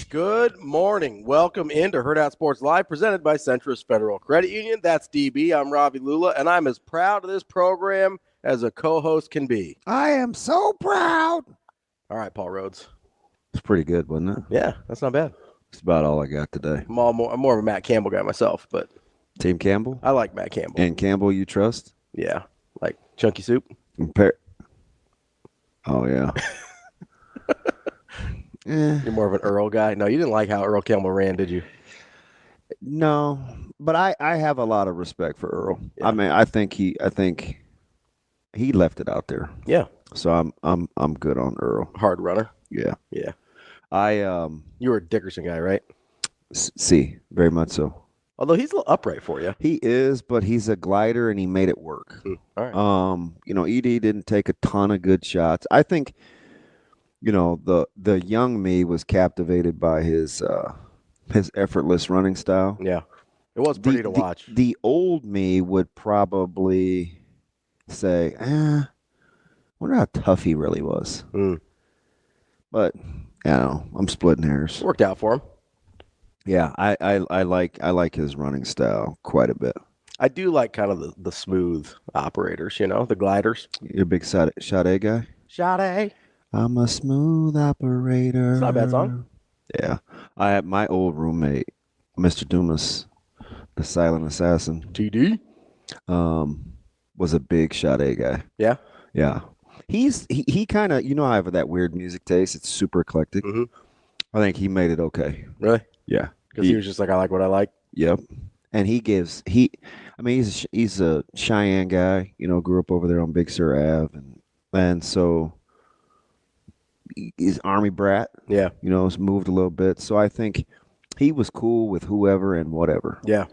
Good morning. Welcome into Hurrdat Sports Live, presented by Centrist Federal Credit Union. That's DB. I'm Ravi Lulla, and I'm as proud of this program as a co-host can be. I am so proud. All right, Paul Rhodes. It's pretty good, wasn't it? Yeah, that's not bad. It's about all I got today. I'm more of a Matt Campbell guy myself, but Team Campbell? I like Matt Campbell. And Campbell you trust? Yeah, like chunky soup. Oh, yeah. You're more of an Earl guy. No, you didn't like how Earl Campbell ran, did you? No, but I have a lot of respect for Earl. Yeah. I mean, I think he left it out there. Yeah. So I'm good on Earl. Hard runner. Yeah. Yeah. You were a Dickerson guy, right? See, very much so. Although he's a little upright for you. He is, but he's a glider and he made it work. All right. Edie didn't take a ton of good shots. I think the young me was captivated by his effortless running style. Yeah. It was pretty to watch. The old me would probably say, I wonder how tough he really was. But, I'm splitting hairs. Worked out for him. Yeah, I like his running style quite a bit. I do like kind of the smooth operators, the gliders. You're a big Sade guy? Sade. I'm a smooth operator. It's not a bad song. Yeah. I had my old roommate, Mr. Dumas, the silent assassin. TD. Was a big Sade guy. Yeah? Yeah. He kind of, I have that weird music taste. It's super eclectic. Mm-hmm. I think he made it okay. Really? Yeah. Because he was just like, I like what I like. Yep. And he's a Cheyenne guy, grew up over there on Big Sur Ave. And so he's Army brat. Yeah. Has moved a little bit. So I think he was cool with whoever and whatever. Yeah.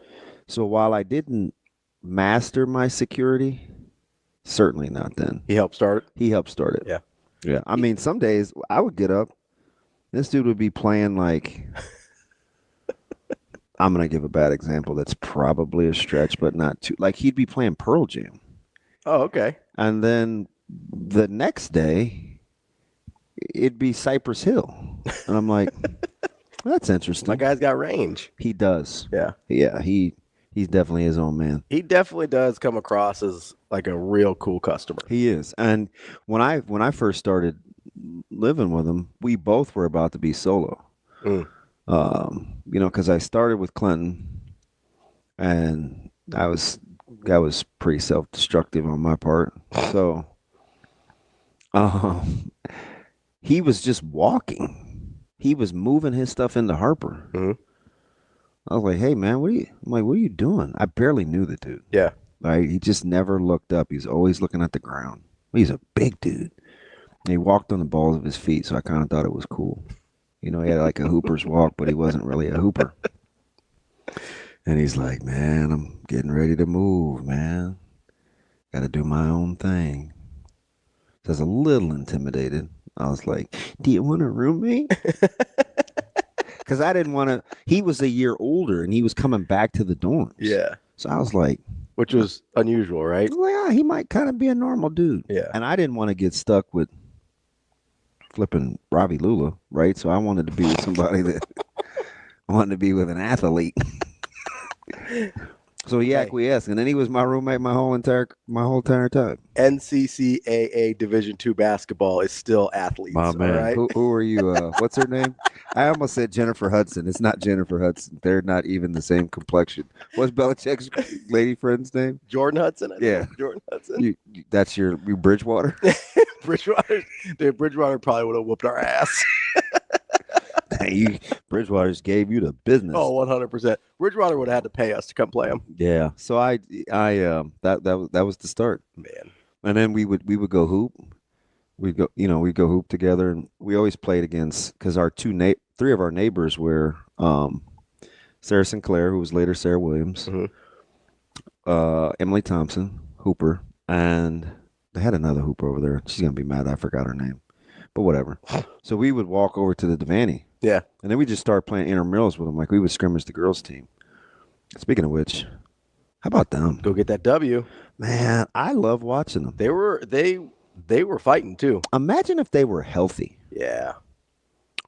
So while I didn't master my security, certainly not then. He helped start it. Yeah. Yeah. I mean, some days I would get up. This dude would be playing like, I'm going to give a bad example. That's probably a stretch, but not too. Like he'd be playing Pearl Jam. Oh, okay. And then the next day, it'd be Cypress Hill. And I'm like, that's interesting. My guy's got range. He does. Yeah. Yeah. He's definitely his own man. He definitely does come across as like a real cool customer. He is. And when I first started living with him, we both were about to be solo. Because I started with Clinton, and that was pretty self-destructive on my part. So, he was just walking. He was moving his stuff into Harper. Mm-hmm. I was like, "Hey, man, what are you doing?" I barely knew the dude. Yeah. Like he just never looked up. He's always looking at the ground. He's a big dude. And he walked on the balls of his feet, so I kind of thought it was cool. He had like a hooper's walk, but he wasn't really a hooper. And he's like, "Man, I'm getting ready to move, man. Got to do my own thing." So I was a little intimidated. I was like, "Do you want a roommate?" Because I didn't want to. He was a year older, and he was coming back to the dorms. Yeah. So I was like, which was unusual, right? Well, he might kind of be a normal dude. Yeah. And I didn't want to get stuck with flipping Ravi Lulla, right? So I wanted to be with somebody that I wanted to be with an athlete. So he acquiesced, and then he was my roommate my whole entire time. NCCAA Division II basketball is still athletes. My man, right? Who are you? What's her name? I almost said Jennifer Hudson. It's not Jennifer Hudson. They're not even the same complexion. What's Belichick's lady friend's name? Jordan Hudson. Yeah, Jordan Hudson. That's your Bridgewater. Bridgewater probably would have whooped our ass. Bridgewater just gave you the business. Oh, 100%. Bridgewater would have had to pay us to come play him. Yeah. So that was the start, man. And then we would go hoop. We'd go hoop together, and we always played against because our three of our neighbors were Sarah Sinclair, who was later Sarah Williams, Emily Thompson, hooper, and they had another hooper over there. She's gonna be mad I forgot her name, but whatever. So we would walk over to the Devaney. Yeah. And then we just started playing intramurals with them. Like we would scrimmage the girls' team. Speaking of which, how about them? Go get that W. Man, I love watching them. They were fighting too. Imagine if they were healthy. Yeah.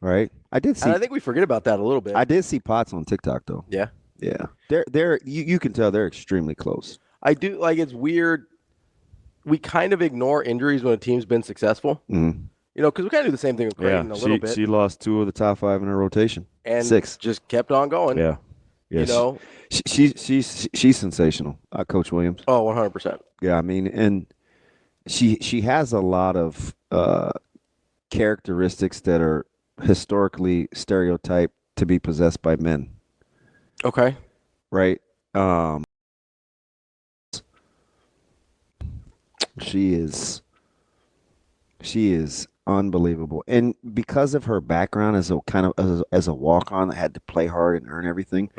right? I did And see. I think we forget about that a little bit. I did see Potts on TikTok though. Yeah. Yeah, you can tell they're extremely close. I do like it's weird. We kind of ignore injuries when a team's been successful. Mm. You know, because we kind of do the same thing with Creighton a little bit. She lost 2 of the top 5 in her rotation. And 6. just kept on going. Yeah. You know? She's sensational, Coach Williams. Oh, 100%. Yeah, I mean, and she has a lot of characteristics that are historically stereotyped to be possessed by men. Okay. Right? She is unbelievable, and because of her background as a walk on that had to play hard and earn everything,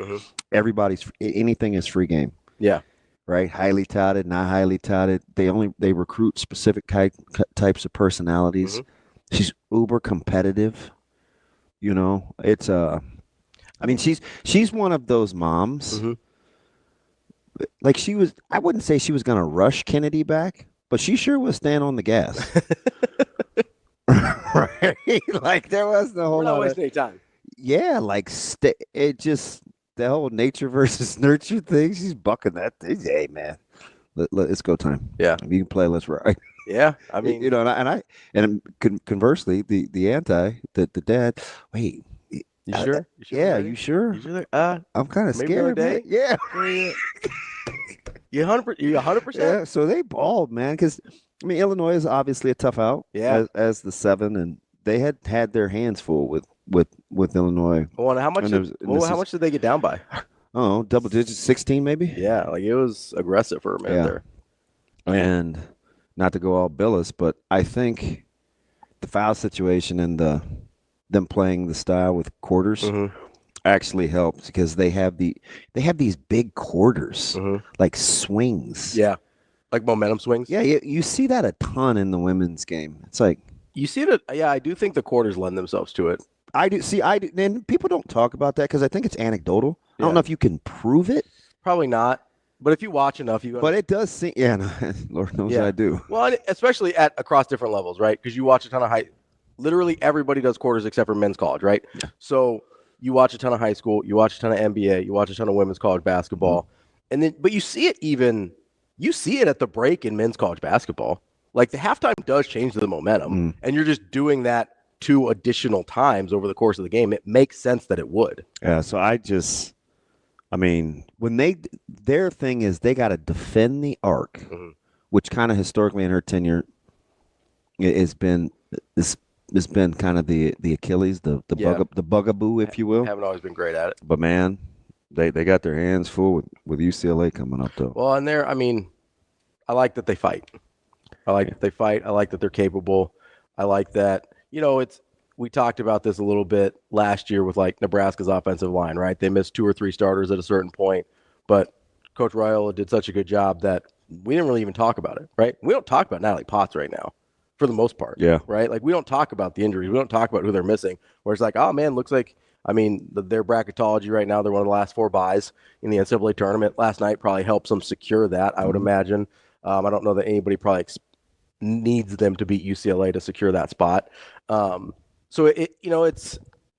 anything is free game. Yeah. Right, highly touted, not highly touted. They recruit specific types of personalities. She's uber competitive. You know, it's I mean, she's one of those moms. Like I wouldn't say she was going to rush Kennedy back, but she sure was staying on the gas. Right? Like there was no whole We're not lot wasting any time. Yeah, like it just the whole nature versus nurture thing. She's bucking that thing. Hey man, it's go time. Yeah, if you can play, let's ride. Yeah, I mean, you know, conversely, the dad. Wait, you sure? Yeah, you sure? You sure? I'm kind of scared. Day? Yeah. You 100%? Yeah. So they balled, man. Because I mean, Illinois is obviously a tough out. Yeah. As the 7, and they had their hands full with Illinois. Well, and how much? How much did they get down by? Oh, double digits, 16 maybe. Yeah, like it was aggressive for a minute there. And not to go all Billis, but I think the foul situation and them playing the style with quarters actually helps because they have these big quarters, like swings. Yeah, like momentum swings. Yeah, you see that a ton in the women's game. It's like you see it. Yeah, I do think the quarters lend themselves to it. I do. And people don't talk about that because I think it's anecdotal. I don't know if you can prove it. Probably not. But if you watch enough, But it does seem. Yeah, no, Lord knows I do. Well, especially across different levels, right? Because you watch a ton of literally everybody does quarters except for men's college, right? Yeah. So you watch a ton of high school, you watch a ton of NBA, you watch a ton of women's college basketball, and then but you see it at the break in men's college basketball. Like the halftime does change the momentum, and you're just doing that 2 additional times over the course of the game. It makes sense that it would. Yeah. So I mean, when their thing is they got to defend the arc, which kind of historically in her tenure has been kind of the Achilles, the bugaboo, if you will. Haven't always been great at it. But man, they got their hands full with UCLA coming up though. Well, and I like that they fight. I like that they fight. I like that they're capable. I like that. You know, we talked about this a little bit last year with like Nebraska's offensive line, right? They missed 2 or 3 starters at a certain point, but Coach Raiola did such a good job that we didn't really even talk about it, right? We don't talk about Natalie Potts right now for the most part. Yeah. Right? Like we don't talk about the injuries. We don't talk about who they're missing. Where it's like, oh man, looks like, their bracketology right now, they're one of the last 4 buys in the NCAA tournament. Last night probably helps them secure that, I would imagine. I don't know that anybody probably needs them to beat UCLA to secure that spot. So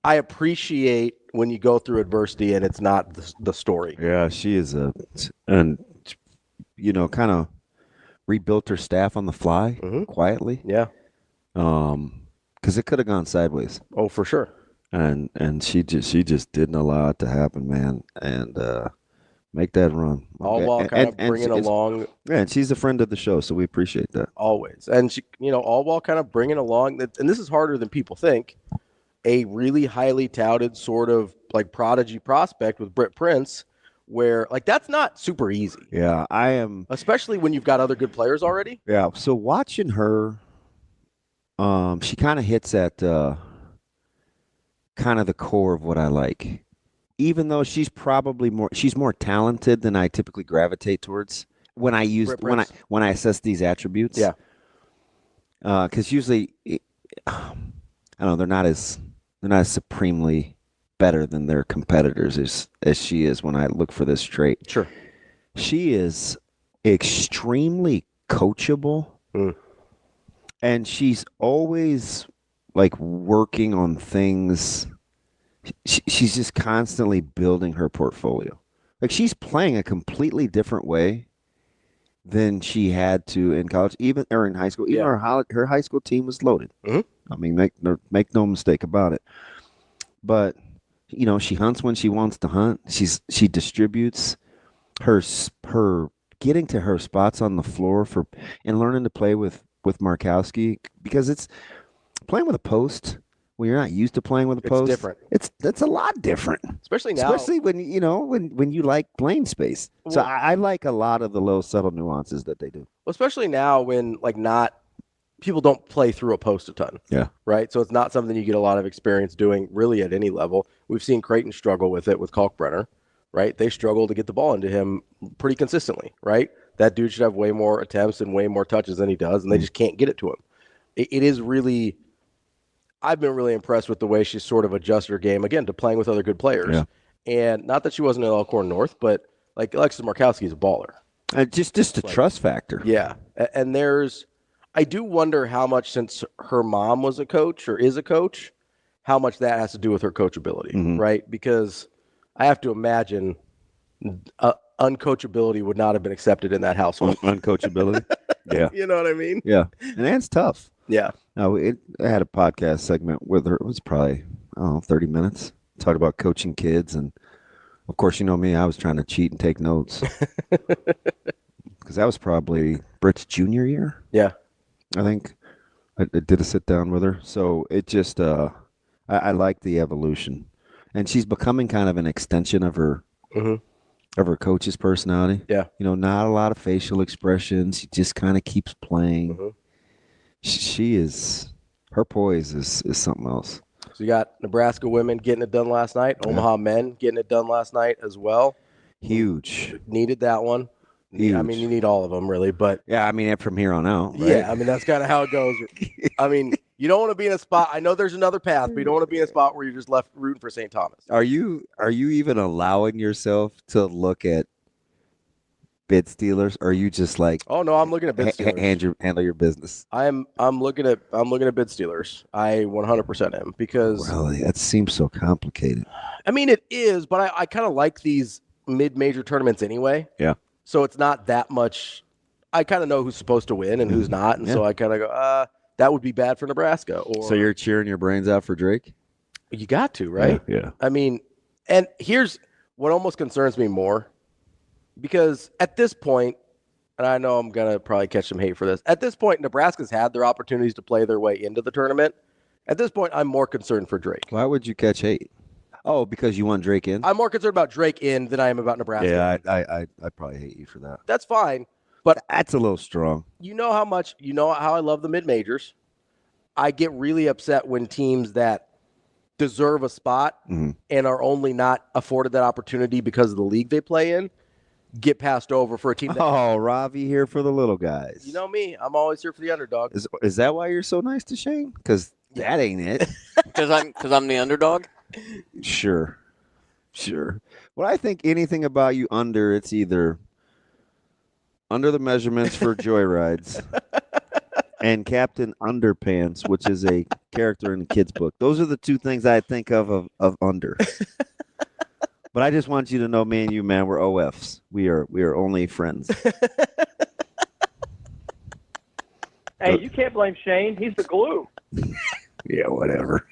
I appreciate when you go through adversity and it's not the story. Yeah, she is kind of rebuilt her staff on the fly quietly. Yeah. Because it could have gone sideways. Oh, for sure. And she just didn't allow it to happen, man. And make that run. All while kind of bringing along. Yeah, and she's a friend of the show, so we appreciate that. Always. And she, all while kind of bringing along, and this is harder than people think, a really highly touted sort of like prodigy prospect with Britt Prince, where like that's not super easy. Yeah, I am. Especially when you've got other good players already. Yeah, so watching her, she kind of hits at kind of the core of what I like. Even though she's more talented than I typically gravitate towards when I assess these attributes. Yeah. Because usually, I don't know, they're not as supremely better than their competitors as she is when I look for this trait. Sure. She is extremely coachable, and she's always like working on things. She's just constantly building her portfolio. Like she's playing a completely different way than she had to in college, even or in high school. Even her high school team was loaded. Mhm. I mean, make no mistake about it. But she hunts when she wants to hunt. She distributes her getting to her spots on the floor and learning to play with Markowski, because it's playing with a post when you're not used to playing with a post. Different. That's a lot different, especially now. Especially when when you like lane space. Well, so I like a lot of the little subtle nuances that they do. Well, especially now when people don't play through a post a ton. Yeah. Right. So it's not something you get a lot of experience doing really at any level. We've seen Creighton struggle with it with Kalkbrenner. Right. They struggle to get the ball into him pretty consistently. Right. That dude should have way more attempts and way more touches than he does, and they just can't get it to him. It is really. I've been really impressed with the way she's sort of adjusted her game again to playing with other good players. Yeah. And not that she wasn't at Elkhorn North, but like Alexis Markowski is a baller. Just the trust factor. Yeah. And I do wonder how much, since her mom was a coach or is a coach, how much that has to do with her coachability, right? Because I have to imagine uncoachability would not have been accepted in that household. Uncoachability? Yeah. You know what I mean? Yeah. And that's tough. Yeah. No, I had a podcast segment with her. It was probably, 30 minutes. Talked about coaching kids. And, of course, you know me, I was trying to cheat and take notes. Because that was probably Britt's junior year. Yeah. I think I did a sit down with her. So it just, I like the evolution. And she's becoming kind of an extension of her of her coach's personality. Yeah. Not a lot of facial expressions. She just kind of keeps playing. She is, her poise is something else. So you got Nebraska women getting it done last night. Omaha men getting it done last night as well. Huge. Needed that one. Huge. I mean, you need all of them, really. But yeah, I mean, from here on out. Right? Yeah, I mean, that's kind of how it goes. I mean, you don't want to be in a spot. I know there's another path, but you don't want to be in a spot where you're just left rooting for St. Thomas. Are you even allowing yourself to look at bid stealers? Or are you just like, oh no, I'm looking at bid stealers. Handle your business. I'm looking at bid stealers. I 100% am, because really, that seems so complicated. I mean, it is, but I kind of like these mid-major tournaments anyway. Yeah. So it's not that much. I kind of know who's supposed to win and who's not, and so I kind of go, that would be bad for Nebraska. So you're cheering your brains out for Drake? You got to, right? Yeah. I mean, and here's what almost concerns me more, because at this point, and I know I'm going to probably catch some hate for this, at this point, Nebraska's had their opportunities to play their way into the tournament. At this point, I'm more concerned for Drake. Why would you catch hate? Oh, because you want Drake in? I'm more concerned about Drake in than I am about Nebraska. Yeah, I probably hate you for that. That's fine, but that's a little strong. You know how I love the mid-majors. I get really upset when teams that deserve a spot and are only not afforded that opportunity because of the league they play in get passed over for a team that... Ravi here for the little guys. You know me. I'm always here for the underdog. Is that why you're so nice to Shane? Because that ain't it. Because I'm the underdog? Sure. When I think anything about you it's either under the measurements for joyrides and Captain Underpants, which is a character in the kids' book. Those are the two things I think of under. But I just want you to know, me and you, man, we're OFs. We are only friends. Hey, you can't blame Shane. He's the glue. Yeah, whatever.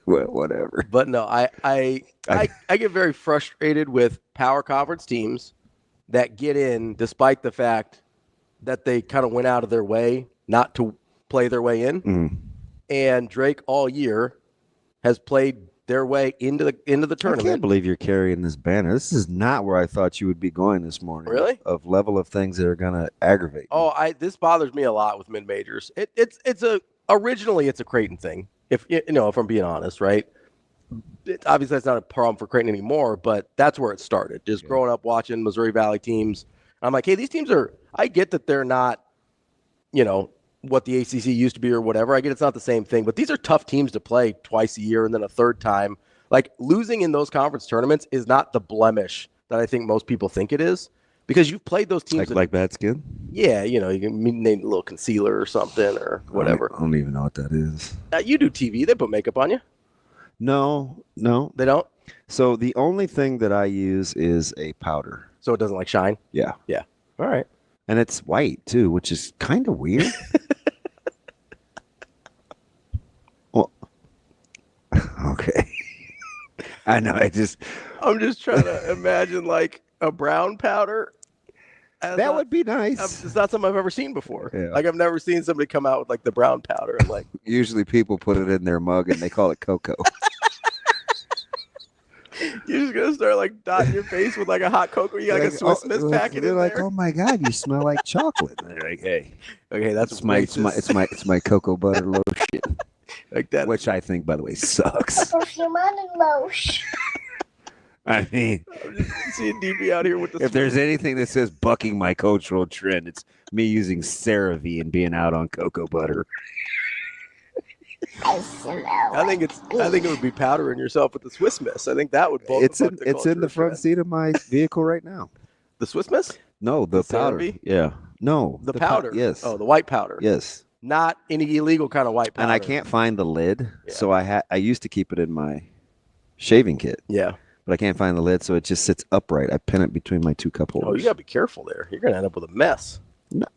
Whatever. But no, I get very frustrated with power conference teams that get in despite the fact that they kind of went out of their way not to play their way in. And Drake all year has played their way into the tournament. I can't believe you're carrying this banner. This is not where I thought you would be going this morning. Really? Of level of things that are going to aggravate. This bothers me a lot with mid majors. Originally it's a Creighton thing. If I'm being honest, right? Obviously that's not a problem for Creighton anymore, but that's where it started. Just growing up watching Missouri Valley teams. I'm like, hey, these teams I get that they're not, what the ACC used to be or whatever. I get it's not the same thing, but these are tough teams to play twice a year and then a third time. Like, losing in those conference tournaments is not the blemish that I think most people think it is. Because you've played those teams. Like bad skin? Yeah, you can name a little concealer or something or whatever. I don't even know what that is. You do TV. They put makeup on you. No. They don't? So the only thing that I use is a powder. So it doesn't like shine? Yeah. Yeah. All right. And it's white too, which is kind of weird. Well, okay. I know. I'm just trying to imagine like a brown powder. That would be nice. It's not something I've ever seen before. Yeah. Like I've never seen somebody come out with like the brown powder and like. Usually people put it in their mug and they call it cocoa. You're just gonna start like dotting your face with like a hot cocoa. You got like a Swiss Miss packet in there. They're like, there. oh my God, you smell like chocolate. And they're like, hey, okay, that's it's my cocoa butter lotion. Like that, which I think, by the way, sucks. I mean, I'm just seeing DB out here with the. If there's anything that says bucking my cultural trend, it's me using CeraVe and being out on cocoa butter. I think it would be powdering yourself with the Swiss Miss. I think that would. It's in the front seat of my vehicle right now. The Swiss Miss? No, the powder. CeraVe? Yeah, no, the powder. Yes. Oh, the white powder. Yes. Not any illegal kind of white powder. And I can't find the lid, so I used to keep it in my shaving kit. Yeah. But I can't find the lid, so it just sits upright. I pin it between my two cup holders. Oh, you gotta be careful there. You're gonna end up with a mess.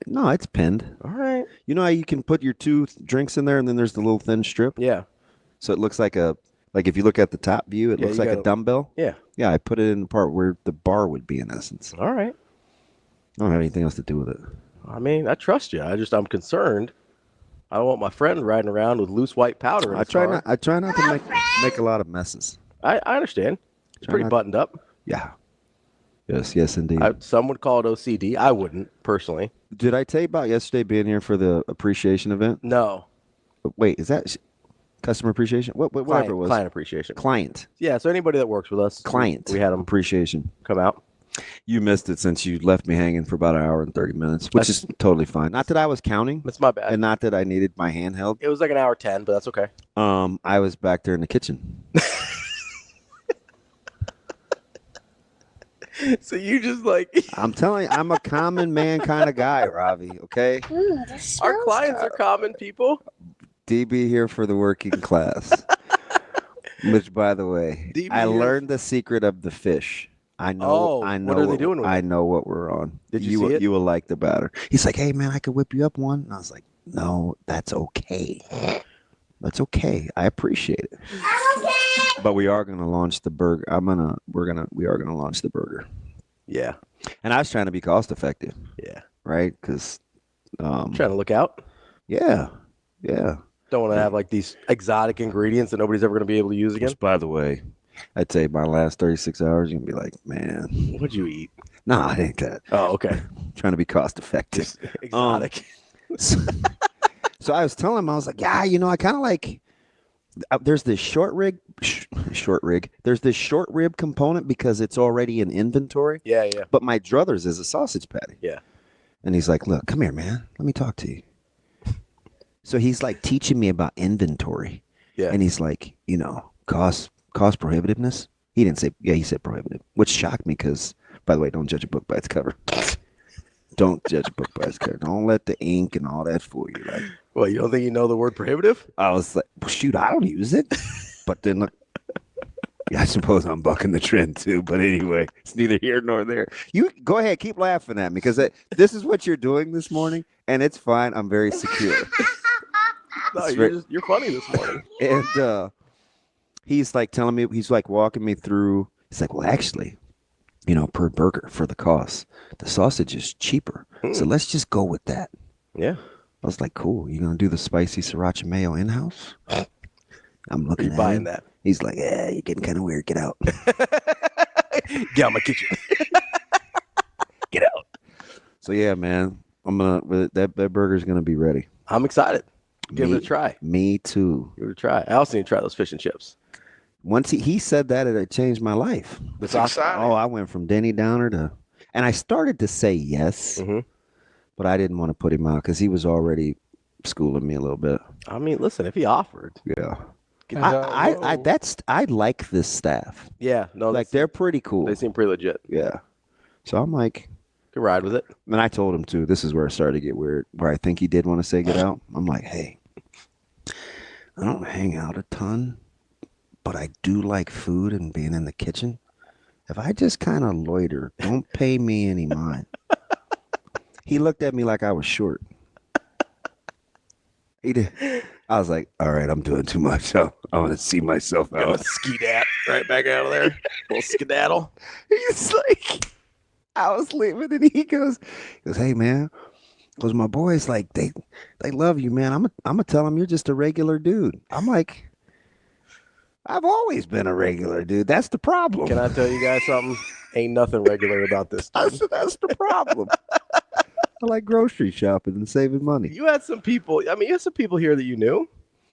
No, it's pinned. All right. You know how you can put your two drinks in there, and then there's the little thin strip? Yeah. So it looks like if you look at the top view, it looks like a dumbbell. Yeah. Yeah, I put it in the part where the bar would be, in essence. All right. I don't have anything else to do with it. I mean, I trust you. I'm concerned. I don't want my friend riding around with loose white powder in his car. I try not to make a lot of messes. I understand. It's pretty buttoned up. Yeah. Yes, indeed. Some would call it OCD. I wouldn't, personally. Did I tell you about yesterday being here for the appreciation event? No. Wait, is that customer appreciation? Whatever it was. Client appreciation. Client. Yeah, so anybody that works with us. Client. We had them appreciation. come out. You missed it since you left me hanging for about an hour and 30 minutes, which is totally fine. Not that I was counting. That's my bad. And not that I needed my handheld. It was like an hour 10, but that's okay. I was back there in the kitchen. So you just like... I'm telling you, I'm a common man kind of guy, Ravi, okay? Our clients are common people. DB here for the working class. Which, by the way, DB I here. Learned the secret of the fish. I know. What are they doing with it? I know what we're on. Did you see it? You will like the batter. He's like, hey, man, I could whip you up one. And I was like, no, that's okay. That's okay. I appreciate it. Okay. But we are going to launch the burger. We are going to launch the burger. Yeah. And I was trying to be cost effective. Yeah. Right? Because trying to look out. Yeah. Yeah. Don't want to have like these exotic ingredients that nobody's ever going to be able to use again. Which, by the way, I'd say my last 36 hours, you're going to be like, man. What'd you eat? Nah, it ain't that. Oh, okay. Trying to be cost effective. Exotic. So I was telling him, I was like, yeah, I kind of like, there's this short rib. There's this short rib component because it's already in inventory. Yeah, yeah. But my druthers is a sausage patty. Yeah. And he's like, look, come here, man. Let me talk to you. So he's like teaching me about inventory. Yeah. And he's like, cost prohibitiveness. He didn't say, he said prohibitive, which shocked me because, by the way, don't judge a book by its cover. Don't judge a book by its cover. Don't let the ink and all that fool you. Like, well, you don't think you know the word prohibitive? I was like, well, shoot, I don't use it. But then look, yeah, I suppose I'm bucking the trend too. But anyway, it's neither here nor there. You go ahead, keep laughing at me because this is what you're doing this morning, and it's fine. I'm very secure. No, you're funny this morning. And he's like telling me, he's like walking me through. He's like, well, actually, per burger for the cost, the sausage is cheaper. So let's just go with that. Yeah. I was like, cool. You gonna do the spicy sriracha mayo in-house? I'm looking at buying him. that. He's like, yeah, you're getting kind of weird. Get out. Get out of my kitchen. Get out. So yeah, man, that burger's gonna be ready. I'm excited. Give it a try. Me too. Give it a try. I also need to try those fish and chips. Once he said that, it changed my life. That's awesome. Oh, I went from Denny Downer to, and I started to say yes, but I didn't want to put him out because he was already schooling me a little bit. I mean, listen, if he offered, yeah. I like this staff. Yeah, no, like they're pretty cool. They seem pretty legit. Yeah. So I'm like, Could ride with it. And I told him too. This is where it started to get weird. Where I think he did want to say get out. I'm like, hey, I don't hang out a ton, but I do like food and being in the kitchen. If I just kind of loiter, don't pay me any mind. He looked at me like I was short. He did. I was like, all right, I'm doing too much. I want to see myself out. Skedat right back out of there. Little skedaddle. He's like, I was leaving, and he goes, hey man, because my boys like they love you, man. I'm gonna tell them you're just a regular dude. I'm like, I've always been a regular dude. That's the problem. Can I tell you guys something? Ain't nothing regular about this. That's the problem. I like grocery shopping and saving money. You had some people. I mean, you had some people here that you knew.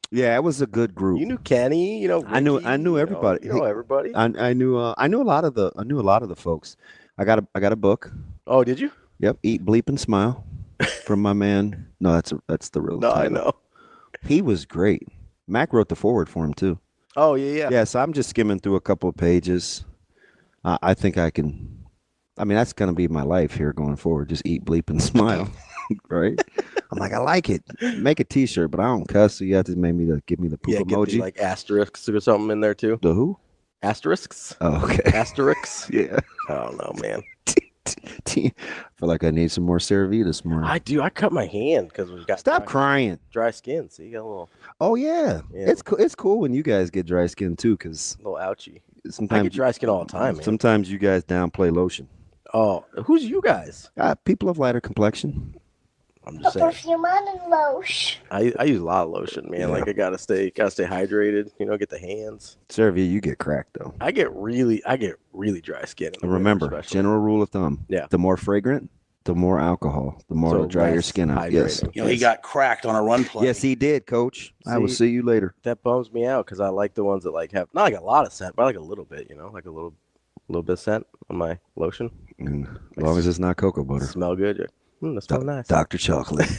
Yeah, it was a good group. You knew Kenny. You know, Ricky, I knew everybody. You know everybody. I knew a lot of the folks. I got a book. Oh, did you? Yep, Eat, Bleep, and Smile, from my man. No, that's the real title. I know. He was great. Mac wrote the foreword for him too. Oh yeah. Yeah, so I'm just skimming through a couple of pages. I think I can. I mean, that's gonna be my life here going forward. Just eat, bleep, and smile, right? I'm like, I like it. Make a T-shirt, but I don't cuss, so you have to give me the poop emoji. Get like asterisks or something in there too. The who? Asterisks. Oh, okay. Asterisks. Yeah. I don't know, man. I feel like I need some more CeraVe this morning. I do. I cut my hand because we've got Stop crying. Dry skin. So you got a little. Oh yeah. It's cool when you guys get dry skin too, because a little ouchy. Sometimes I get dry skin all the time, man. Sometimes you guys downplay lotion. Oh, who's you guys? People of lighter complexion. I'm just saying. Perfume and lotion. I use a lot of lotion, man. Yeah. Like I gotta stay hydrated. You know, get the hands. CeraVe, you get cracked though. I get really dry skin. Remember, general rule of thumb. Yeah. The more fragrant, the more alcohol, the more it'll dry your skin out. Yes. You know, he got cracked on a run play. Yes, he did, Coach. I will see you later. That bums me out because I like the ones that like have not like a lot of scent, but like a little bit. You know, like a little bit of scent on my lotion. As long as it's not cocoa butter. Smell good. That smells nice. Dr. Chocolate.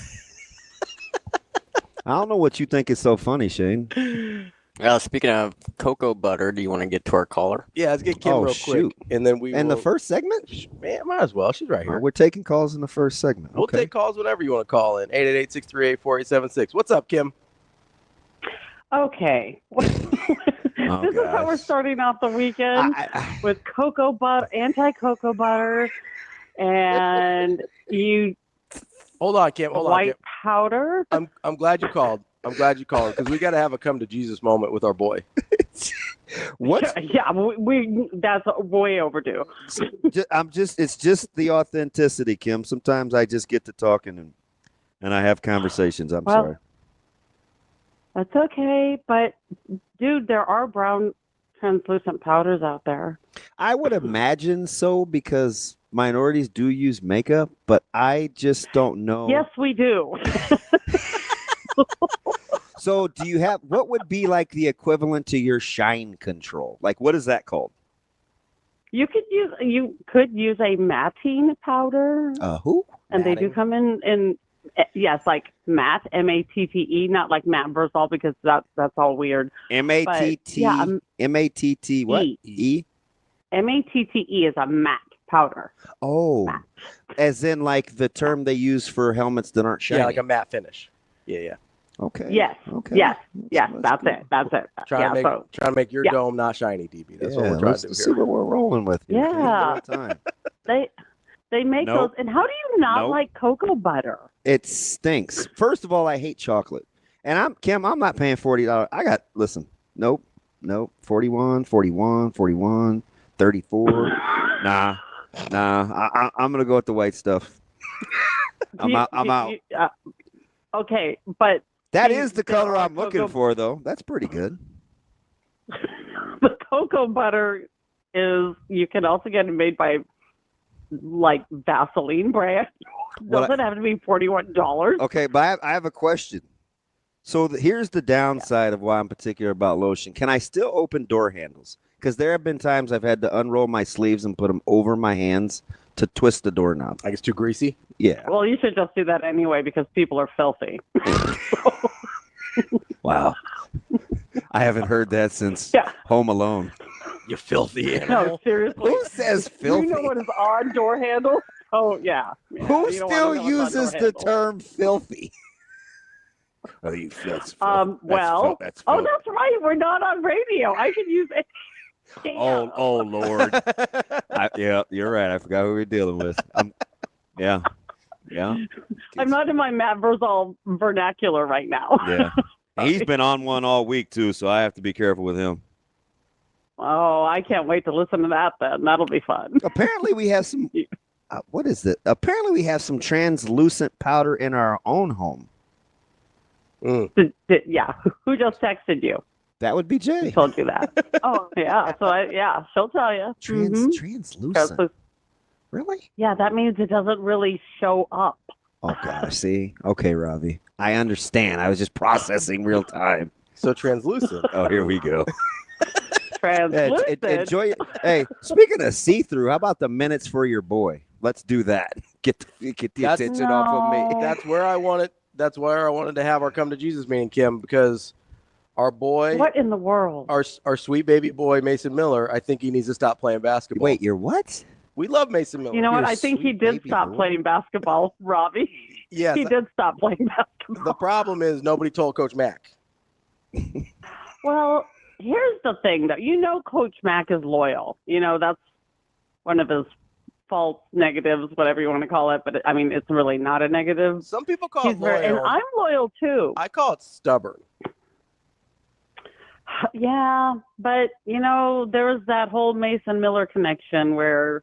I don't know what you think is so funny, Shane. Speaking of cocoa butter, do you want to get to our caller? Yeah, let's get Kim real quick, and then we. In the first segment, man, might as well. She's right here. We're taking calls in the first segment. We'll take calls whenever you want to call in. 888-638-4876. What's up, Kim? Okay. This is how we're starting off the weekend with cocoa butter, anti-cocoa butter, and you. Hold on, Kim. Hold on, white Kim. powder. I'm glad you called. Because we got to have a come to Jesus moment with our boy. What? Yeah, we that's way overdue. It's just the authenticity, Kim. Sometimes I just get to talking and I have conversations. I'm sorry. That's okay, but dude, there are brown translucent powders out there. I would imagine so because minorities do use makeup, but I just don't know. Yes, we do. So do you have, what would be like the equivalent to your shine control? Like, what is that called? You could use a matting powder. Who? And they do come in yes, like matte, M-A-T-T-E, not like Matt Vrzal because that's all weird. M-A-T-T, yeah, M-A-T-T what? E? M-A-T-T-E is a matte powder. Oh, matte. As in like the term they use for helmets that aren't shiny. Yeah, like a matte finish. Yeah. Okay. Yes. Okay. Yes. That's it. Trying to make your dome not shiny, DB. That's what we're trying to do here. See what we're rolling with. Here. Yeah. They make those. And how do you not like cocoa butter? It stinks. First of all, I hate chocolate. And I'm not paying $40. Nope. 41, 34. Nah. I'm gonna go with the white stuff. I'm out. Okay, but that is the color I'm looking for, though. That's pretty good. The cocoa butter you can also get it made by like Vaseline brand. Doesn't have to be $41. Okay, but I have a question. So here's the downside of why I'm particular about lotion. Can I still open door handles? Because there have been times I've had to unroll my sleeves and put them over my hands to twist the doorknob. Like it's too greasy? Yeah. Well, you should just do that anyway because people are filthy. Wow. I haven't heard that since Home Alone. You filthy No, animal. seriously. Who says filthy? You know what is on door handle? Oh, yeah. Who you don't wanna still know what's on uses door the handle. term filthy? Oh, that's Well, that's oh, that's right. We're not on radio. I can use it. Damn. oh Lord. Yeah, you're right. I forgot who we're dealing with. Yeah. I'm not in my Matt Vrzal vernacular right now. Yeah. He's been on one all week too, so I have to be careful with him. Oh, I can't wait to listen to that then. That'll be fun. Apparently we have some what is it? Apparently we have some translucent powder in our own home. Yeah. Who just texted you? That would be Jay. Who told you that? Oh, yeah. So, she'll tell you. Translucent. Really? Yeah, that means it doesn't really show up. Oh, gosh. See? Okay, Ravi. I understand. I was just processing real time. So translucent. Oh, here we go. Translucent. Enjoy it. Hey, speaking of see-through, how about the minutes for your boy? Let's do that. Get the attention off of me. That's where I wanted. That's where I wanted to have our come to Jesus meeting, Kim, because our boy, What in the world? our sweet baby boy Mason Miller, I think he needs to stop playing basketball. Wait, you're what? We love Mason Miller. You know what? You're I think he sweet did baby stop boy. playing basketball, Ravi. Yes. He did stop playing basketball. The problem is nobody told Coach Mack. Well, here's the thing, though. You know Coach Mack is loyal. You know, that's one of his faults, negatives, whatever you want to call it. But, I mean, it's really not a negative. Some people call it loyal. And I'm loyal, too. I call it stubborn. Yeah, but, you know, there was that whole Mason Miller connection where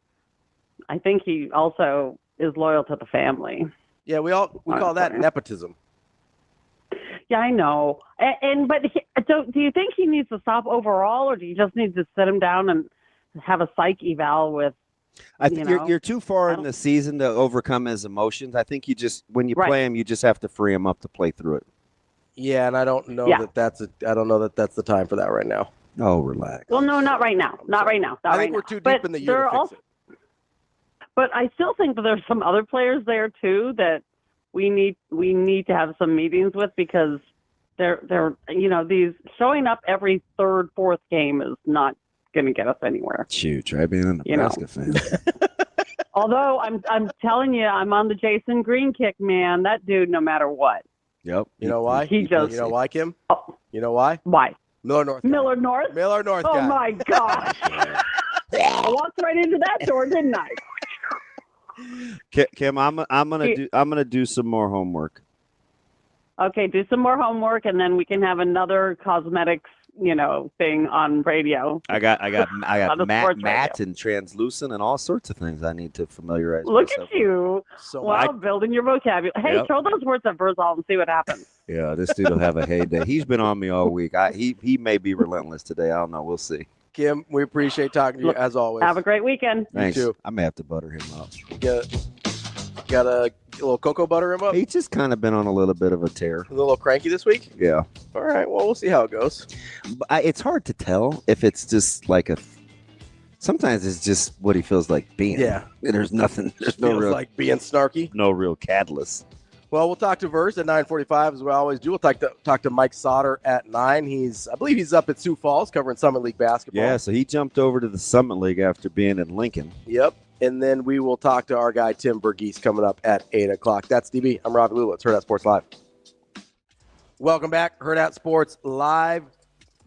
I think he also is loyal to the family. Yeah, we call that nepotism. Yeah, I know. Do you think he needs to stop overall, or do you just need to sit him down and have a psych eval with? I think you're too far in the season to overcome his emotions. I think you just when you play him, you just have to free him up to play through it. Yeah, and I don't know that's the time for that right now. Oh, relax. Well, no, not right now. Not right now. I think we're too deep in the year to fix it. But I still think that there's some other players there too that we need to have some meetings with, because they're these showing up every third, fourth game is not going to get us anywhere. Shoot, try being a Nebraska fan. Although I'm telling you, I'm on the Jason Green kick, man. That dude, no matter what. Yep. You know why? He just. You know why, Kim? Oh. You know why? Why? Miller North. Miller North. Miller North. Oh guy. my gosh! I walked right into that door, didn't I? Kim, I'm gonna do some more homework. Okay, do some more homework, and then we can have another cosmetics, thing on radio. I got sports matte radio. and translucent and all sorts of things I need to familiarize Look myself at you! So Building your vocabulary. Hey, Yep. throw those words at Vrzal and see what happens. Yeah, this dude will have a heyday. He's been on me all week. He may be relentless today. I don't know. We'll see. Kim, we appreciate talking to you as always. Have a great weekend. Thanks. too. I may have to butter him up. Got a little cocoa butter him up. He's just kind of been on a little bit of a tear. A little cranky this week. Yeah. All right. Well, we'll see how it goes. But it's hard to tell if it's just like sometimes it's just what he feels like being. Yeah. There's nothing. There's no Feels real like being snarky. no real catalyst. Well, we'll talk to Verse at 9:45 as we always do. We'll talk to Mike Sautter at 9. I believe he's up at Sioux Falls covering Summit League basketball. Yeah, so he jumped over to the Summit League after being in Lincoln. Yep. And then we will talk to our guy Tim Verghese coming up at 8 o'clock. That's DB. I'm Ravi Lulla. It's Hurrdat Sports Live. Welcome back, Hurrdat Sports Live.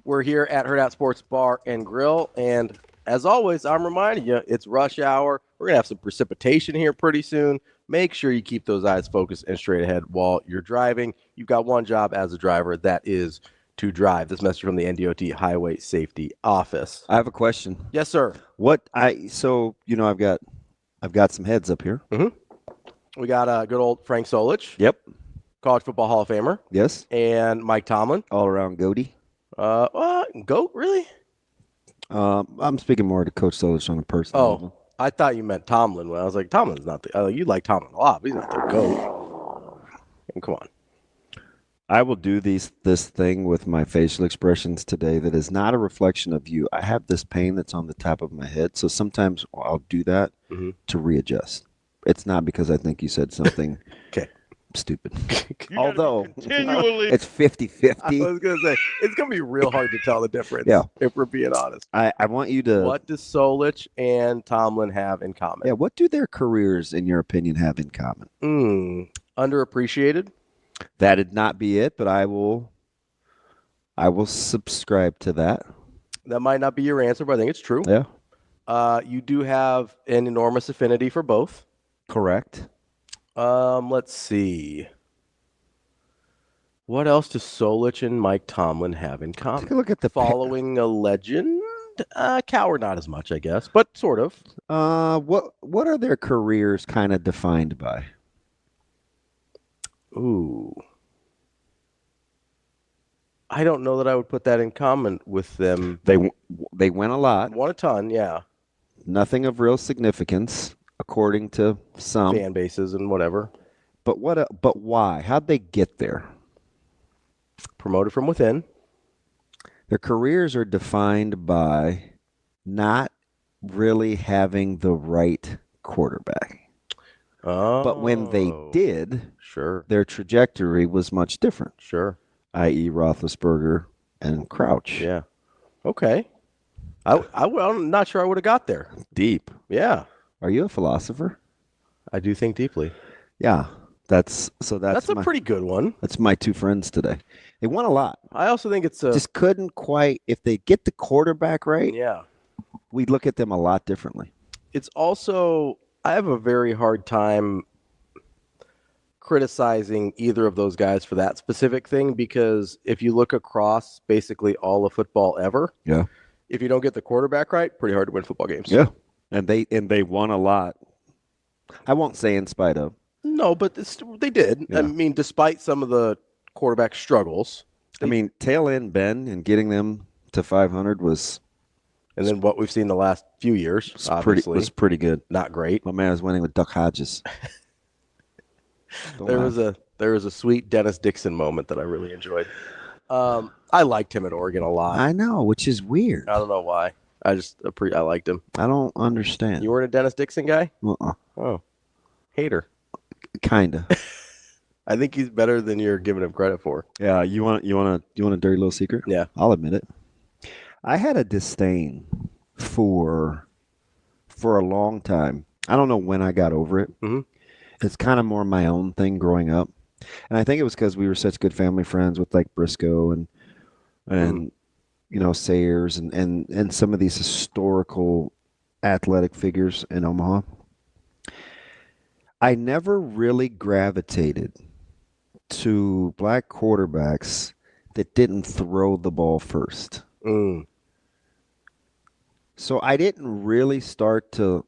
We're here at Hurrdat Sports Bar and Grill, and as always, I'm reminding you, it's rush hour. We're gonna have some precipitation here pretty soon. Make sure you keep those eyes focused and straight ahead while you're driving. You've got one job as a driver, that is to drive. This message from the NDOT Highway Safety Office. I have a question. Yes, sir. I've got some heads up here. Mm-hmm. We got good old Frank Solich. Yep. College Football Hall of Famer. Yes. And Mike Tomlin. All around goatee. Goat, really? I'm speaking more to Coach Solich on a personal level. I thought you meant Tomlin. When I was like, Tomlin's not you like Tomlin a lot, but he's not the GOAT. Come on. I will do this thing with my facial expressions today that is not a reflection of you. I have this pain that's on the top of my head, so sometimes I'll do that to readjust. It's not because I think you said something stupid. You gotta be Although continually it's 50-50. I was gonna say it's gonna be real hard to tell the difference. Yeah. If we're being honest. I want you to. What does Solich and Tomlin have in common? Yeah, what do their careers, in your opinion, have in common? Underappreciated. That'd not be it, but I will subscribe to that. That might not be your answer, but I think it's true. Yeah, You do have an enormous affinity for both. correct. Let's see. What else does Solich and Mike Tomlin have in common? Take a look at the Following a legend. Coward not as much, I guess, but sort of. What are their careers kind of defined by? Ooh. I don't know that I would put that in common with them. They win a lot. Won a ton, yeah. Nothing of real significance, according to some. Fan bases and whatever. But but why? How'd they get there? Promoted from within. Their careers are defined by not really having the right quarterback. Oh. But when they did, Sure. their trajectory was much different, Sure. i.e. Roethlisberger and Crouch. Yeah. Okay. I'm not sure I would have got there. Deep. Yeah. Are you a philosopher? I do think deeply. Yeah. That's a pretty good one. That's my two friends today. They won a lot. I also think it's a Just couldn't quite, if they get the quarterback right, yeah. we'd look at them a lot differently. It's also I have a very hard time criticizing either of those guys for that specific thing because if you look across basically all of football ever, Yeah. if you don't get the quarterback right, pretty hard to win football games. Yeah. And they won a lot. I won't say in spite of. No, but they did. Yeah. I mean, despite some of the quarterback struggles. I mean, tail end Ben and getting them to 500 was And then what we've seen the last few years, obviously, was pretty good. not great. My man was winning with Duck Hodges. There was a sweet Dennis Dixon moment that I really enjoyed. I liked him at Oregon a lot. I know, which is weird. I don't know why. I liked him. I don't understand. You weren't a Dennis Dixon guy? Uh-uh. Oh, hater. Kinda. I think he's better than you're giving him credit for. Yeah. You want a dirty little secret? Yeah. I'll admit it. I had a disdain for a long time. I don't know when I got over it. Mm-hmm. It's kind of more my own thing growing up, and I think it was because we were such good family friends with like Briscoe and you know Sayers and some of these historical athletic figures in Omaha. I never really gravitated to black quarterbacks that didn't throw the ball first. Mm. So I didn't really start to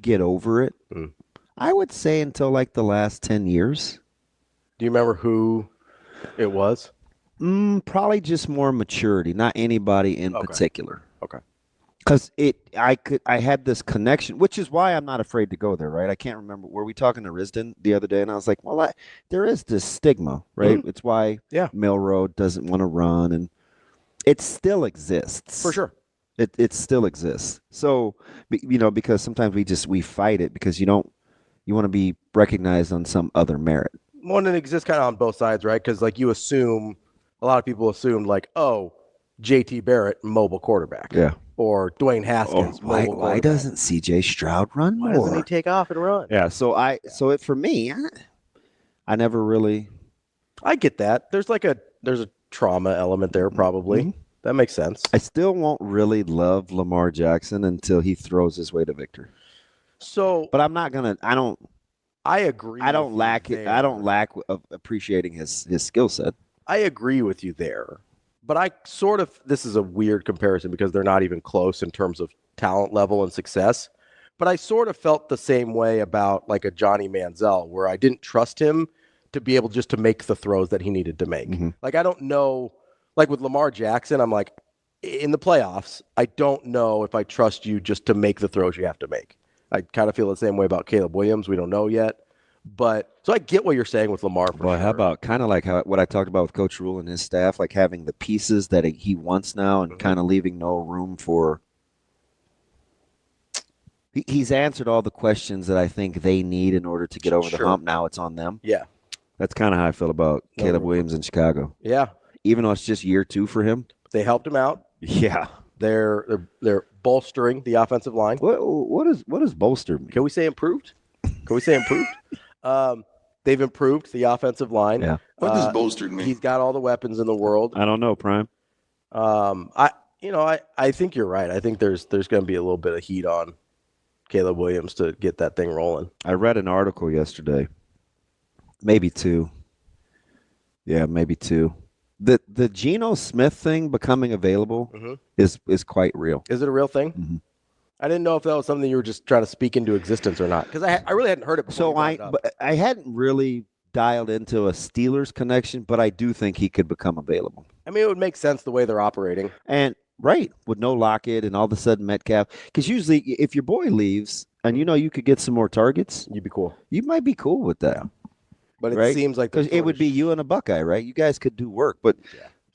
get over it. Mm. I would say until like the last 10 years. Do you remember who it was? Probably just more maturity, not anybody in Okay. particular. Okay. Because I had this connection, which is why I'm not afraid to go there, right? I can't remember. Were we talking to Risden the other day? And I was like, well, there is this stigma, right? It's why Milroad doesn't want to run, and it still exists. For sure. It still exists. So, because sometimes we fight it because you want to be recognized on some other merit. One that exists kind of on both sides, right? Because like you assume, a lot of people assumed like, oh, JT Barrett, mobile quarterback. Yeah. Or Dwayne Haskins. Why doesn't CJ Stroud run more? Why doesn't he take off and run? Yeah. So for me, I never really. I get that. There's a trauma element there probably. Mm-hmm. That makes sense. I still won't really love Lamar Jackson until he throws his way to victory. So, but I'm not gonna. I agree. I don't lack it. I don't lack of appreciating his skill set. I agree with you there. But this is a weird comparison because they're not even close in terms of talent level and success. But I sort of felt the same way about like a Johnny Manziel, where I didn't trust him to be able just to make the throws that he needed to make. Mm-hmm. Like, I don't know, like with Lamar Jackson, I'm like, in the playoffs, I don't know if I trust you just to make the throws you have to make. I kind of feel the same way about Caleb Williams. We don't know yet. But so I get what you're saying with Lamar. Well, how about kind of like what I talked about with Coach Rhule and his staff, like having the pieces that he wants now and kind of leaving no room for. he's answered all the questions that I think they need in order to get over the Sure. hump. Now it's on them. Yeah. That's kind of how I feel about No Caleb room for- Williams in Chicago. Yeah. Even though it's just year 2 for him. They helped him out. Yeah. They're bolstering the offensive line. What does bolster mean? Can we say improved? They've improved the offensive line. Yeah. What does bolstered mean? He's got all the weapons in the world. I don't know, Prime. I think you're right. I think there's going to be a little bit of heat on Caleb Williams to get that thing rolling. I read an article yesterday. Maybe 2. Yeah, maybe 2. The Geno Smith thing becoming available is quite real. Is it a real thing? Mm-hmm. I didn't know if that was something you were just trying to speak into existence or not, because I really hadn't heard it before. So you brought it up. I hadn't really dialed into a Steelers connection, but I do think he could become available. I mean, it would make sense the way they're operating. And right, with no Lockett and all of a sudden Metcalf, because usually if your boy leaves and you could get some more targets, You'd be cool. you might be cool with that. But it Right? seems like Because it would be you and a Buckeye, right? You guys could do work, but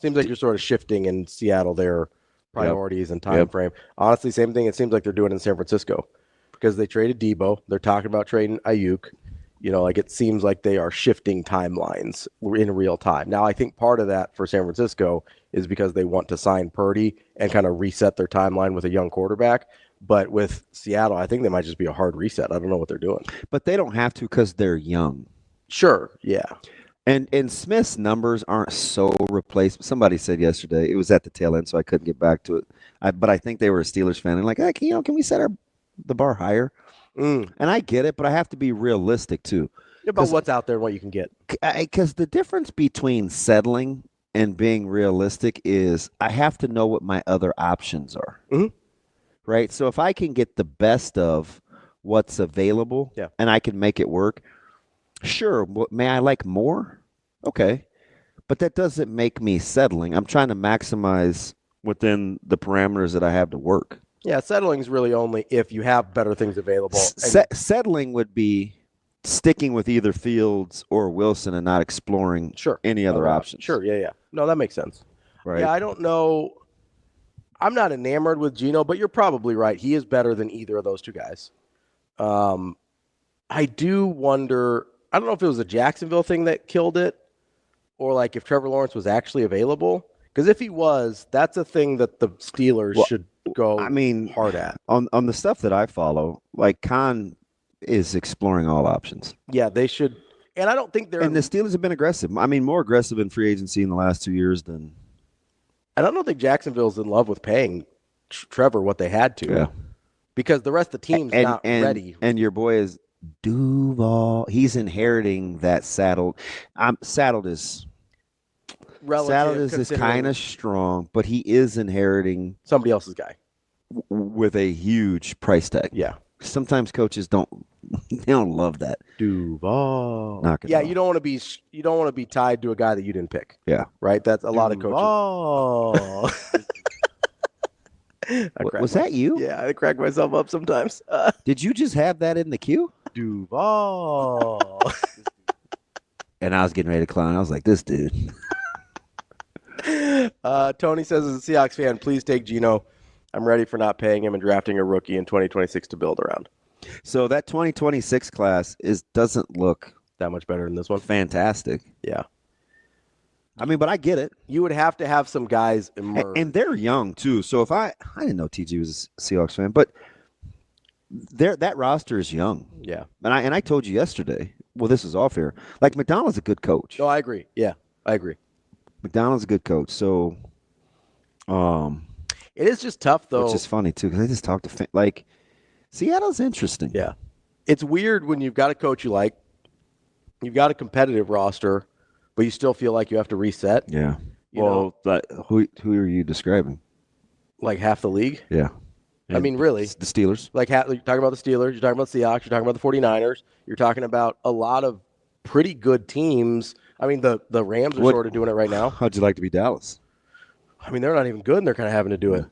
seems like you're sort of shifting in Seattle their priorities and time frame. Honestly, same thing. It seems like they're doing in San Francisco because they traded Debo. They're talking about trading Ayuk. It seems like they are shifting timelines in real time. Now, I think part of that for San Francisco is because they want to sign Purdy and kind of reset their timeline with a young quarterback. But with Seattle, I think they might just be a hard reset. I don't know what they're doing. but they don't have to because they're young. Sure. Yeah. And Smith's numbers aren't so replaced. Somebody said yesterday, it was at the tail end, so I couldn't get back to it. But I think they were a Steelers fan and like, hey, can we set the bar higher? And I get it, but I have to be realistic too. About what's out there and what you can get. Because the difference between settling and being realistic is I have to know what my other options are. Right? So if I can get the best of what's available and I can make it work, sure. May I like more? Okay. But that doesn't make me settling. I'm trying to maximize within the parameters that I have to work. Yeah, settling is really only if you have better things available. Settling would be sticking with either Fields or Wilson and not exploring any other options. Sure, yeah. No, that makes sense. Right. Yeah, I don't know. I'm not enamored with Geno, but you're probably right. He is better than either of those two guys. I do wonder, I don't know if it was a Jacksonville thing that killed it or like if Trevor Lawrence was actually available. Because if he was, that's a thing that the Steelers should go hard at. On the stuff that I follow, like Khan is exploring all options. Yeah, they should. And I don't think they're. And the Steelers have been aggressive. I mean, more aggressive in free agency in the last 2 years than. And I don't think Jacksonville's in love with paying Trevor what they had to. Yeah. Because the rest of the team's not ready. And your boy is Duval. He's inheriting that saddle. Saddled is. Saddled is kind of strong, but he is inheriting somebody else's guy with a huge price tag. Yeah. Sometimes coaches don't love that. Duval. Yeah, you don't want to be tied to a guy that you didn't pick. Yeah. Right? That's a lot of coaches. Was that you? Yeah, I crack myself up sometimes. Did you just have that in the queue? Duval. And I was getting ready to clown. I was like, this dude. Tony says, as a Seahawks fan, please take Geno. I'm ready for not paying him and drafting a rookie in 2026 to build around. So that 2026 class doesn't look that much better than this one. Fantastic. Yeah. I mean, but I get it. You would have to have some guys emerge. And they're young, too. So if I didn't know TG was a Seahawks fan, but that roster is young. Yeah. And I told you yesterday, well, this is off here. Like, McDonald's a good coach. No, I agree. Yeah, I agree. McDonald's a good coach. So, it is just tough, though. Which is funny, too, because I just talked to Seattle's interesting. Yeah. It's weird when you've got a coach you like, you've got a competitive roster, but you still feel like you have to reset. Yeah. Who are you describing? Like half the league? Yeah. I mean, really. The Steelers. You're talking about the Steelers, you're talking about the Seahawks, you're talking about the 49ers, you're talking about a lot of pretty good teams. I mean, the Rams are sort of doing it right now. How'd you like to be Dallas? I mean, they're not even good, and they're kind of having to do it.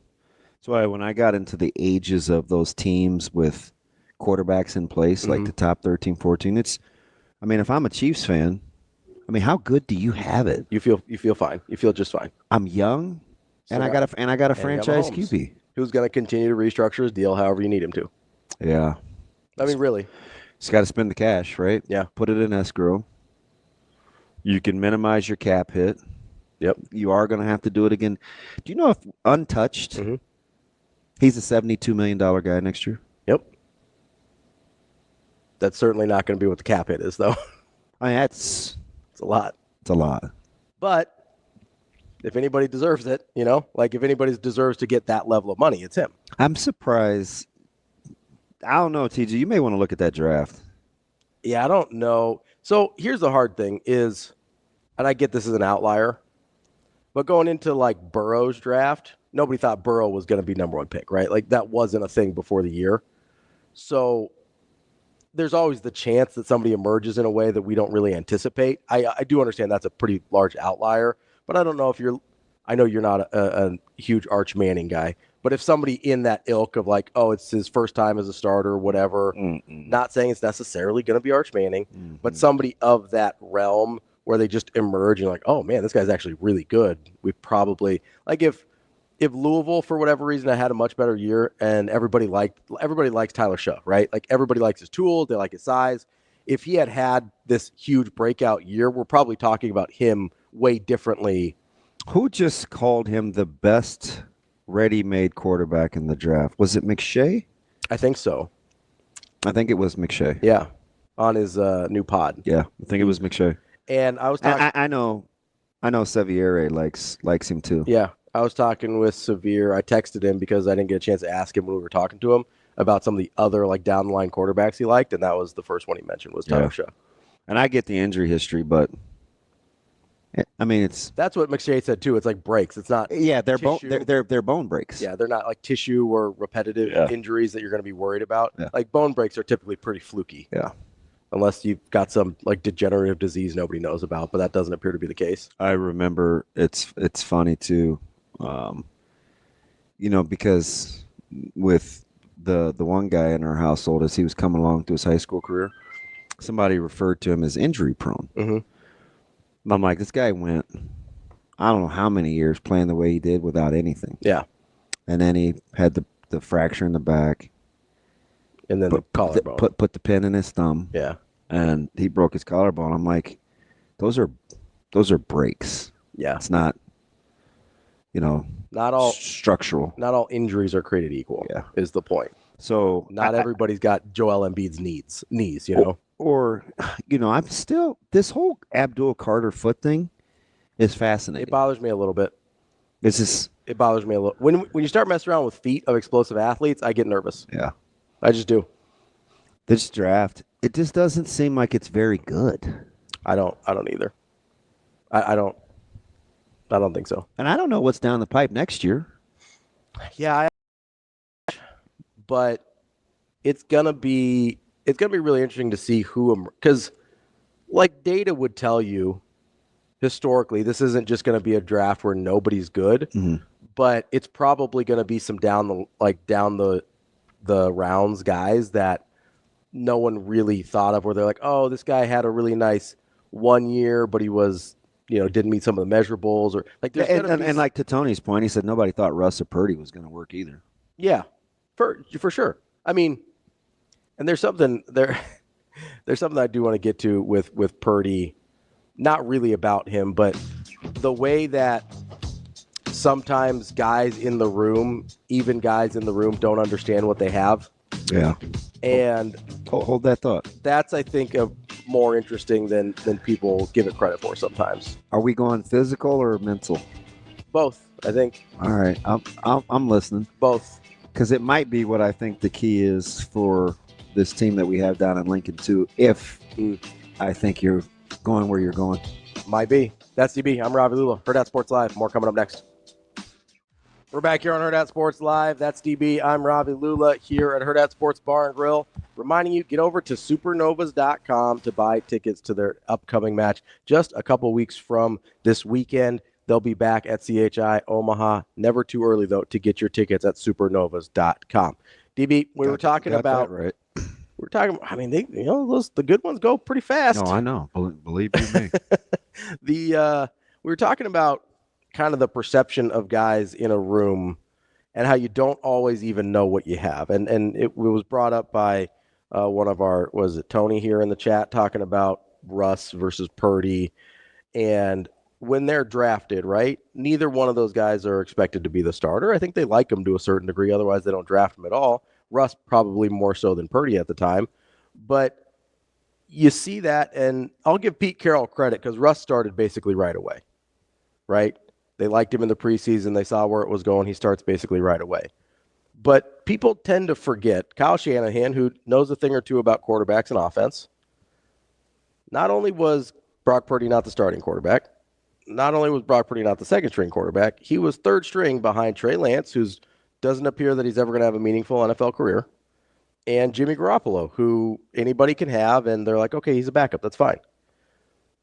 That's why when I got into the ages of those teams with quarterbacks in place, like the top 13, 14, if I'm a Chiefs fan, I mean, how good do you have it? You feel fine. You feel just fine. I'm young, and I got a franchise QB who's going to continue to restructure his deal however you need him to. Yeah. I mean, really. He's got to spend the cash, right? Yeah. Put it in escrow. You can minimize your cap hit. Yep. You are going to have to do it again. Do you know if untouched, he's a $72 million guy next year? Yep. That's certainly not going to be what the cap hit is, though. I mean, it's a lot. It's a lot. But if anybody deserves it, like if anybody deserves to get that level of money, it's him. I'm surprised. I don't know, TJ. You may want to look at that draft. Yeah, I don't know. So here's the hard thing is, and I get this is an outlier, but going into like Burrow's draft, nobody thought Burrow was going to be number one pick, right? Like that wasn't a thing before the year. So there's always the chance that somebody emerges in a way that we don't really anticipate. I do understand that's a pretty large outlier, but I don't know if I know you're not a huge Arch Manning guy, but if somebody in that ilk of like, oh, it's his first time as a starter or whatever, not saying it's necessarily going to be Arch Manning, but somebody of that realm where they just emerge and like, oh man, this guy's actually really good. We probably like if Louisville for whatever reason had a much better year and everybody likes Tyler Shough, right? Like everybody likes his tools, they like his size. If he had this huge breakout year, we're probably talking about him way differently. Who just called him the best ready-made quarterback in the draft? Was it McShay? I think so. I think it was McShay. Yeah, on his new pod. Yeah, I think it was McShay. And I was talking. I know Seviere likes him too. Yeah, I was talking with Severe. I texted him because I didn't get a chance to ask him when we were talking to him about some of the other like down the line quarterbacks he liked, and that was the first one he mentioned was Tyler Shough. And I get the injury history, but I mean that's what McShay said too. It's like breaks. It's not. Yeah, they're bone breaks. Yeah, they're not like tissue or repetitive injuries that you're going to be worried about. Yeah. Like bone breaks are typically pretty fluky. Yeah. Unless you've got some like degenerative disease nobody knows about, but that doesn't appear to be the case. I remember it's funny too, because with the one guy in our household as he was coming along through his high school career, somebody referred to him as injury prone. I'm like, this guy went, I don't know how many years playing the way he did without anything. Yeah. And then he had the fracture in the back. And then the collarbone. Put the pin in his thumb. Yeah. And he broke his collarbone. I'm like, those are breaks. Yeah. It's not, not all structural. Not all injuries are created equal. Yeah. Is the point. So not everybody's got Joel Embiid's knees, Or I'm still, this whole Abdul Carter foot thing is fascinating. It bothers me a little bit. It bothers me a little. When you start messing around with feet of explosive athletes, I get nervous. Yeah. I just do. This draft, it just doesn't seem like it's very good. I don't either. I don't think so. And I don't know what's down the pipe next year. Yeah, but it's gonna be really interesting to see who, because like data would tell you historically, this isn't just going to be a draft where nobody's good, but it's probably going to be some down the rounds guys that no one really thought of, where they're like, oh, this guy had a really nice 1 year, but he was, didn't meet some of the measurables, or like there's and like to Tony's point, he said nobody thought Russ or Purdy was going to work either. Yeah, for sure. I mean, and there's something I do want to get to with Purdy, not really about him, but the way that sometimes guys in the room, even guys in the room, don't understand what they have. Yeah. And hold that thought. That's, I think, more interesting than people give it credit for sometimes. Are we going physical or mental? Both, I think. All right, I'm listening. Both. Because it might be what I think the key is for this team that we have down in Lincoln too, if I think you're going where you're going. Might be. That's DB. I'm Ravi Lulla. Hurrdat Sports Live. More coming up next. We're back here on Hurrdat Sports Live. That's DB. I'm Ravi Lulla here at Hurrdat Sports Bar and Grill. Reminding you, get over to supernovas.com to buy tickets to their upcoming match just a couple weeks from this weekend. They'll be back at CHI Omaha. Never too early, though, to get your tickets at supernovas.com. DB, we were talking about. Right. We're talking. I mean, the good ones go pretty fast. No, I know. Believe you me. We were talking about kind of the perception of guys in a room, and how you don't always even know what you have. And it was brought up by one of our, was it Tony here in the chat, talking about Russ versus Purdy. And when they're drafted, right, neither one of those guys are expected to be the starter. I think they like him to a certain degree. Otherwise, they don't draft him at all. Russ probably more so than Purdy at the time. But you see that, and I'll give Pete Carroll credit because Russ started basically right away, right? They liked him in the preseason. They saw where it was going. He starts basically right away. But people tend to forget Kyle Shanahan, who knows a thing or two about quarterbacks and offense. Not only was Brock Purdy not the starting quarterback, not only was Brock Purdy not the second string quarterback, he was third string behind Trey Lance, who doesn't appear that he's ever going to have a meaningful NFL career, and Jimmy Garoppolo, who anybody can have, and they're like, okay, he's a backup. That's fine.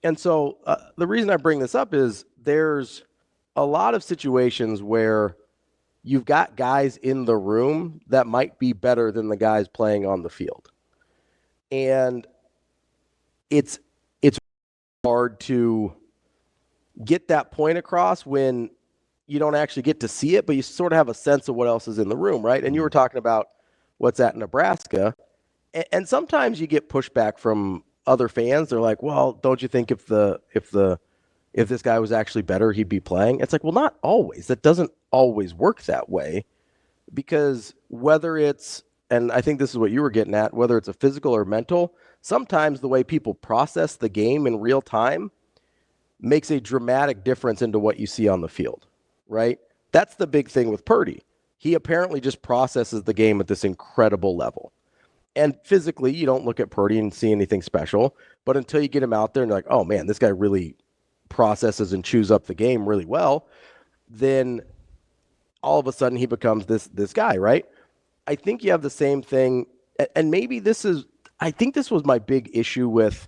And so the reason I bring this up is there's a lot of situations where you've got guys in the room that might be better than the guys playing on the field. And it's hard to get that point across when you don't actually get to see it, but you sort of have a sense of what else is in the room, right? And you were talking about what's at Nebraska. And sometimes you get pushback from other fans. They're like, well, don't you think if this guy was actually better, he'd be playing? It's like, well, not always. That doesn't always work that way, because whether it's, and I think this is what you were getting at, whether it's a physical or mental, sometimes the way people process the game in real time makes a dramatic difference into what you see on the field, right? That's the big thing with Purdy. He apparently just processes the game at this incredible level. And physically, you don't look at Purdy and see anything special, but until you get him out there and you're like, oh man, this guy really processes and chews up the game really well, then all of a sudden he becomes this guy, right? I think you have the same thing, and maybe I think this was my big issue with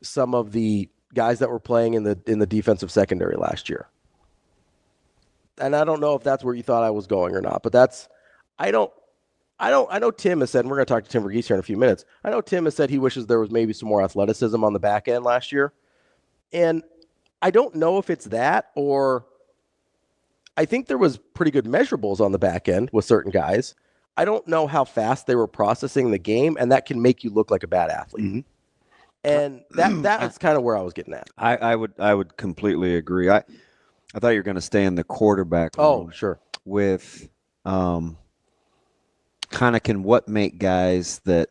some of the guys that were playing in the defensive secondary last year. And I don't know if that's where you thought I was going or not, but I know Tim has said, and we're going to talk to Tim Verghese here in a few minutes. I know Tim has said he wishes there was maybe some more athleticism on the back end last year. And I don't know if it's that, or I think there was pretty good measurables on the back end with certain guys. I don't know how fast they were processing the game, and that can make you look like a bad athlete. Mm-hmm. And that was kind of where I was getting at. I would completely agree. I thought you were going to stay in the quarterback room. Oh, sure. With kind of can what make guys that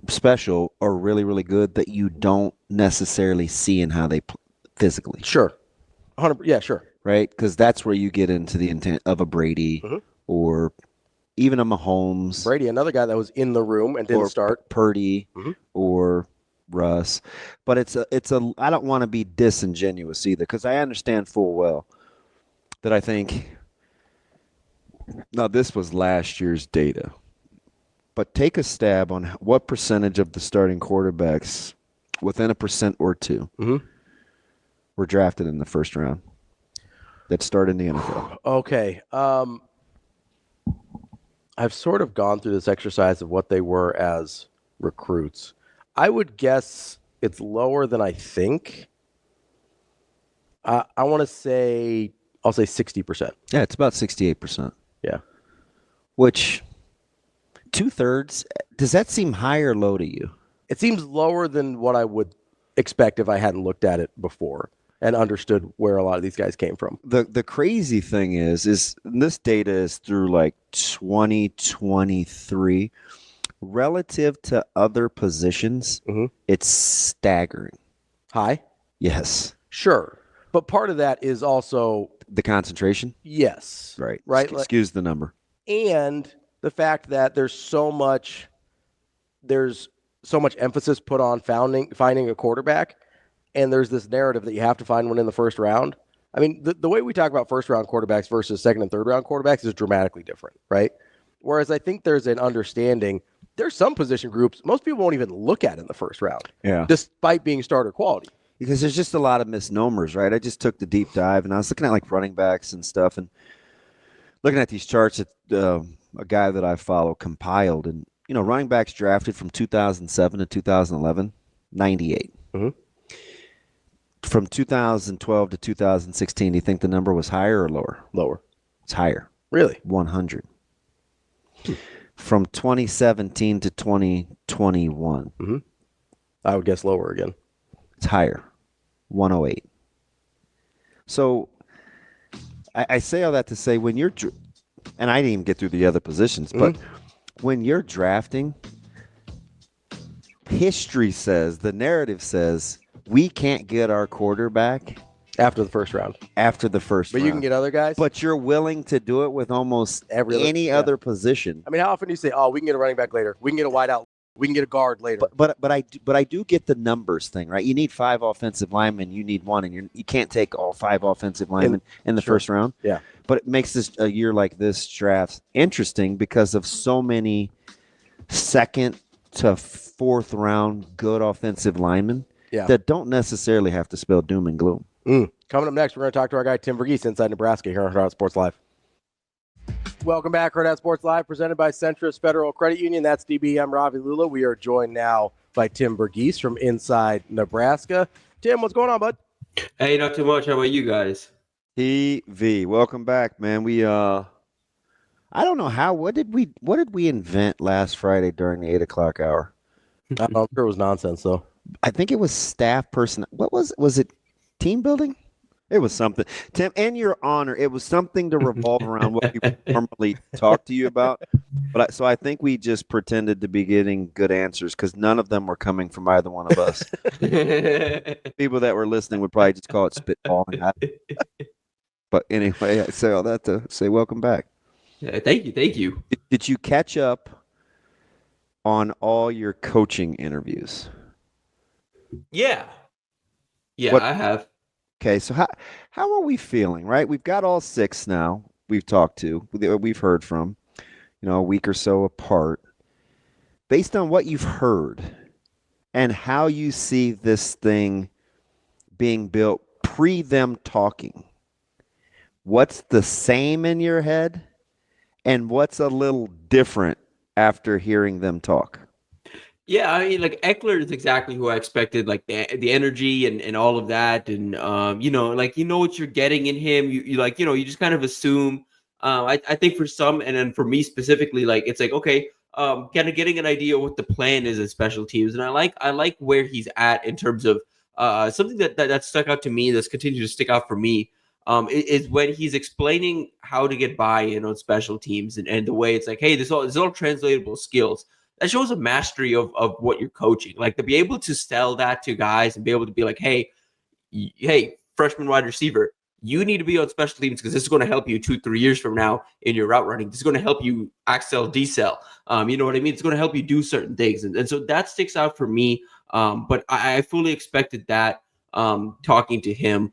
special or really, really good that you don't necessarily see in how they physically. Sure. 100%. Yeah, sure. Right? Because that's where you get into the intent of a Brady or even a Mahomes. Brady, another guy that was in the room and didn't start. Purdy or Russ. But it's a I don't want to be disingenuous either, because I understand full well that I think, now this was last year's data, but take a stab on what percentage of the starting quarterbacks within 1% or 2 were drafted in the first round that started in the NFL. Okay. I've sort of gone through this exercise of what they were as recruits. I would guess it's lower than I think. I want to say, I'll say 60%. Yeah, it's about 68%. Yeah. Which, 2/3, does that seem high or low to you? It seems lower than what I would expect if I hadn't looked at it before and understood where a lot of these guys came from. The crazy thing is this data is through like 2023. Relative to other positions, it's staggering. High? Yes. Sure. But part of that is also the concentration? Yes. Right. Right. Excuse the number. And the fact that there's so much emphasis put on finding a quarterback, and there's this narrative that you have to find one in the first round. I mean, the way we talk about first round quarterbacks versus second and third round quarterbacks is dramatically different, right? Whereas I think there's an understanding, there's some position groups most people won't even look at in the first round, despite being starter quality. Because there's just a lot of misnomers, right? I just took the deep dive, and I was looking at like running backs and stuff, and looking at these charts that a guy that I follow compiled, and running backs drafted from 2007 to 2011, 98. From 2012 to 2016, do you think the number was higher or lower? Lower. It's higher. Really? 100. From 2017 to 2021. Mm-hmm. I would guess lower again. It's higher. 108. So I say all that to say when you're, and I didn't even get through the other positions, but when you're drafting, history says, the narrative says, we can't get our quarterback after the first round. But you can get other guys. But you're willing to do it with almost any other position. I mean, how often do you say, "Oh, we can get a running back later. We can get a wideout. We can get a guard later." But I do get the numbers thing, right? You need 5 offensive linemen. You need 1, and you can't take all 5 offensive linemen in the first round. Yeah. But it makes a year like this draft interesting because of so many second to fourth round good offensive linemen that don't necessarily have to spell doom and gloom. Coming up next, we're going to talk to our guy Tim Verghese inside Nebraska here on Hurrdat Sports Live. Welcome back, Hurrdat Sports Live, presented by Centris Federal Credit Union. That's DB. I'm Ravi Lulla. We are joined now by Tim Verghese from inside Nebraska. Tim, what's going on, bud? Hey, not too much. How about you guys? TV, welcome back, man. We I don't know how. What did we invent last Friday during the 8 o'clock hour? I don't know. I'm sure it was nonsense, though. I think it was staff person. What was it? Team building? It was something. Tim, in your honor, it was something to revolve around what we would normally talk to you about. So I think we just pretended to be getting good answers because none of them were coming from either one of us. People that were listening would probably just call it spitballing. But anyway, I say all that to say welcome back. Yeah, thank you. Did you catch up on all your coaching interviews? Yeah, I have. Okay, so how are we feeling, right? We've got all 6 now we've talked to, we've heard from, a week or so apart. Based on what you've heard and how you see this thing being built pre them talking, what's the same in your head and what's a little different after hearing them talk? Yeah, I mean, like Eckler is exactly who I expected, like the energy and all of that, and like what you're getting in him. You just kind of assume. I think for some, and then for me specifically, like it's like okay, kind of getting an idea what the plan is at special teams, and I like where he's at in terms of something that stuck out to me that's continued to stick out for me. Is when he's explaining how to get buy-in on special teams and the way it's like, hey, this is all translatable skills. That shows a mastery of what you're coaching. Like to be able to sell that to guys and be able to be like, hey, freshman wide receiver, you need to be on special teams because this is going to help you 2-3 years from now in your route running. This is going to help you accel, decel. You know what I mean? It's going to help you do certain things. And so that sticks out for me. But I fully expected that talking to him.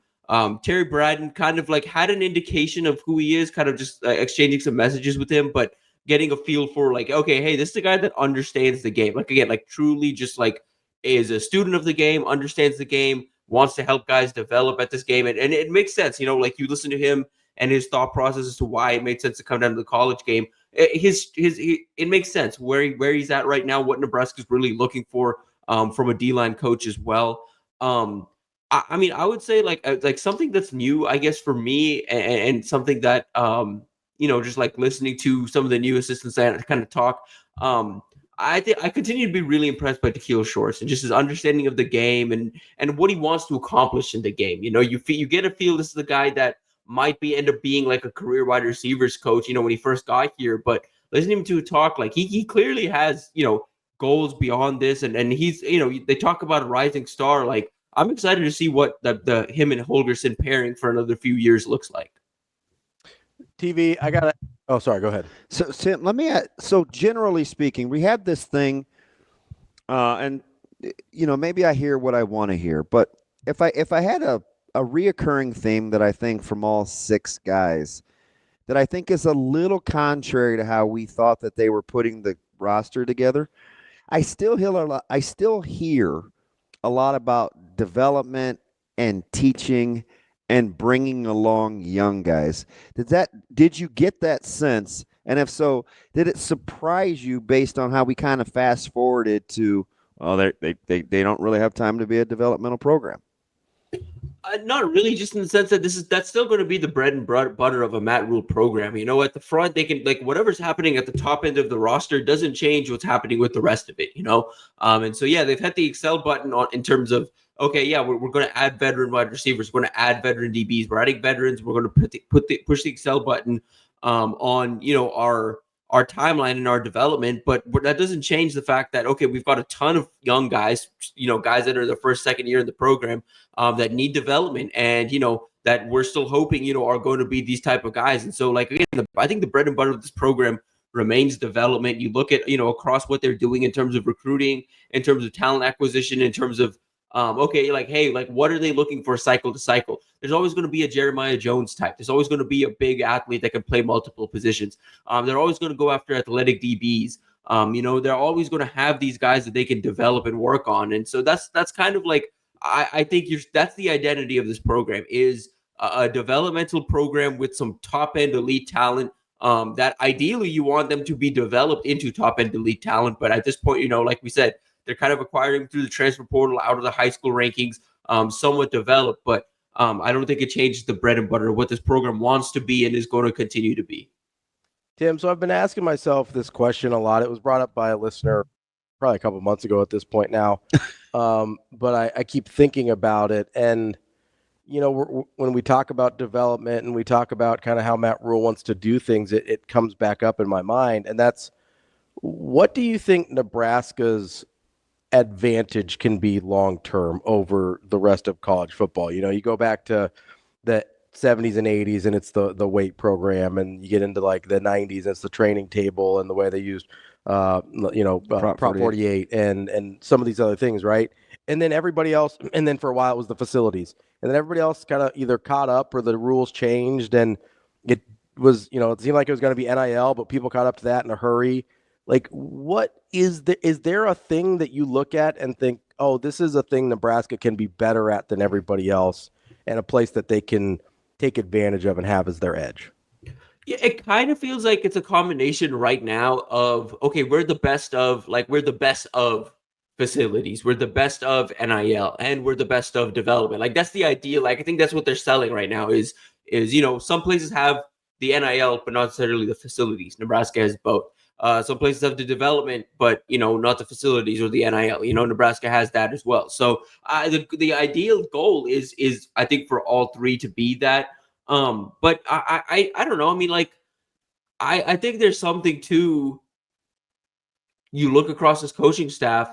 Terry Bradden kind of like had an indication of who he is, kind of just exchanging some messages with him, but getting a feel for like, okay, hey, this is the guy that understands the game. Like, again, like truly just like is a student of the game, understands the game, wants to help guys develop at this game. And it makes sense, like you listen to him and his thought process as to why it made sense to come down to the college game. It makes sense where he's at right now, what Nebraska's really looking for from a D-line coach as well. I mean, I would say like something that's new, I guess, for me and something that, just like listening to some of the new assistants that kind of talk. I think I continue to be really impressed by Tequila Shorts and just his understanding of the game and what he wants to accomplish in the game. You get a feel this is the guy that might end up being like a career wide receivers coach, when he first got here. But listening to talk, like he clearly has, goals beyond this. And he's, they talk about a rising star. Like I'm excited to see what the him and Holgerson pairing for another few years looks like. TV, I got to – oh, sorry, go ahead. So Tim, let me add, so generally speaking, we have this thing, and, maybe I hear what I want to hear, but if I had a reoccurring theme that I think from all 6 guys that I think is a little contrary to how we thought that they were putting the roster together, I still hear a lot about development and teaching and bringing along young guys. Did you get that sense? And if so, did it surprise you based on how we kind of fast forwarded to, well, they don't really have time to be a developmental program? Not really, just in the sense that that's still going to be the bread and butter of a Matt Rhule program. You know, at the front, they can, like, whatever's happening at the top end of the roster doesn't change what's happening with the rest of it. You know, and so yeah, they've had the Excel button on in terms of, okay, yeah, we're going to add veteran wide receivers, we're going to add veteran DBs, we're adding veterans, we're going to push the Excel button on, you know, our timeline and our development, but that doesn't change the fact that, okay, we've got a ton of young guys, you know, guys that are the first, second year in the program that need development, and, you know, that we're still hoping, you know, are going to be these type of guys. And so, like, again, I think the bread and butter of this program remains development. You look at, you know, across what they're doing in terms of recruiting, in terms of talent acquisition, in terms of okay, like, hey, like, what are they looking for cycle to cycle? There's always going to be a Jeremiah Jones type. There's always going to be a big athlete that can play multiple positions. They're always going to go after athletic DBs. You know, they're always going to have these guys that they can develop and work on. And so that's kind of like, I think that's the identity of this program, is a developmental program with some top end elite talent. That ideally you want them to be developed into top end elite talent. But at this point, you know, like we said, they're kind of acquiring through the transfer portal out of the high school rankings, somewhat developed, but I don't think it changes the bread and butter of what this program wants to be and is going to continue to be. Tim, so I've been asking myself this question a lot. It was brought up by a listener probably a couple months ago at this point now, but I keep thinking about it. And, you know, when we talk about development and we talk about kind of how Matt Rhule wants to do things, it comes back up in my mind. And that's, what do you think Nebraska's advantage can be long-term over the rest of college football? You know, you go back to the 70s and 80s and it's the weight program, and you get into like the 90s, it's the training table and the way they used, Prop 48 and some of these other things, right? And then everybody else, and then for a while it was the facilities. And then everybody else kind of either caught up or the rules changed, and it was, you know, it seemed like it was going to be NIL, but people caught up to that in a hurry. Like, what is there a thing that you look at and think, oh, this is a thing Nebraska can be better at than everybody else, and a place that they can take advantage of and have as their edge? Yeah, it kind of feels like it's a combination right now of, okay, we're the best of facilities, we're the best of NIL, and we're the best of development. Like, that's the ideal. Like, I think that's what they're selling right now is, you know, some places have the NIL, but not necessarily the facilities. Nebraska has both. Some places have the development, but, you know, not the facilities or the NIL. You know, Nebraska has that as well. So the ideal goal is I think for all three to be that. But I don't know. I mean, like, I think there's something to, you look across this coaching staff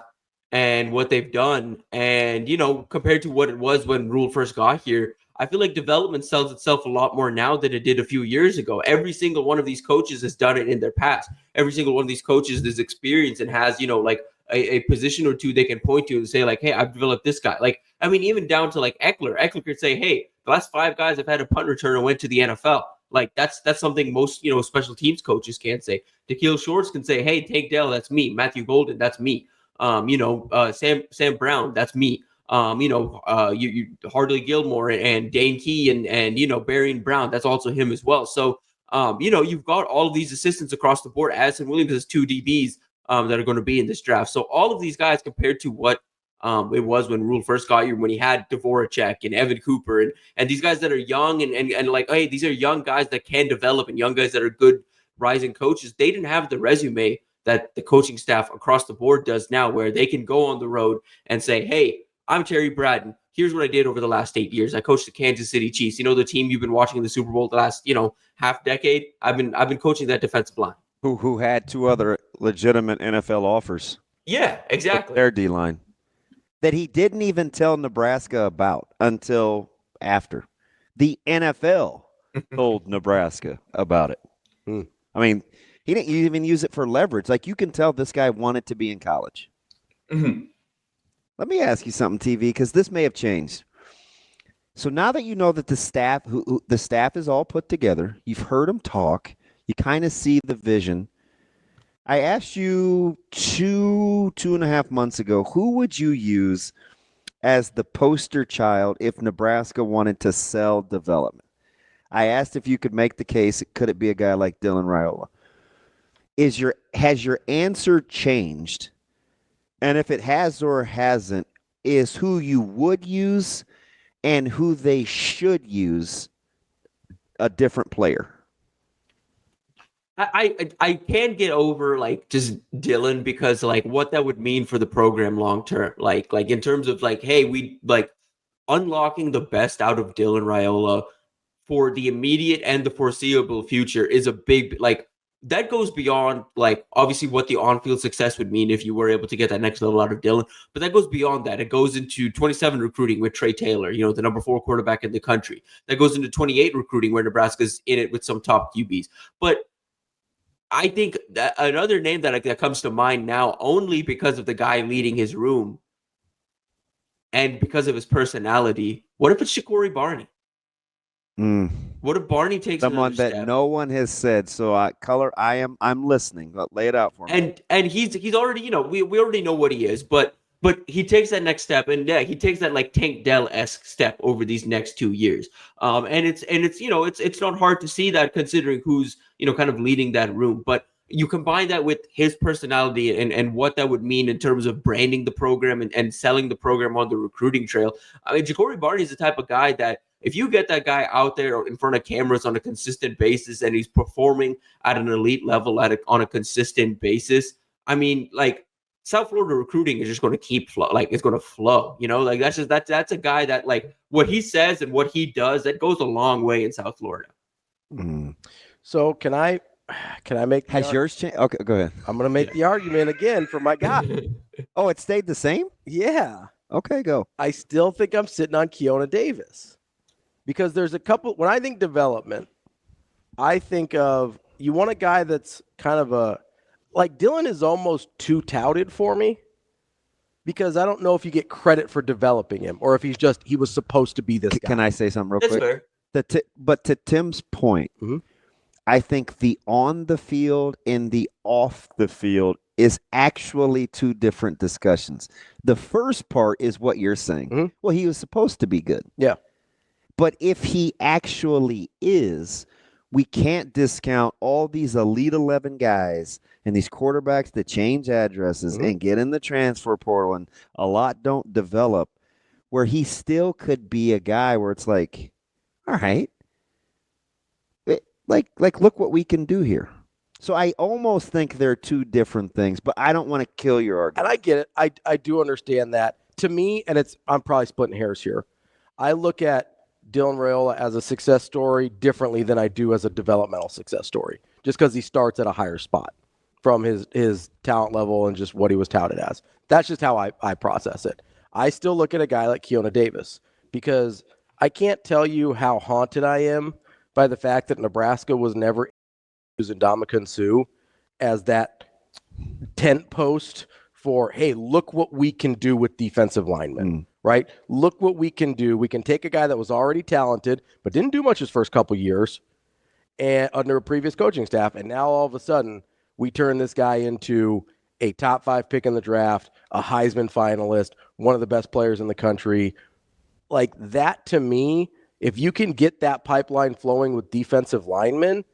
and what they've done, and, you know, compared to what it was when Rhule first got here, I feel like development sells itself a lot more now than it did a few years ago. Every single one of these coaches has done it in their past. Every single one of these coaches is experienced and has, you know, like a position or two they can point to and say, like, hey, I've developed this guy. Like, I mean, even down to like Eckler. Eckler could say, hey, the last 5 guys have had a punt returner went to the NFL. Like, that's something most, you know, special teams coaches can't say. Da'Keil Shorts can say, hey, Tank Dell, that's me. Matthew Golden, that's me. Sam Brown, that's me. Hardly Gilmore and Dane Key and you know, Barian Brown, that's also him as well. So you know, you've got all of these assistants across the board. Addison Williams has 2 DBs that are going to be in this draft. So all of these guys, compared to what it was when Rhule first got here, when he had Dvorak and Evan Cooper and these guys that are young and like, hey, these are young guys that can develop and young guys that are good rising coaches. They didn't have the resume that the coaching staff across the board does now, where they can go on the road and say, hey, I'm Terry Bradden. Here's what I did over the last 8 years. I coached the Kansas City Chiefs. You know, the team you've been watching in the Super Bowl the last, you know, half decade. I've been coaching that defensive line. Who had 2 other legitimate NFL offers. Yeah, exactly. Their D-line. That he didn't even tell Nebraska about until after. The NFL told Nebraska about it. I mean, he didn't even use it for leverage. Like, you can tell this guy wanted to be in college. Mm-hmm. Let me ask you something, TV, because this may have changed. So now that you know that the staff is all put together, you've heard them talk, you kind of see the vision. I asked you 2.5 months ago, who would you use as the poster child if Nebraska wanted to sell development? I asked if you could make the case, could it be a guy like Dylan Raiola? Has your answer changed? And if it has or hasn't, is who you would use and who they should use a different player. I can't get over like just Dylan because like what that would mean for the program long term. Like in terms of like, hey, we like unlocking the best out of Dylan Raiola for the immediate and the foreseeable future is a big like that goes beyond like obviously what the on-field success would mean if you were able to get that next level out of Dylan, but that goes beyond that. It goes into 27 recruiting with Trey Taylor, you know, the number 4 quarterback in the country. That goes into 28 recruiting where Nebraska's in it with some top QBs. But I think that another name that comes to mind now only because of the guy leading his room and because of his personality. What if it's Shakori Barney? What if Barney takes someone that step? No one has said? So I'm listening. Lay it out for me. And he's already, you know, we already know what he is, but he takes that next step, and yeah, he takes that like Tank Dell-esque step over these next 2 years. And it's you know it's not hard to see that considering who's, you know, kind of leading that room. But you combine that with his personality and what that would mean in terms of branding the program and selling the program on the recruiting trail. I mean, Ja'Cory Barney is the type of guy that if you get that guy out there in front of cameras on a consistent basis and he's performing at an elite level on a consistent basis, I mean, like South Florida recruiting is just going to keep it's going to flow, you know, like that's a guy that like what he says and what he does, that goes a long way in South Florida. So can I make has yours changed? Okay, go ahead. I'm going to make the argument again for my guy. Oh, it stayed the same? Yeah. Okay, go. I still think I'm sitting on Keona Davis because there's a couple. When I think development, I think of you want a guy that's kind of like Dylan is almost too touted for me because I don't know if you get credit for developing him or if he was supposed to be this guy. Can I say something real That's quick? fair. But to Tim's point, I think the on the field and the off the field is actually two different discussions. The first part is what you're saying. Well, he was supposed to be good. Yeah. But if he actually is, we can't discount all these Elite 11 guys and these quarterbacks that change addresses and get in the transfer portal, and a lot don't develop, where he still could be a guy where it's like, all right, like look what we can do here. So I almost think they're two different things, but I don't want to kill your argument. And I get it. I do understand that. To me, and I'm probably splitting hairs here, I look at Dylan Raiola as a success story differently than I do as a developmental success story, just because he starts at a higher spot from his talent level and just what he was touted as. That's just how I process it. I still look at a guy like Keona Davis because I can't tell you how haunted I am by the fact that Nebraska was never using Ndamukong Suh as that tent post for, hey, look what we can do with defensive linemen, right? Look what we can do. We can take a guy that was already talented but didn't do much his first couple years and under a previous coaching staff, and now all of a sudden we turn this guy into a top 5 pick in the draft, a Heisman finalist, one of the best players in the country. Like that, to me, if you can get that pipeline flowing with defensive linemen,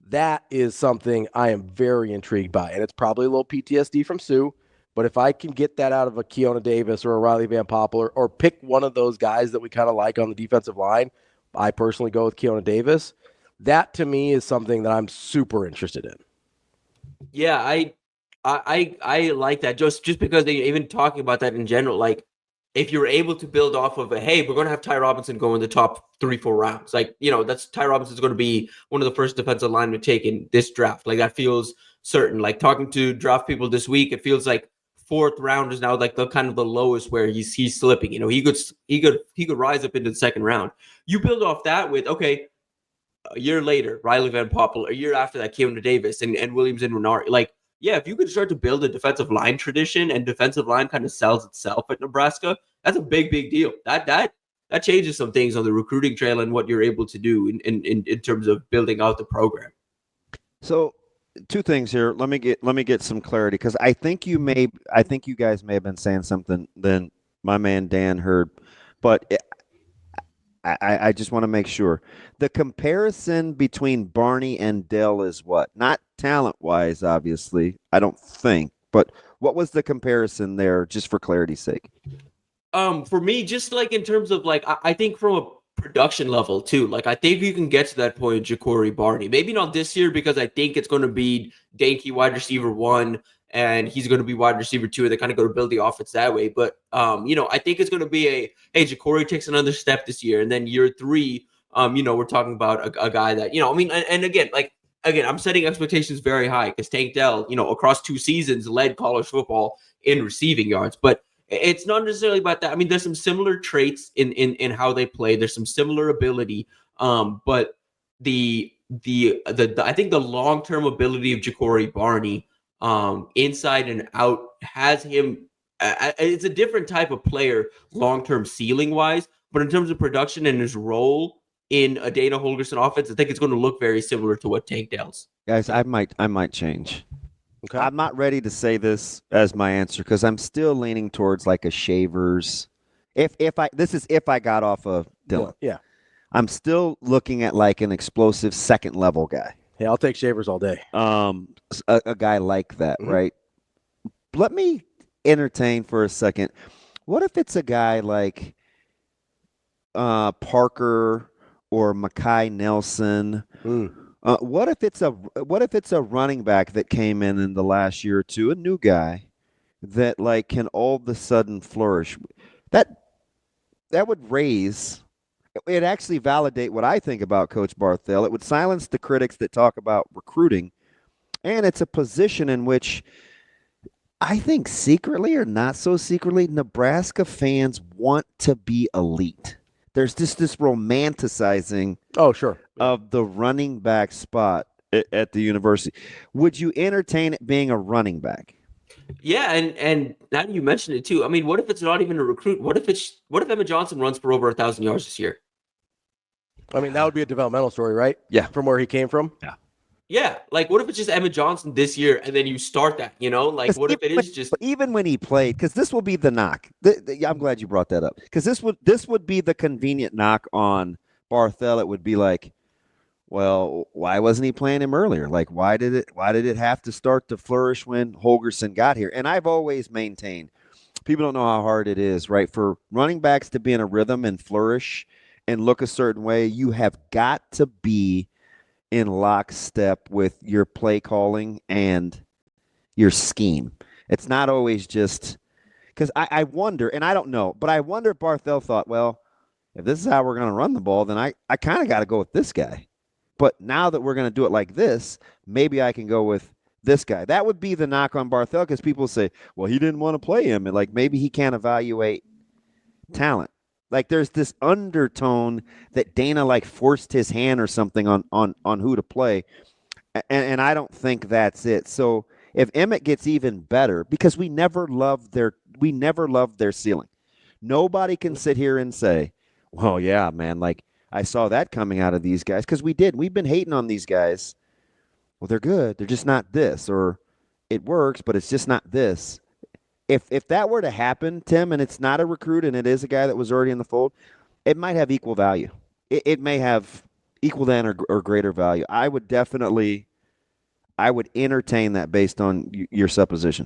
that is something I am very intrigued by. And it's probably a little PTSD from Sue, but if I can get that out of a Keona Davis or a Riley Van Poppel or pick one of those guys that we kind of like on the defensive line, I personally go with Keona Davis. That, to me, is something that I'm super interested in. Yeah, I like that just because they even talking about that in general, like if you're able to build off of hey, we're going to have Ty Robinson go in the top 3-4 rounds. Like, you know, that's Ty Robinson's going to be one of the first defensive linemen taken this draft. Like that feels certain. Like talking to draft people this week, it feels like 4th round is now like the kind of the lowest where he's slipping. You know, he could rise up into the 2nd round. You build off that with, okay, a year later, Riley Van Poppel, a year after that, Keona Davis and Williams and Renari. Like, yeah, if you could start to build a defensive line tradition and defensive line kind of sells itself at Nebraska, that's a big deal. That changes some things on the recruiting trail and what you're able to do in terms of building out the program. So 2 things here. Let me get some clarity because I think you guys may have been saying something than my man Dan heard, but I just want to make sure. The comparison between Barney and Dell is what? Not talent-wise, obviously, I don't think. But what was the comparison there, just for clarity's sake? for me, just like in terms of like, I think from a production level too, like I think you can get to that point with Ja'Cory Barney. Maybe not this year because I think it's going to be Dankey wide receiver 1 and he's going to be wide receiver 2. And they're kind of going to build the offense that way. But, I think it's going to be hey, Ja'Cory takes another step this year. And then year 3, we're talking about a guy that, and again, I'm setting expectations very high because Tank Dell, across 2 seasons led college football in receiving yards. But it's not necessarily about that. I mean, there's some similar traits in how they play. There's some similar ability. But the I think the long-term ability of Ja'Cory Barney, inside and out, has him. It's a different type of player, long-term ceiling-wise. But in terms of production and his role in a Dana Holgorsen offense, I think it's going to look very similar to what Tank Dell's. Guys, I might change. Okay. I'm not ready to say this as my answer because I'm still leaning towards like a Shavers. If I got off of Dylan. Yeah. I'm still looking at like an explosive second level guy. Hey, I'll take Shavers all day. A guy like that, right? Let me entertain for a second. What if it's a guy like Parker or Makai Nelson? What if it's a running back that came in the last year or two, a new guy that like can all of a sudden flourish? That would raise. It actually validate what I think about Coach Barthel. It would silence the critics that talk about recruiting, and it's a position in which I think secretly or not so secretly, Nebraska fans want to be elite. There's just this romanticizing of the running back spot at the university. Would you entertain it being a running back? Yeah, and now you mentioned it too. I mean, what if it's not even a recruit? What if Emma Johnson runs for over 1,000 yards this year? I mean, that would be a developmental story, right? Yeah. From where he came from? Yeah. Yeah, like what if it's just Emma Johnson this year and then you start that, Like what if it is just even when he played, because this will be the knock. I'm glad you brought that up. Because this would be the convenient knock on Barthel. It would be like, well, why wasn't he playing him earlier? Like, why did it have to start to flourish when Holgorsen got here? And I've always maintained, people don't know how hard it is, right? For running backs to be in a rhythm and flourish and look a certain way, you have got to be in lockstep with your play calling and your scheme. It's not always just because I wonder, and I don't know, but I wonder if Barthel thought, well, if this is how we're going to run the ball, then I kind of got to go with this guy. But now that we're going to do it like this, maybe I can go with this guy. That would be the knock on Barthel because people say, well, he didn't want to play him. And like maybe he can't evaluate talent. Like there's this undertone that Dana like forced his hand or something on who to play. And I don't think that's it. So if Emmett gets even better, because we never loved their ceiling. Nobody can sit here and say, well, yeah, man, like I saw that coming out of these guys because we did. We've been hating on these guys. Well, they're good. They're just not this, or it works, but it's just not this. If that were to happen, Tim, and it's not a recruit and it is a guy that was already in the fold, it might have equal value. It may have equal than or greater value. I would entertain that based on your supposition.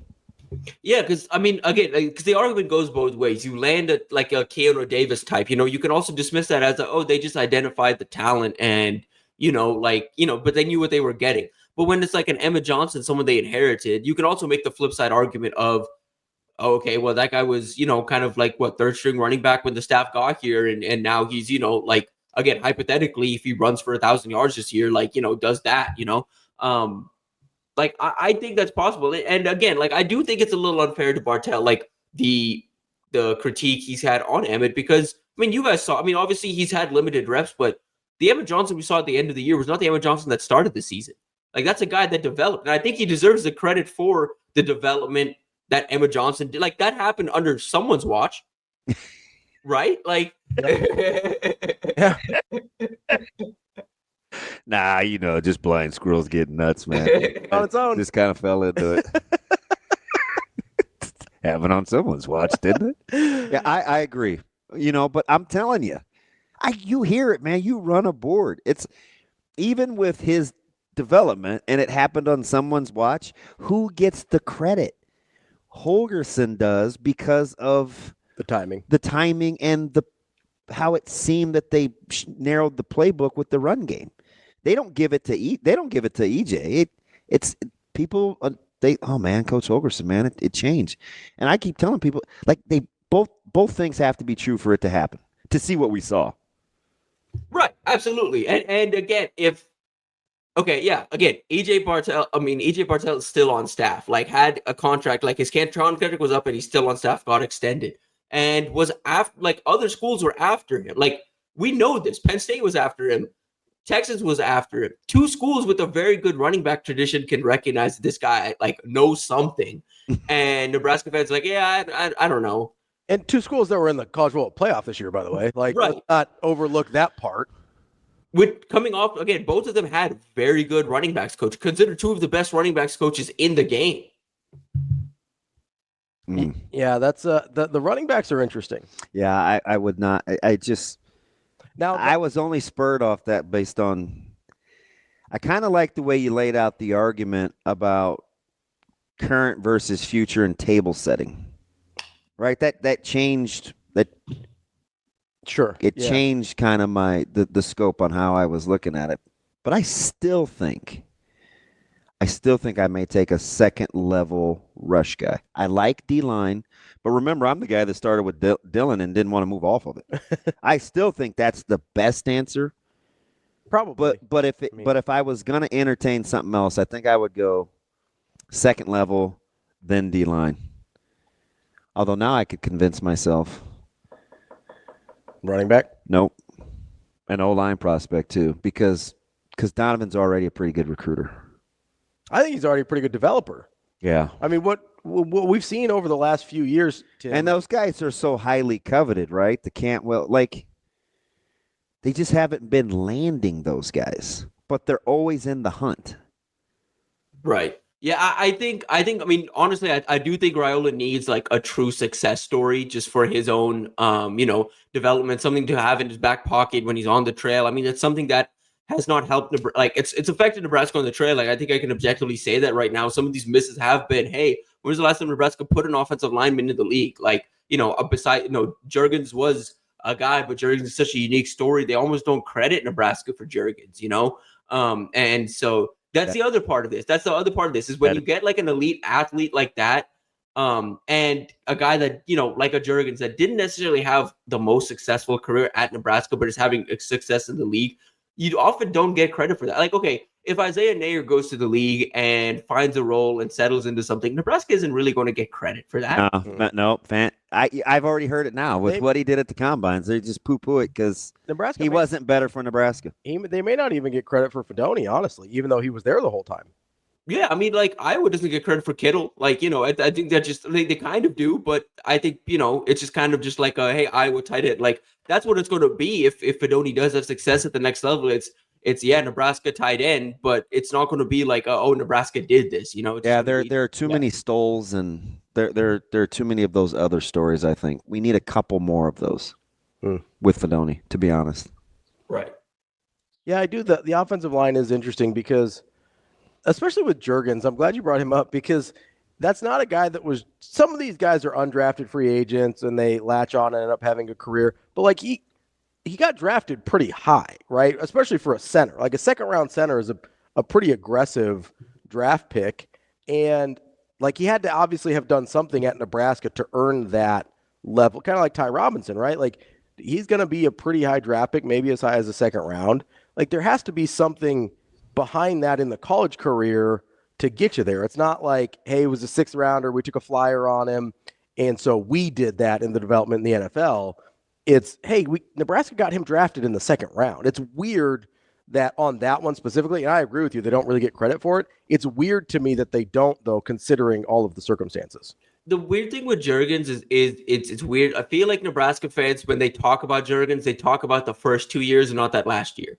Yeah, because I mean, again, because the argument goes both ways. You land at like a Keanu Davis type, you can also dismiss that as they just identified the talent and but they knew what they were getting. But when it's like an Emma Johnson, someone they inherited, you can also make the flip side argument of, okay, well, that guy was, kind of like third string running back when the staff got here. And now he's, again, hypothetically, if he runs for 1,000 yards this year, does that, I think that's possible. And again, I do think it's a little unfair to Barthel, the critique he's had on Emmett, because, I mean, you guys saw, obviously he's had limited reps, but the Emmett Johnson we saw at the end of the year was not the Emmett Johnson that started the season. That's a guy that developed. And I think he deserves the credit for the development that Emma Johnson did. That happened under someone's watch, right? Yeah. Nah, just blind squirrels getting nuts, man. On its own. Just kind of fell into it. Happened on someone's watch, didn't it? Yeah, I agree. But I'm telling you, you hear it, man. You run a board. It's even with his development, and it happened on someone's watch. Who gets the credit? Holgorsen does because of The timing. The timing and how it seemed that they narrowed the playbook with the run game. They don't give it to EJ. It's people. Oh man, Coach Holgerson, man, it changed. And I keep telling people like they both things have to be true for it to happen to see what we saw. Right, absolutely. And again, EJ Bartell is still on staff. Like had a contract, like his contract was up and he's still on staff, got extended. And was after, like other schools were after him. Like we know this. Penn State was after him. Texas was after him. Two schools with a very good running back tradition can recognize that this guy like knows something. And Nebraska fans are like, yeah, I don't know. And two schools that were in the College Football Playoff this year, by the way. Like, right. Let's not overlook that part. With coming off again, both of them had very good running backs coach. Considered two of the best running backs coaches in the game. Yeah, that's the running backs are interesting. Yeah, I would not. I just now I was only spurred off that based on. I kind of like the way you laid out the argument about current versus future and table setting. Right, that changed that. Sure, it changed kind of the scope on how I was looking at it, but I still think I may take a second level rush guy. I like D-line, but remember, I'm the guy that started with Dylan and didn't want to move off of it. I still think that's the best answer. Probably. But if I was going to entertain something else, I think I would go second level, then D-line. Although now I could convince myself. Running back? Nope. An O-line prospect too, because Donovan's already a pretty good recruiter. I think he's already a pretty good developer. Yeah. I mean, what we've seen over the last few years, Tim, and those guys are so highly coveted, right? They just haven't been landing those guys, but they're always in the hunt. Right. Yeah, I think, honestly, I do think Raiola needs like a true success story just for his own, development, something to have in his back pocket when he's on the trail. I mean, it's something that has not helped, like it's affected Nebraska on the trail. Like I think I can objectively say that right now. Some of these misses have been, hey, when was the last time Nebraska put an offensive lineman in the league? Like, Juergens was a guy, but Juergens is such a unique story. They almost don't credit Nebraska for Juergens, and so. That's the other part of this. That's the other part of this is when you get like an elite athlete like that, and a guy that, like a Juergens that didn't necessarily have the most successful career at Nebraska, but is having success in the league, you often don't get credit for that. Like, okay, if Isaiah Nayer goes to the league and finds a role and settles into something, Nebraska isn't really going to get credit for that. No. I've already heard it now with what he did at the combines. They just poo-poo it because he wasn't better for Nebraska. They may not even get credit for Fedoni, honestly, even though he was there the whole time. Yeah, I mean, like Iowa doesn't get credit for Kittle. Like, I think that just they kind of do, but I think it's just kind of just like a hey, Iowa tight end. Like that's what it's going to be if Fedoni does have success at the next level. It's Nebraska tight end, but it's not going to be like Nebraska did this. There are too many Stoles and there are too many of those other stories. I think we need a couple more of those with Fedoni, to be honest. Right. Yeah, I do. The offensive line is interesting because. Especially with Juergens, I'm glad you brought him up because that's not a guy that was. Some of these guys are undrafted free agents and they latch on and end up having a career. But like he got drafted pretty high, right? Especially for a center. Like a second round center is a pretty aggressive draft pick, and like he had to obviously have done something at Nebraska to earn that level. Kind of like Ty Robinson, right? Like he's going to be a pretty high draft pick, maybe as high as a second round. Like there has to be something behind that in the college career to get you there. It's not like, hey, it was a sixth rounder, we took a flyer on him, and so we did that in the development in the NFL. It's, hey, Nebraska got him drafted in the second round. It's weird that on that one specifically, and I agree with you, they don't really get credit for it. It's weird to me that they don't, though, considering all of the circumstances. The weird thing with Juergens is it's weird. I feel like Nebraska fans, when they talk about Juergens, they talk about the first 2 years and not that last year.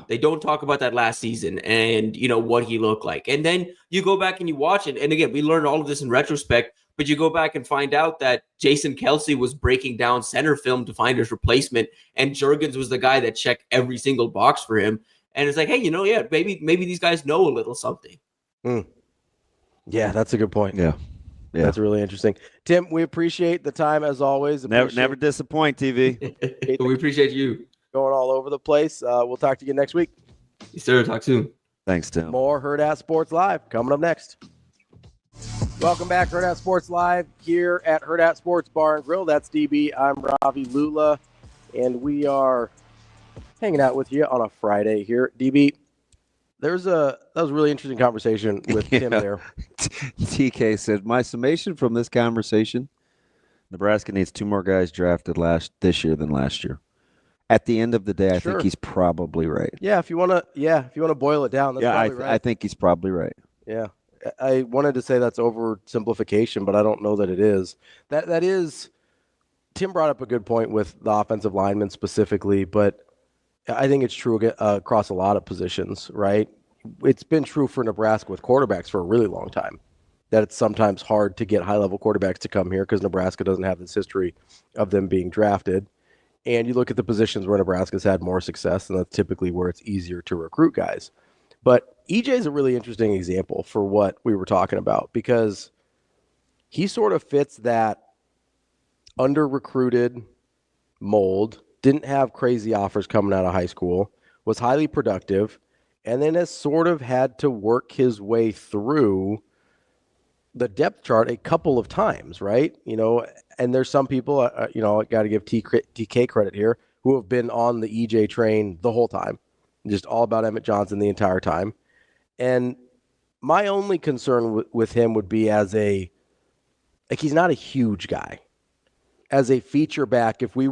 They don't talk about that last season and, what he looked like. And then you go back and you watch it. And again, we learned all of this in retrospect, but you go back and find out that Jason Kelsey was breaking down center film to find his replacement. And Juergens was the guy that checked every single box for him. And it's like, hey, maybe these guys know a little something. Yeah, that's a good point. Yeah. Yeah. That's really interesting. Tim, we appreciate the time as always. Never disappoint, TV. We appreciate you. Going all over the place. We'll talk to you next week. Yes, sir. Talk soon. Thanks, Tim. More Hurrdat Sports Live coming up next. Welcome back, Hurrdat Sports Live here at Hurrdat Sports Bar and Grill. That's DB. I'm Ravi, Lulla, and we are hanging out with you on a Friday here. DB, that was a really interesting conversation with Tim there. TK said, my summation from this conversation, Nebraska needs 2 more guys drafted this year than last year. At the end of the day, I think he's probably right. Yeah, if you want to boil it down, that's probably right. I think he's probably right. Yeah. I wanted to say that's oversimplification, but I don't know that it is. That is, Tim brought up a good point with the offensive linemen specifically, but I think it's true across a lot of positions, right? It's been true for Nebraska with quarterbacks for a really long time, that it's sometimes hard to get high-level quarterbacks to come here because Nebraska doesn't have this history of them being drafted. And you look at the positions where Nebraska's had more success, and that's typically where it's easier to recruit guys. But EJ is a really interesting example for what we were talking about because he sort of fits that under-recruited mold, didn't have crazy offers coming out of high school, was highly productive, and then has sort of had to work his way through the depth chart a couple of times, right? And there's some people, I got to give TK credit here, who have been on the EJ train the whole time, just all about Emmett Johnson the entire time. And my only concern with him would be he's not a huge guy. As a feature back, if we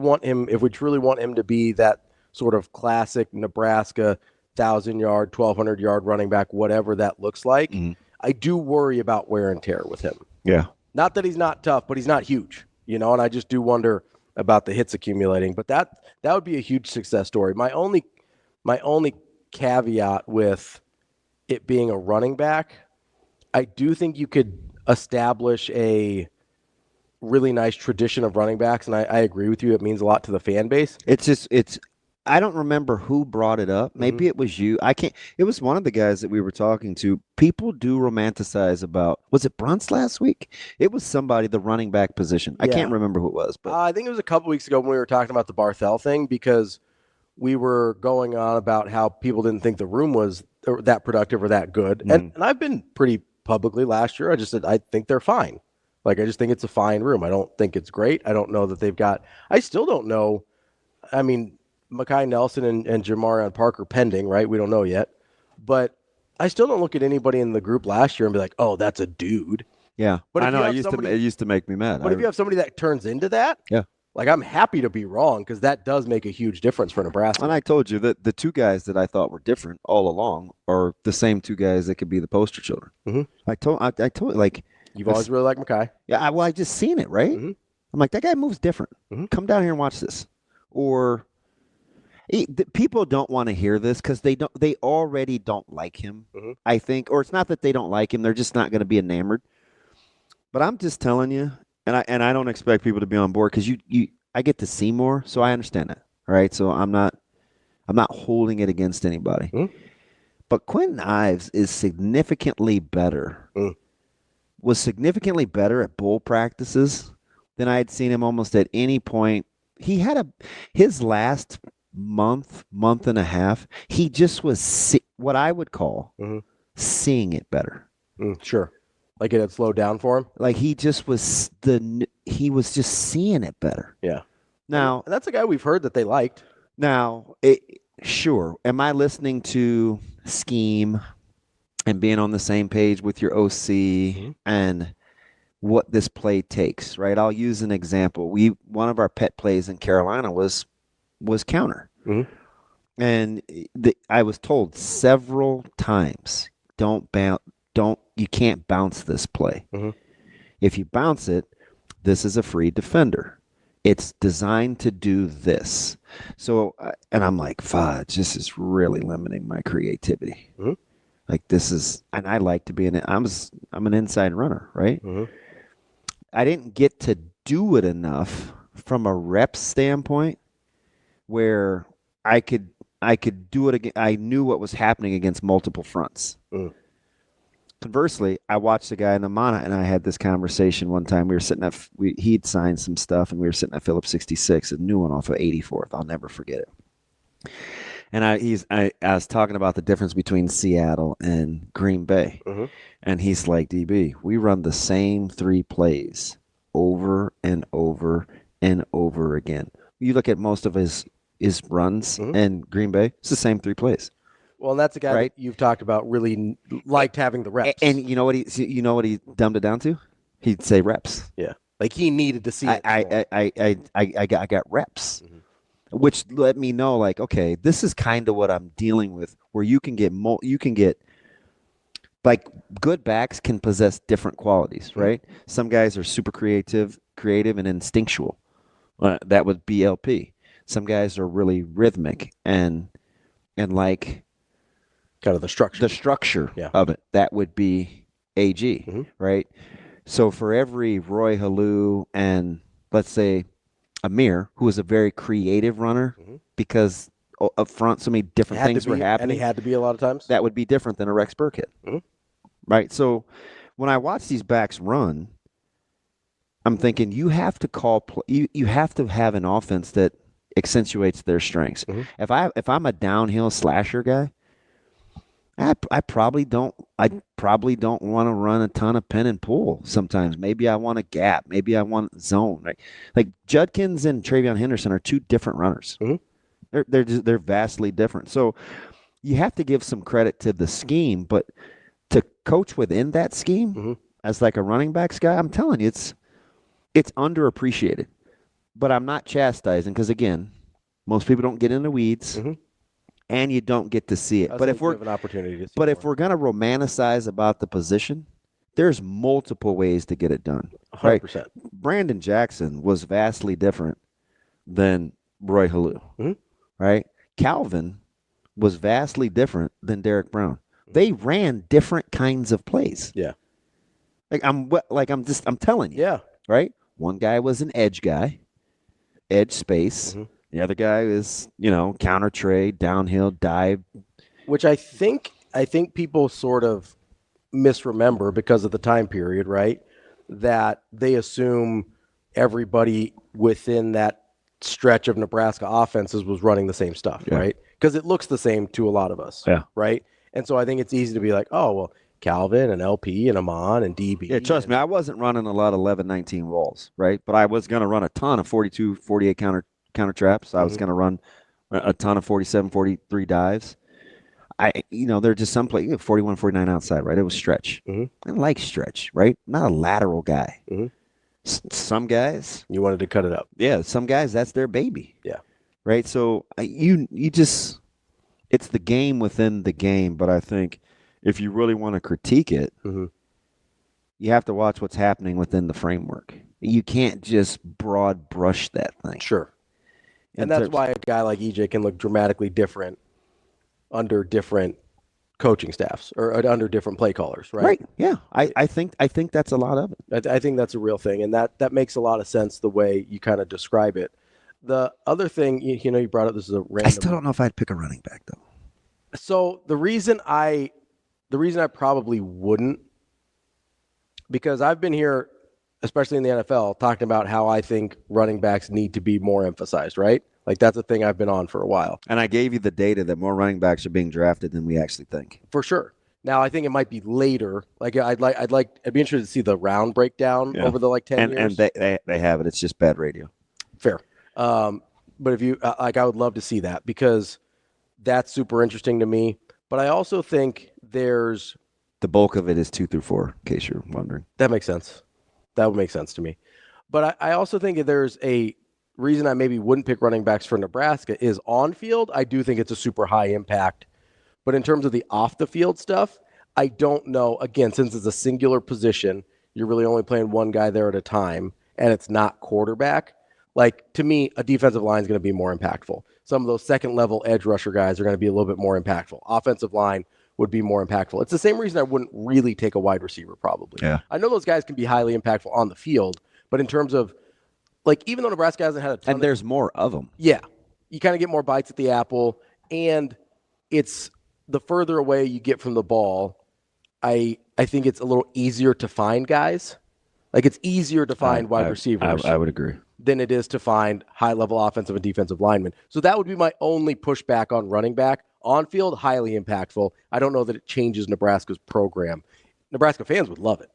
truly want him to be that sort of classic Nebraska 1,000-yard, 1,200-yard running back, whatever that looks like, I do worry about wear and tear with him. Yeah. Not that he's not tough, but he's not huge, and I just do wonder about the hits accumulating. But that would be a huge success story. My only caveat with it being a running back, I do think you could establish a really nice tradition of running backs, and I agree with you. It means a lot to the fan base. I don't remember who brought it up. Maybe it was you. It was one of the guys that we were talking to. People do romanticize about, was it Brunts last week? It was somebody, the running back position. I can't remember who it was. But I think it was a couple weeks ago when we were talking about the Barthel thing, because we were going on about how people didn't think the room was that productive or that good. And I've been pretty publicly last year. I just said, I think they're fine. I just think it's a fine room. I don't think it's great. I don't know that they've got, I still don't know. I mean, Mekhi Nelson and Jamarion Parker pending, right? We don't know yet. But I still don't look at anybody in the group last year and be like, oh, that's a dude. Yeah. But I know. It used to make me mad. But if you have somebody that turns into that, I'm happy to be wrong, because that does make a huge difference for Nebraska. And I told you that the 2 guys that I thought were different all along are the same 2 guys that could be the poster children. I told you've always really liked Mekhi. Yeah. I just seen it, right? I'm like, that guy moves different. Come down here and watch this. Or people don't want to hear this because they already don't like him. I think, or it's not that they don't like him; they're just not going to be enamored. But I'm just telling you, and I don't expect people to be on board because I get to see more, so I understand that. All right, so I'm not holding it against anybody. But Quentin Ives is significantly better. Was significantly better at bull practices than I had seen him almost at any point. He had his last month and a half, he just was what I would call seeing it better. Sure. Like it had slowed down for him? Like he was just seeing it better. Yeah. Now, and that's a guy we've heard that they liked. Now, sure. Am I listening to scheme and being on the same page with your OC and what this play takes, right? I'll use an example. One of our pet plays in Carolina was counter. And I was told several times, you can't bounce this play. If you bounce it, this is a free defender. It's designed to do this. So, and I'm like, fudge, this is really limiting my creativity. Like this is, and I like to be I'm an inside runner, right? I didn't get to do it enough from a rep standpoint where I could do it again. I knew what was happening against multiple fronts. Conversely, I watched a guy in Omaha, and I had this conversation one time. We were sitting at he'd signed some stuff, and we were sitting at Phillips 66, a new one off of 84th. I'll never forget it. And I was talking about the difference between Seattle and Green Bay, and he's like, DB, we run the same 3 plays over and over and over again. You look at most of his runs in Green Bay, it's the same 3 plays. Well, and that's a guy that you've talked about really liked having the reps. And you know what he dumbed it down to? He'd say reps. Yeah. Like he needed to see it. I got reps. Which let me know, like, okay, this is kind of what I'm dealing with, where you can get like good backs can possess different qualities, right? Some guys are super creative and instinctual. That would be LP. Some guys are really rhythmic and like kind of the structure of it. That would be AG, right? So for every Roy Halou and let's say Amir, who was a very creative runner because up front so many different things were happening. And he had to be a lot of times. That would be different than a Rex Burkhead. Right? So when I watch these backs run, I'm thinking you have to you have to have an offense that accentuates their strengths. If I'm a downhill slasher guy, I probably don't want to run a ton of pin and pull sometimes. Maybe I want a gap. Maybe I want zone. Right? Like Judkins and Travion Henderson are 2 different runners. They're vastly different. So you have to give some credit to the scheme, but to coach within that scheme as like a running backs guy, I'm telling you, it's underappreciated. But I'm not chastising because again, most people don't get in the weeds. And you don't get to see it. But if we're an opportunity to see if we're going to romanticize about the position, there's multiple ways to get it done. 100%. Right? Brandon Jackson was vastly different than Roy Halou. Right? Calvin was vastly different than Derek Brown. They ran different kinds of plays. Yeah. I'm telling you. Yeah. Right? One guy was an edge guy, edge space. The other guy is, counter trade, downhill, dive. Which I think people sort of misremember because of the time period, right? That they assume everybody within that stretch of Nebraska offenses was running the same stuff, right? Because it looks the same to a lot of us, right? And so I think it's easy to be like, oh, well, Calvin and LP and Amon and DB. Yeah, trust me, I wasn't running a lot of 11, 19 walls, right? But I was going to run a ton of 42, 48 counter traps. I was going to run a ton of 47, 43 dives. They're just some play 41, 49 outside, right? It was stretch. I like stretch, right? I'm not a lateral guy. Some guys, you wanted to cut it up. Yeah, some guys that's their baby. Yeah. Right? So you just it's the game within the game, but I think if you really want to critique it, you have to watch what's happening within the framework. You can't just broad brush that thing. Sure. And that's why a guy like EJ can look dramatically different under different coaching staffs or under different play callers, right? Right. Yeah. I think that's a lot of it. I think that's a real thing, and that makes a lot of sense the way you kind of describe it. The other thing, you brought up, this is a random. I still don't know if I'd pick a running back though. So the reason I probably wouldn't, because I've been here, especially in the NFL, talking about how I think running backs need to be more emphasized, right? Like that's a thing I've been on for a while. And I gave you the data that more running backs are being drafted than we actually think. For sure. Now I think it might be later. Like I'd be interested to see the round breakdown over the 10 years. And they have it. It's just bad radio. Fair. But if you I would love to see that because that's super interesting to me. But I also think there's the bulk of it is 2 through 4, in case you're wondering. That makes sense. That would make sense to me. But I also think that there's a reason I maybe wouldn't pick running backs for Nebraska is on field. I do think it's a super high impact. But in terms of the off the field stuff, I don't know. Again, since it's a singular position, you're really only playing one guy there at a time, and it's not quarterback. Like, to me, a defensive line is going to be more impactful. Some of those second-level edge rusher guys are going to be a little bit more impactful. Offensive line would be more impactful. It's the same reason I wouldn't really take a wide receiver probably. Yeah. I know those guys can be highly impactful on the field, but in terms of, like, even though Nebraska hasn't had a ton and there's more of them. Yeah. You kind of get more bites at the apple, and it's the further away you get from the ball, I I think it's a little easier to find guys. Like it's easier to find wide receivers I would agree. than it is to find high-level offensive and defensive linemen. So that would be my only pushback on running back. On field, highly impactful. I don't know that it changes Nebraska's program. Nebraska fans would love it,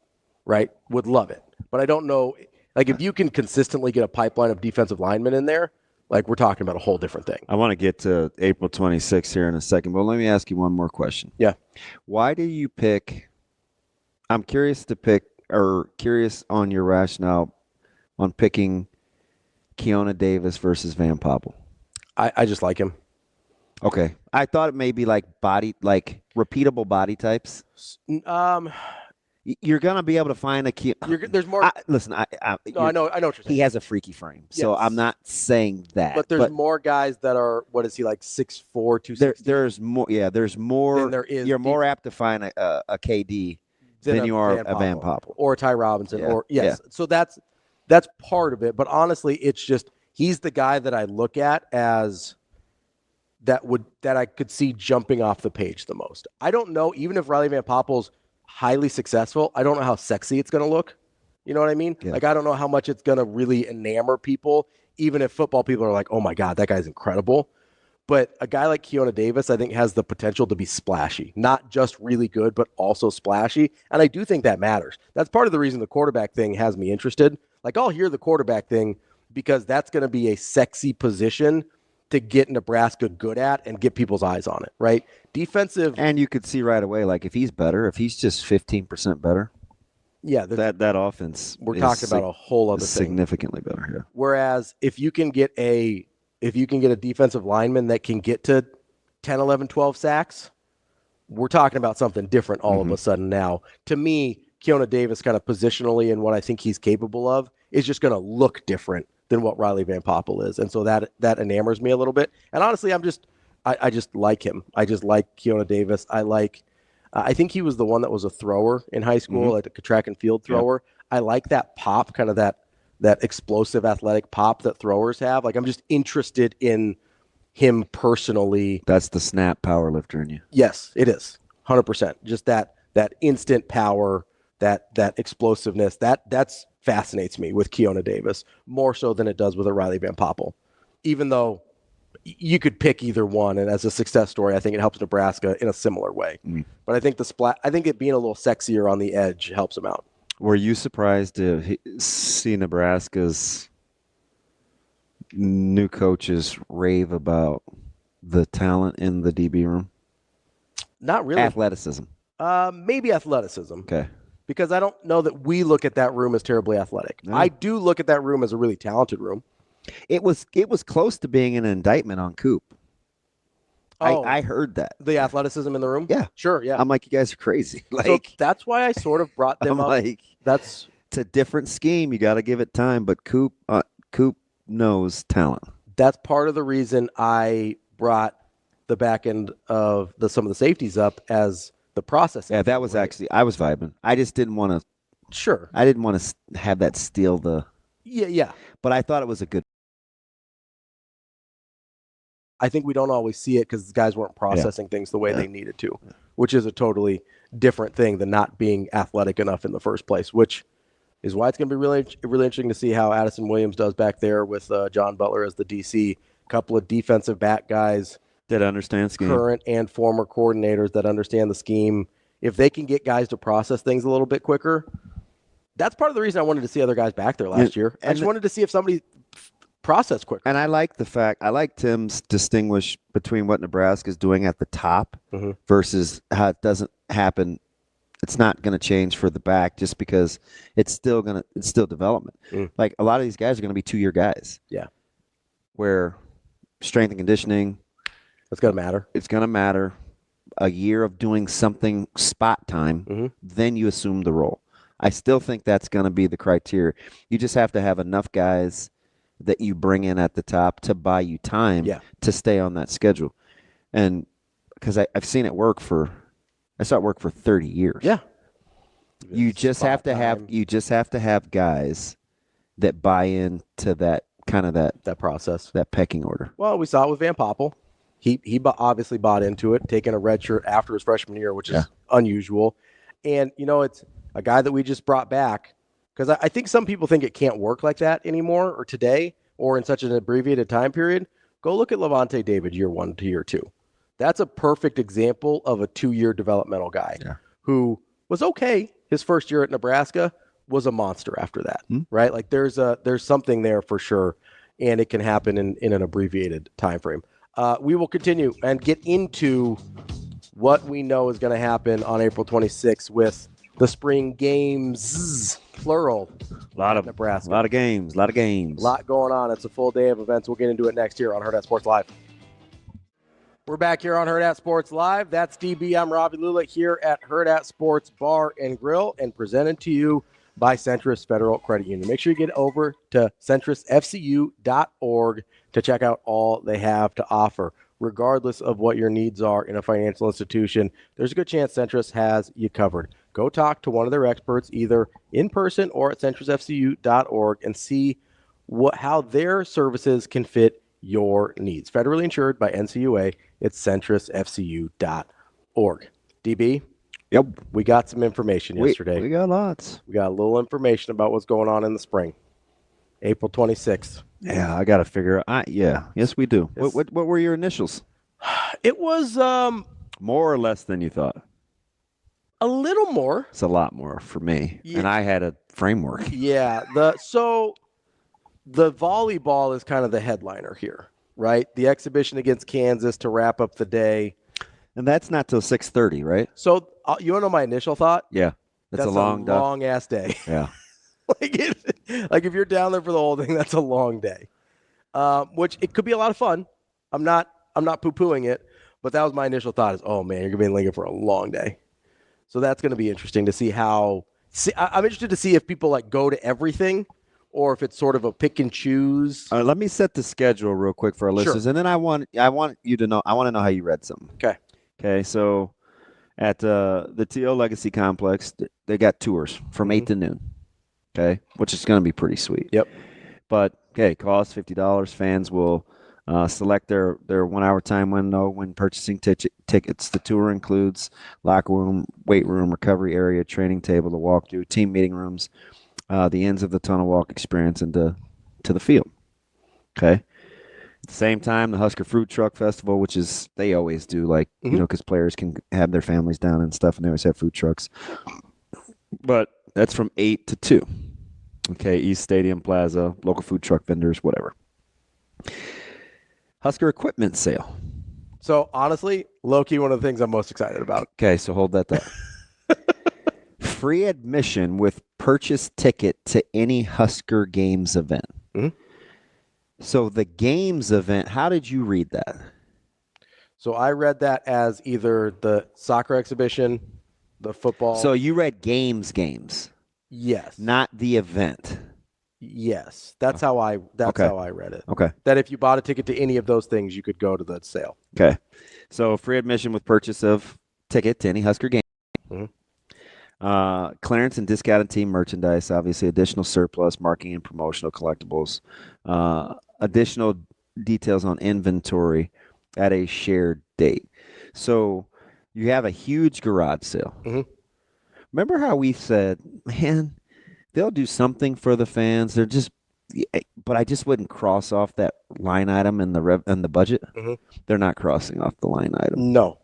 right? Would love it. But I don't know, like if you can consistently get a pipeline of defensive linemen in there, like we're talking about a whole different thing. I want to get to April 26th here in a second, but let me ask you one more question. Yeah. Why do you pick – I'm curious on your rationale on picking Keona Davis versus Van Poppel. I just like him. Okay. I thought it may be like repeatable body types. You're going to be able to find a there's more. Listen, I know what you're saying. He has a freaky frame, so I'm not saying that. But there's more guys that are, what is he, like 6'4", 260? There's more. Yeah, there's more. Than there is. You're more apt to find a KD than you are a Van Poppel. Or a Ty Robinson. Yeah. Yes. Yeah. So that's part of it. But honestly, it's just he's the guy that I look at as that I could see jumping off the page the most. I don't know, even if Riley Van Poppel's highly successful, I don't know how sexy it's going to look. You know what I mean? Yeah. Like, I don't know how much it's going to really enamor people, even if football people are like, oh my God, that guy's incredible. But a guy like Keona Davis, I think, has the potential to be splashy, not just really good, but also splashy. And I do think that matters. That's part of the reason the quarterback thing has me interested. Like, I'll hear the quarterback thing because that's going to be a sexy position to get Nebraska good at and get people's eyes on it, right? Defensive. And you could see right away, like if he's just 15% better, yeah, that offense. We're talking about a whole other thing. Significantly better. Yeah. Whereas if you can get a defensive lineman that can get to 10, 11, 12 sacks, we're talking about something different all of a sudden now. To me, Keona Davis kind of positionally and what I think he's capable of is just going to look different than what Riley Van Poppel is. And so that enamors me a little bit. And honestly, I just like him. I just like Keona Davis. I think he was the one that was a thrower in high school, like a track and field thrower. Yeah. I like that pop, kind of that explosive athletic pop that throwers have. Like, I'm just interested in him personally. That's the snap power lifter in you. Yes, it is. 100%. Just that instant power, that explosiveness, that's fascinates me with Keona Davis more so than it does with a Riley Van Poppel. Even though you could pick either one, and as a success story, I think it helps Nebraska in a similar way. But I think I think it being a little sexier on the edge helps him out. Were you surprised to see Nebraska's new coaches rave about the talent in the DB room? Not really. Athleticism. Maybe athleticism. Okay. Because I don't know that we look at that room as terribly athletic. No. I do look at that room as a really talented room. It was close to being an indictment on Coop. Oh, I heard that. The athleticism in the room? Yeah. Sure, yeah. I'm like, you guys are crazy. So that's why I sort of brought them up. Like, it's a different scheme. You got to give it time, but Coop knows talent. That's part of the reason I brought the back end of some of the safeties up as the process. Yeah, that was actually, I was vibing. I just didn't want to. Sure. I didn't want to have that steal the. Yeah. But I thought it was a good. I think we don't always see it because the guys weren't processing things the way they needed to, which is a totally different thing than not being athletic enough in the first place, which is why it's going to be really, really interesting to see how Addison Williams does back there with John Butler as the DC. Couple of defensive back guys that understand scheme, current and former coordinators that understand the scheme. If they can get guys to process things a little bit quicker, that's part of the reason I wanted to see other guys back there last year. I just wanted to see if somebody processed quicker. And I like Tim's distinguish between what Nebraska's doing at the top versus how it doesn't happen. It's not going to change for the back just because it's still development. Like a lot of these guys are going to be 2-year guys. Yeah. Where strength and conditioning, it's going to matter. It's going to matter. A year of doing something spot time, then you assume the role. I still think that's going to be the criteria. You just have to have enough guys that you bring in at the top to buy you time to stay on that schedule. And because I've seen it work I saw it work for 30 years. Yeah. You just have to have guys that buy into that kind of that process, that pecking order. Well, we saw it with Van Poppel. He obviously bought into it, taking a red shirt after his freshman year, which is unusual. And, it's a guy that we just brought back because I think some people think it can't work like that anymore or today or in such an abbreviated time period. Go look at Levante David year 1 to year 2. That's a perfect example of a 2-year developmental guy who was okay his first year at Nebraska, was a monster after that, right? Like there's something there for sure, and it can happen in an abbreviated time frame. We will continue and get into what we know is going to happen on April 26th with the spring games, plural, Nebraska. A lot of games. A lot going on. It's a full day of events. We'll get into it next year on Hurrdat Sports Live. We're back here on Hurrdat Sports Live. That's DB. I'm Ravi Lulla here at Hurrdat Sports Bar and Grill and presented to you by Centris Federal Credit Union. Make sure you get over to centrisfcu.org to check out all they have to offer. Regardless of what your needs are in a financial institution, there's a good chance Centris has you covered. Go talk to one of their experts either in person or at centrisfcu.org and see how their services can fit your needs. Federally insured by NCUA. It's centrisfcu.org. DB? Yep. We got some information yesterday. We got lots. We got a little information about what's going on in the spring. April 26th. Yeah, I got to figure out. Yes, we do. Yes. What were your initials? It was More or less than you thought? a little more. It's a lot more for me. Yeah. And I had a framework. Yeah. So the volleyball is kind of the headliner here, right? The exhibition against Kansas to wrap up the day. And that's not till 6:30, right? So you want to know my initial thought? Yeah. That's a long ass day. Yeah. like if you're down there for the whole thing, that's a long day. Which it could be a lot of fun. I'm not poo-pooing it, but that was my initial thought is, oh man, you're gonna be in Lincoln for a long day. So that's gonna be interesting to see I'm interested to see if people like go to everything or if it's sort of a pick and choose. All right, let me set the schedule real quick for our listeners, and then I want you to know. I want to know how you read something. Okay. So at the TO Legacy Complex, they got tours from 8 to noon. Okay, which is going to be pretty sweet. Yep. But okay, cost $50. Fans will select their 1 hour time window when purchasing tickets. The tour includes locker room, weight room, recovery area, training table, the walkthrough, team meeting rooms, the ends of the tunnel walk experience, and to the field. Okay. At the same time, the Husker Fruit Truck Festival, which is they always do, like because players can have their families down and stuff, and they always have food trucks. But that's from 8 to 2. Okay, East Stadium Plaza, local food truck vendors, whatever. Husker equipment sale. So honestly, low-key, one of the things I'm most excited about. Okay, so hold that thought. Free admission with purchase ticket to any Husker Games event. Mm-hmm. So the games event, how did you read that? So I read that as either the soccer exhibition, the football. So you read games. Yes. Not the event. Yes. That's how I read it. Okay. That if you bought a ticket to any of those things, you could go to the sale. Okay. So free admission with purchase of ticket to any Husker game. Mm-hmm. Clearance and discounted team merchandise, obviously additional surplus, marketing and promotional collectibles, additional details on inventory at a shared date. So you have a huge garage sale. Mm-hmm. Remember how we said, man, they'll do something for the fans. But I just wouldn't cross off that line item in the budget. Mm-hmm. They're not crossing off the line item. No.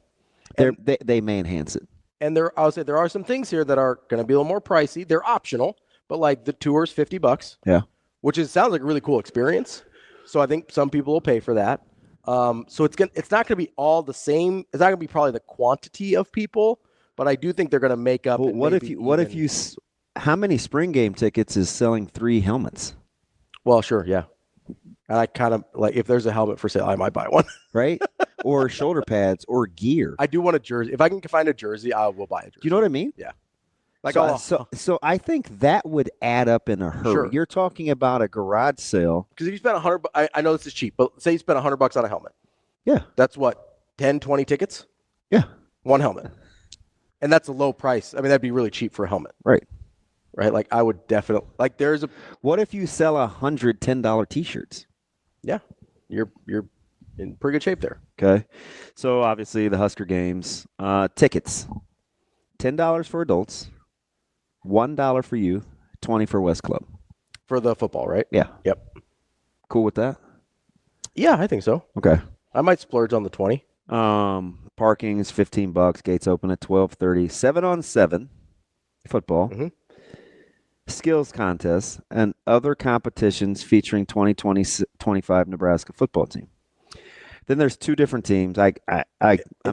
They may enhance it. And I would say there are some things here that are going to be a little more pricey. They're optional, but like the tour's $50. Yeah. Which sounds like a really cool experience. So I think some people will pay for that. So it's not going to be all the same. It's not going to be probably the quantity of people, but I do think they're going to make up. Well, how many spring game tickets is selling 3 helmets? Well, sure, yeah. And I kind of like if there's a helmet for sale, I might buy one. Right? Or shoulder pads or gear. I do want a jersey. If I can find a jersey, I will buy a jersey. Do you know what I mean? Yeah. So I think that would add up in a hurry. Sure. You're talking about a garage sale. Because if you spend $100, I know this is cheap, but say you spend $100 on a helmet. Yeah. That's what, 10, 20 tickets? Yeah. One helmet. And that's a low price. I mean, that'd be really cheap for a helmet. Right. Right? Like I would definitely What if you sell $110 t-shirts? Yeah. You're in pretty good shape there. Okay. So obviously the Husker Games, tickets. $10 for adults, $1 for youth, $20 for West Club. For the football, right? Yeah. Yep. Cool with that? Yeah, I think so. Okay. I might splurge on the 20. Parking is $15. Gates open at 12:30. 7-on-7 football. Mhm. Skills contests and other competitions featuring 2025 Nebraska football team. Then there's two different teams. It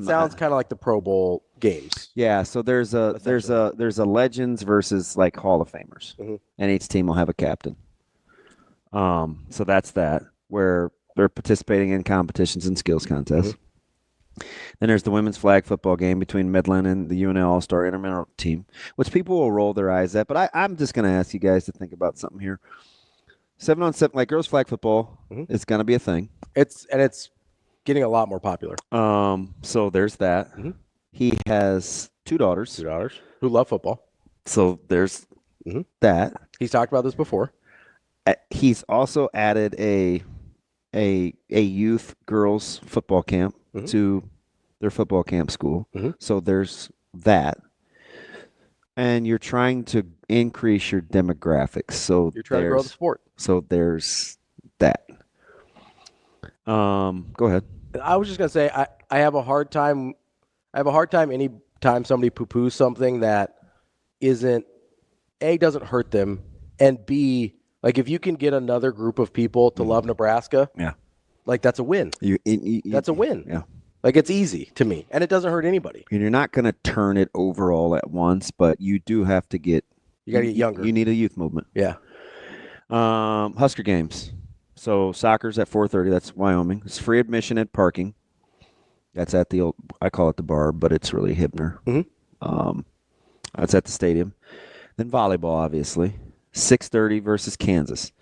sounds kind of like the Pro Bowl games. Yeah, so there's a Legends versus like Hall of Famers, Mhm. and each team will have a captain. So that's that where they're participating in competitions and skills contests. Then there's the women's flag football game between Midland and the UNL All-Star Intramural team, which people will roll their eyes at. But I'm just going to ask you guys to think about something here. 7-on-7, like girls flag football, is going to be a thing. It's getting a lot more popular. So there's that. He has two daughters. Who love football. So there's that. He's talked about this before. He's also added a youth girls football camp to their football camp school. So there's that. And you're trying to increase your demographics. So You're trying to grow the sport. So there's that. Go ahead. I was just gonna say I have a hard time. Any time somebody poo-poos something that isn't A, doesn't hurt them, and B, like if you can get another group of people to love Nebraska, like that's a win. That's a win. Yeah. Like it's easy to me, and it doesn't hurt anybody. And you're not going to turn it over all at once, but you do have to get. You got to get younger. You need a youth movement. Yeah. Husker Games. So soccer's at 4:30. That's Wyoming. It's free admission and parking. That's at the old. I call it the bar, but it's really Hibner. That's at the stadium. Then volleyball, obviously. 6:30 versus Kansas.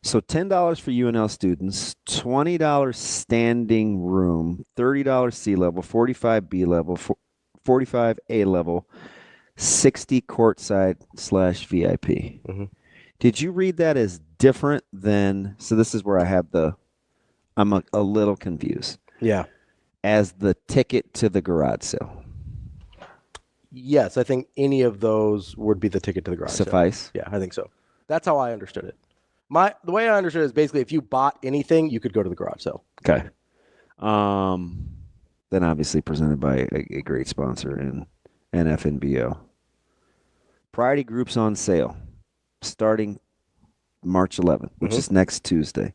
So $10 for UNL students, $20 standing room, $30 C level, $45 B level, $45 A level, $60 courtside / VIP. Did you read that as different than? So this is where I have I'm a little confused. Yeah. As the ticket to the garage sale. Yes, I think any of those would be the ticket to the garage sale. Suffice? Yeah, I think so. That's how I understood it. The way I understood it is basically if you bought anything, you could go to the garage sale. Okay. Then obviously presented by a great sponsor in NFNBO. Priority groups on sale starting March 11th, which is next Tuesday.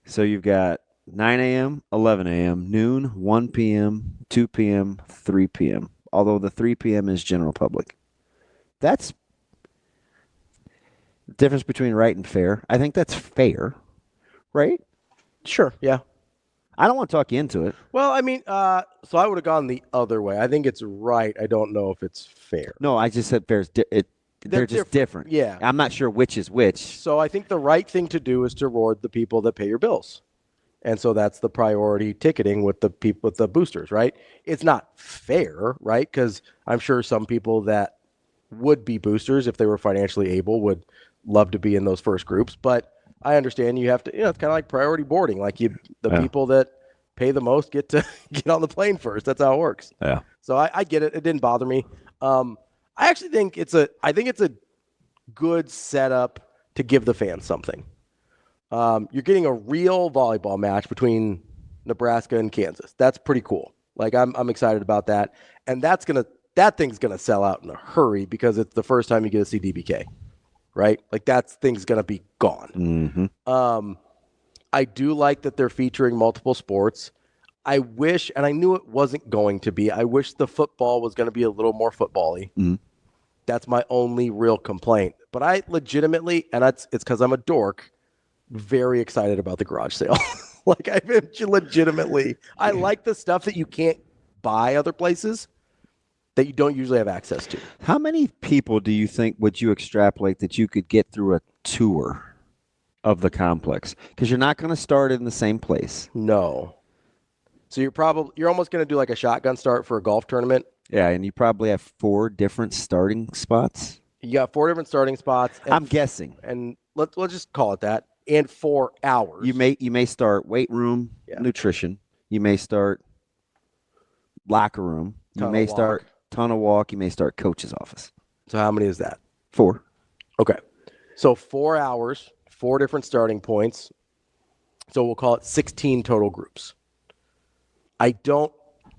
So you've got 9 a.m., 11 a.m., noon, 1 p.m., 2 p.m., 3 p.m., although the 3 p.m. is general public. That's the difference between right and fair. I think that's fair, right? Sure, yeah. I don't want to talk you into it. Well, I mean, so I would have gone the other way. I think it's right. I don't know if it's fair. No, I just said fair. They're just different. Yeah. I'm not sure which is which. So I think the right thing to do is to reward the people that pay your bills. And so that's the priority ticketing with the people with the boosters, right? It's not fair, right? Because I'm sure some people that would be boosters, if they were financially able, would love to be in those first groups. But I understand you have to, it's kind of like priority boarding. Like people that pay the most get to get on the plane first. That's how it works. Yeah. So I get it. It didn't bother me. I actually think it's a good setup to give the fans something. You're getting a real volleyball match between Nebraska and Kansas. That's pretty cool. Like I'm excited about that. And that thing's gonna sell out in a hurry because it's the first time you get to see DBK. Right? Like that thing's gonna be gone. I do like that they're featuring multiple sports. I wish, and I knew it wasn't going to be, I wish the football was going to be a little more football-y. That's my only real complaint. But I legitimately, and it's because I'm a dork, very excited about the garage sale. Like I like the stuff that you can't buy other places that you don't usually have access to. How many people do you think would you extrapolate that you could get through a tour of the complex? Because you're not going to start in the same place. No. So you're almost going to do like a shotgun start for a golf tournament. Yeah, and you probably have 4 different starting spots. You got 4 different starting spots. I'm guessing. And let's just call it that. In 4 hours. You may start weight room, nutrition. You may start locker room. You may start tunnel walk. You may start coach's office. So how many is that? 4. Okay. So 4 hours, 4 different starting points. So we'll call it 16 total groups.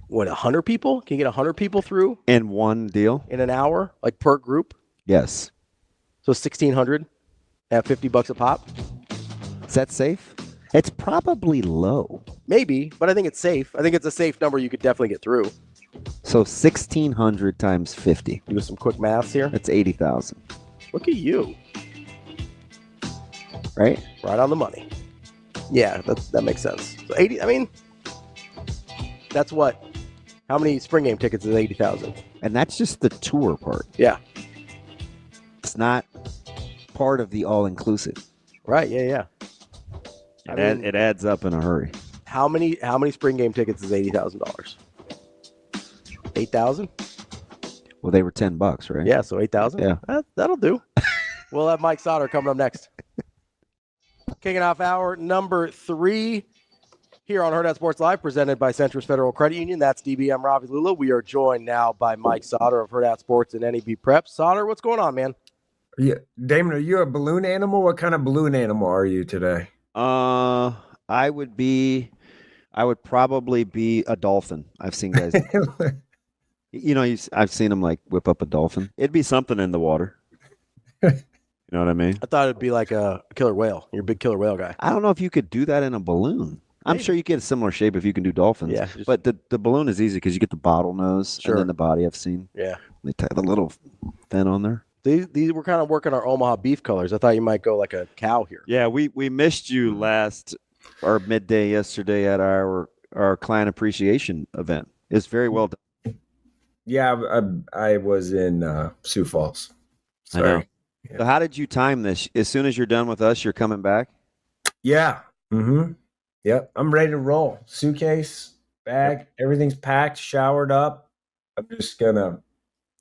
100 people? Can you get 100 people through In one deal? in an hour, like per group? Yes. So 1,600 at $50 a pop? Is that safe? It's probably low. Maybe, but I think it's safe. I think it's a safe number you could definitely get through. So 1,600 times 50. Do some quick maths here. That's 80,000. Look at you. Right? Right on the money. Yeah, that makes sense. So 80, I mean, that's what? How many spring game tickets is 80,000? And that's just the tour part. Yeah. It's not part of the all-inclusive. Right, yeah. It adds up in a hurry. How many spring game tickets is $80,000? 8,000? Well, they were $10, right? Yeah, so 8,000? Yeah. That'll do. We'll have Mike Sautter coming up next. Kicking off hour number 3 here on Hurrdat Sports Live, presented by Centris Federal Credit Union. That's DBM Ravi Lulla. We are joined now by Mike Sautter of Hurrdat Sports and NEBPreps. Sautter, what's going on, man? Yeah, Damon, are you a balloon animal? What kind of balloon animal are you today? I would probably be a dolphin. I've seen guys. I've seen them like whip up a dolphin. It'd be something in the water. You know what I mean? I thought it'd be like a killer whale. You're a big killer whale guy. I don't know if you could do that in a balloon. I'm sure you get a similar shape if you can do dolphins. Yeah, but the balloon is easy because you get the bottlenose and then the body. I've seen. Yeah. They tie the little fin on there. These were kind of working our Omaha beef colors. I thought you might go like a cow here. Yeah, we missed you midday yesterday at our client appreciation event. It's very well done. Yeah, I was in Sioux Falls. Sorry. I know. So how did you time this? As soon as you're done with us, you're coming back? Yeah. Mm-hmm. Yep. I'm ready to roll. Suitcase, bag, everything's packed, showered up. I'm just gonna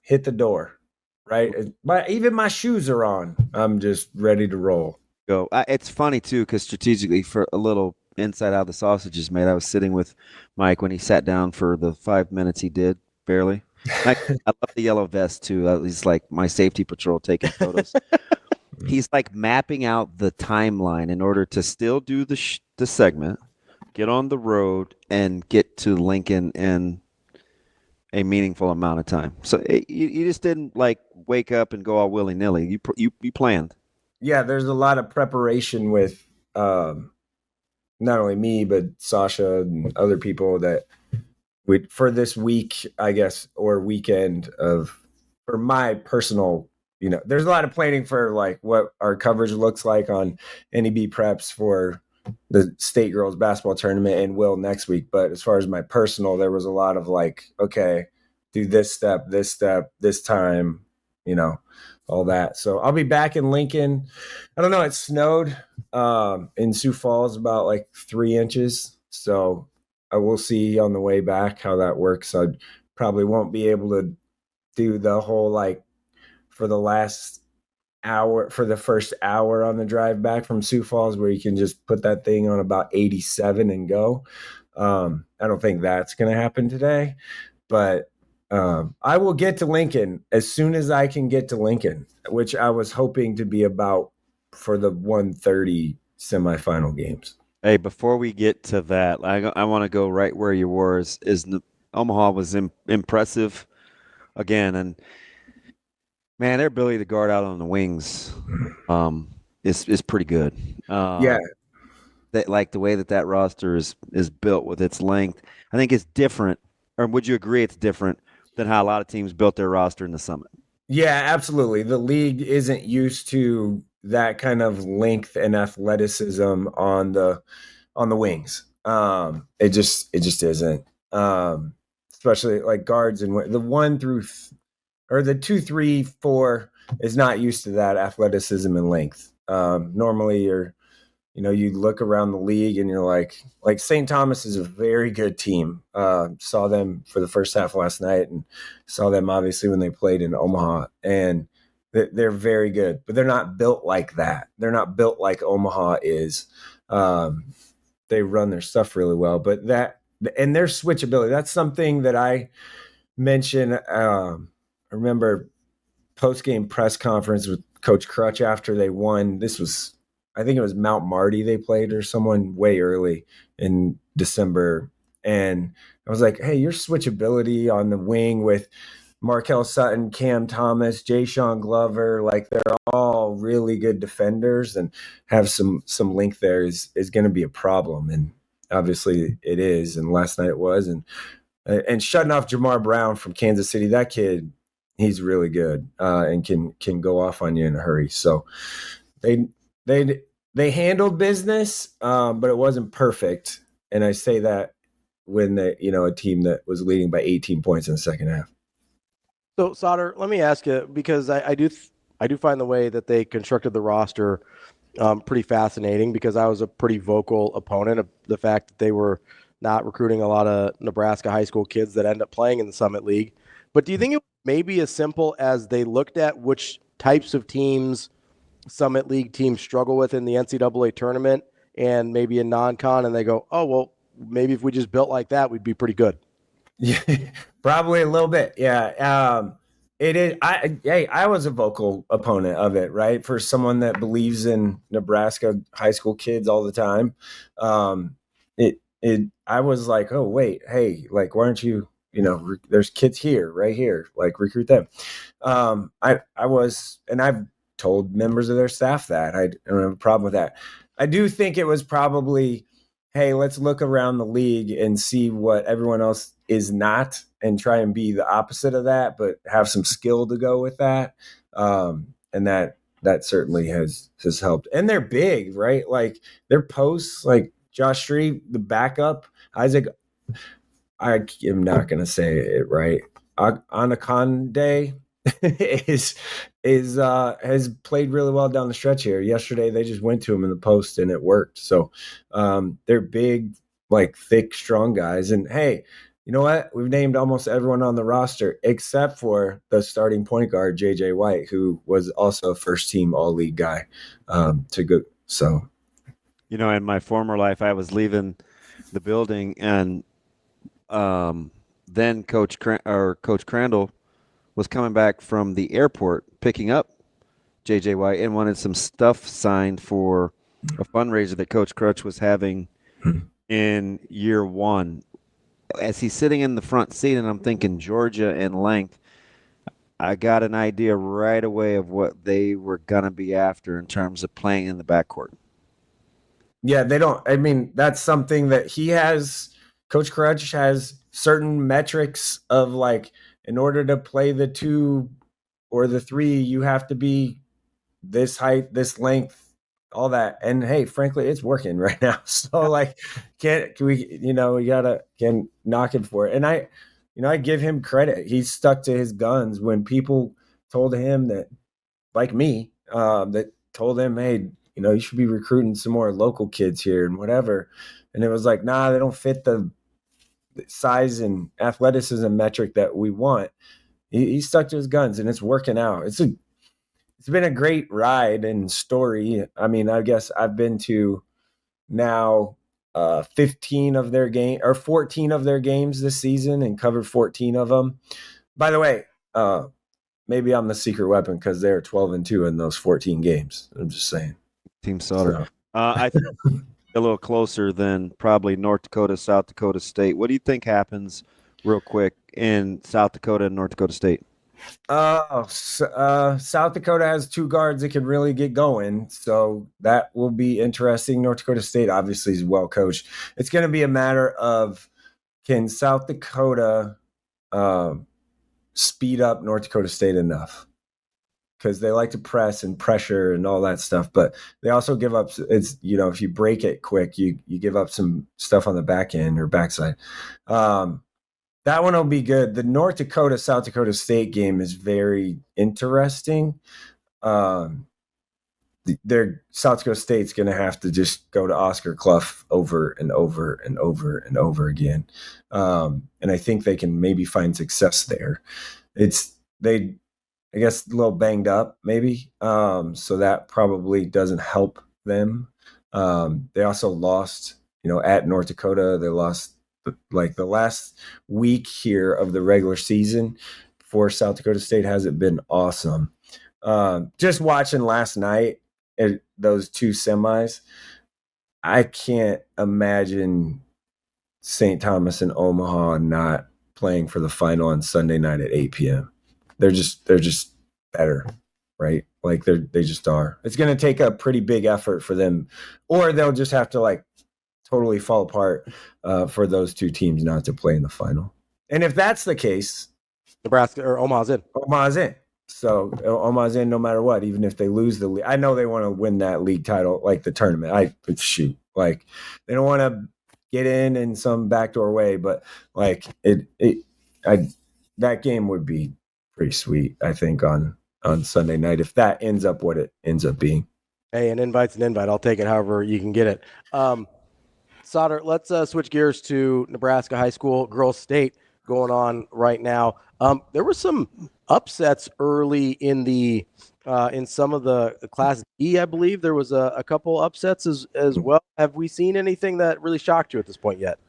hit the door. Right. But even my shoes are on. I'm just ready to roll. Go. It's funny too, because strategically, for a little insight how the sausage is made, I was sitting with Mike when he sat down for the 5 minutes he did, barely. I love the yellow vest too. He's like my safety patrol taking photos. He's like mapping out the timeline in order to still do the segment, get on the road, and get to Lincoln in a meaningful amount of time. So you just didn't like wake up and go all willy nilly. You planned. Yeah, there's a lot of preparation with not only me but Sasha and other people that for this week, I guess, or weekend for my personal, there's a lot of planning for like what our coverage looks like on NEBPreps for the state girls basketball tournament and will next week. But as far as my personal, there was a lot of like, okay, do this step, this time, all that. So I'll be back in Lincoln. I don't know. It snowed in Sioux Falls about like 3 inches. So I will see on the way back how that works. I probably won't be able to do the whole like for the first hour on the drive back from Sioux Falls where you can just put that thing on about 87 and go. I don't think that's going to happen today, but I will get to Lincoln as soon as I can get to Lincoln, which I was hoping to be about for the 1:30 semifinal games. Hey, before we get to that, I want to go right where you were. Omaha was impressive again, and man, their ability to guard out on the wings is pretty good. Yeah, that like the way that roster is built with its length. I think it's different. Or would you agree it's different than how a lot of teams built their roster in the Summit? Yeah, absolutely. The league isn't used to that kind of length and athleticism on the wings. It just isn't. Especially like guards and the 1 through or the 2, 3, 4 is not used to that athleticism and length. Normally you look around the league and you're like St. Thomas is a very good team. Saw them for the first half last night and saw them obviously when they played in Omaha, and they're very good, but they're not built like that. They're not built like Omaha is. They run their stuff really well, but and their switchability, that's something that I mention. I remember post-game press conference with Coach Crutch after they won. I think it was Mount Marty they played or someone way early in December. And I was like, hey, your switchability on the wing with Markel Sutton, Cam Thomas, Jay Sean Glover, like they're all really good defenders and have some length there is going to be a problem. And obviously it is. And last night it was. And shutting off Jamar Brown from Kansas City, that kid, he's really good and can go off on you in a hurry. So they handled business, but it wasn't perfect. And I say that when a team that was leading by 18 points in the second half. So Sautter, let me ask you, because I do find the way that they constructed the roster pretty fascinating, because I was a pretty vocal opponent of the fact that they were not recruiting a lot of Nebraska high school kids that end up playing in the Summit League. But do you think it may be as simple as they looked at which types of teams Summit League teams struggle with in the NCAA tournament and maybe in non-con, and they go, oh, well, maybe if we just built like that, we'd be pretty good? Yeah, probably a little bit. Yeah. It is. I was a vocal opponent of it, right? For someone that believes in Nebraska high school kids all the time. I was like, oh, wait, hey, like, why aren't you, there's kids here, right here, like recruit them. I was, and I've told members of their staff that I don't have a problem with that. I do think it was probably, hey, let's look around the league and see what everyone else is not and try and be the opposite of that, but have some skill to go with that. And that certainly has helped. And they're big, right? Like their posts, like Josh Street, the backup, Isaac, I am not going to say it right. Anaconda has played really well down the stretch here. Yesterday, they just went to him in the post and it worked. So they're big, like thick, strong guys. And hey, you know what? We've named almost everyone on the roster except for the starting point guard, JJ White, who was also a first team all league guy to go. So, in my former life, I was leaving the building, and then Coach Crandall was coming back from the airport picking up JJ White and wanted some stuff signed for a fundraiser that Coach Crutch was having in year one. As he's sitting in the front seat, and I'm thinking Georgia and length, I got an idea right away of what they were going to be after in terms of playing in the backcourt. Yeah, that's something that he has. Coach Crutch has certain metrics of like, in order to play the 2 or the 3, you have to be this height, this length, all that. And hey, frankly, it's working right now. So like, can we can knock him for it. And I give him credit. He stuck to his guns when people told him that, like me, that told him, hey, you should be recruiting some more local kids here and whatever. And it was like, nah, they don't fit the size and athleticism metric that we want. He stuck to his guns, and it's working out. It's been a great ride and story. I mean, I guess I've been to now 15 of their game or 14 of their games this season and covered 14 of them. By the way, maybe I'm the secret weapon because they're 12-2 in those 14 games. I'm just saying. Team Sautter. I think a little closer than probably North Dakota, South Dakota State. What do you think happens real quick in South Dakota and North Dakota State? South Dakota has 2 guards that can really get going, so that will be interesting. North Dakota State obviously is well coached. It's going to be a matter of, can South Dakota speed up North Dakota State enough? Because they like to press and pressure and all that stuff, but they also give up. It's if you break it quick, you give up some stuff on the back end or backside. That one will be good. The North Dakota South Dakota State game is very interesting. Their South Dakota State's going to have to just go to Oscar Clough over and over and over and over again, and I think they can maybe find success there. I guess a little banged up maybe. So that probably doesn't help them. They also lost, at North Dakota, they lost like the last week here of the regular season for South Dakota State hasn't been awesome. Just watching last night at those two semis, I can't imagine St. Thomas and Omaha not playing for the final on Sunday night at 8 p.m. They're just better, right? Like they just are. It's going to take a pretty big effort for them, or they'll just have to like totally fall apart for those two teams not to play in the final. And if that's the case, Nebraska or Omaha's in. Omaha's in. So Omaha's in no matter what, even if they lose the league. I know they want to win that league title, like the tournament. Like they don't want to get in some backdoor way, but like that game would be pretty sweet, I think, on Sunday night if that ends up what it ends up being. Hey, an invite's an invite. I'll take it however you can get it. Sautter, let's switch gears to Nebraska high school girls state going on right now. There were some upsets early in the in some of the Class D, I believe. There was a couple upsets as well. Have we seen anything that really shocked you at this point yet?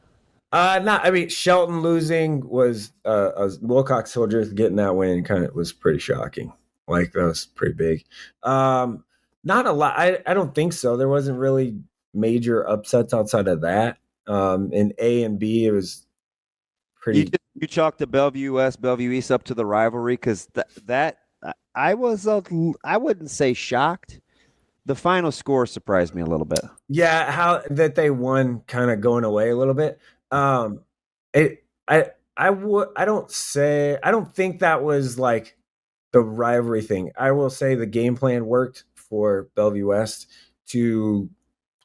Shelton losing was Wilcox Soldiers getting that win kind of was pretty shocking. Like that was pretty big. Not a lot. I don't think so. There wasn't really major upsets outside of that. In A and B, it was pretty. You chalked the Bellevue West, Bellevue East up to the rivalry because that I wouldn't say shocked. The final score surprised me a little bit. Yeah, how that they won kind of going away a little bit. I don't think that was like the rivalry thing. I will say the game plan worked for Bellevue West to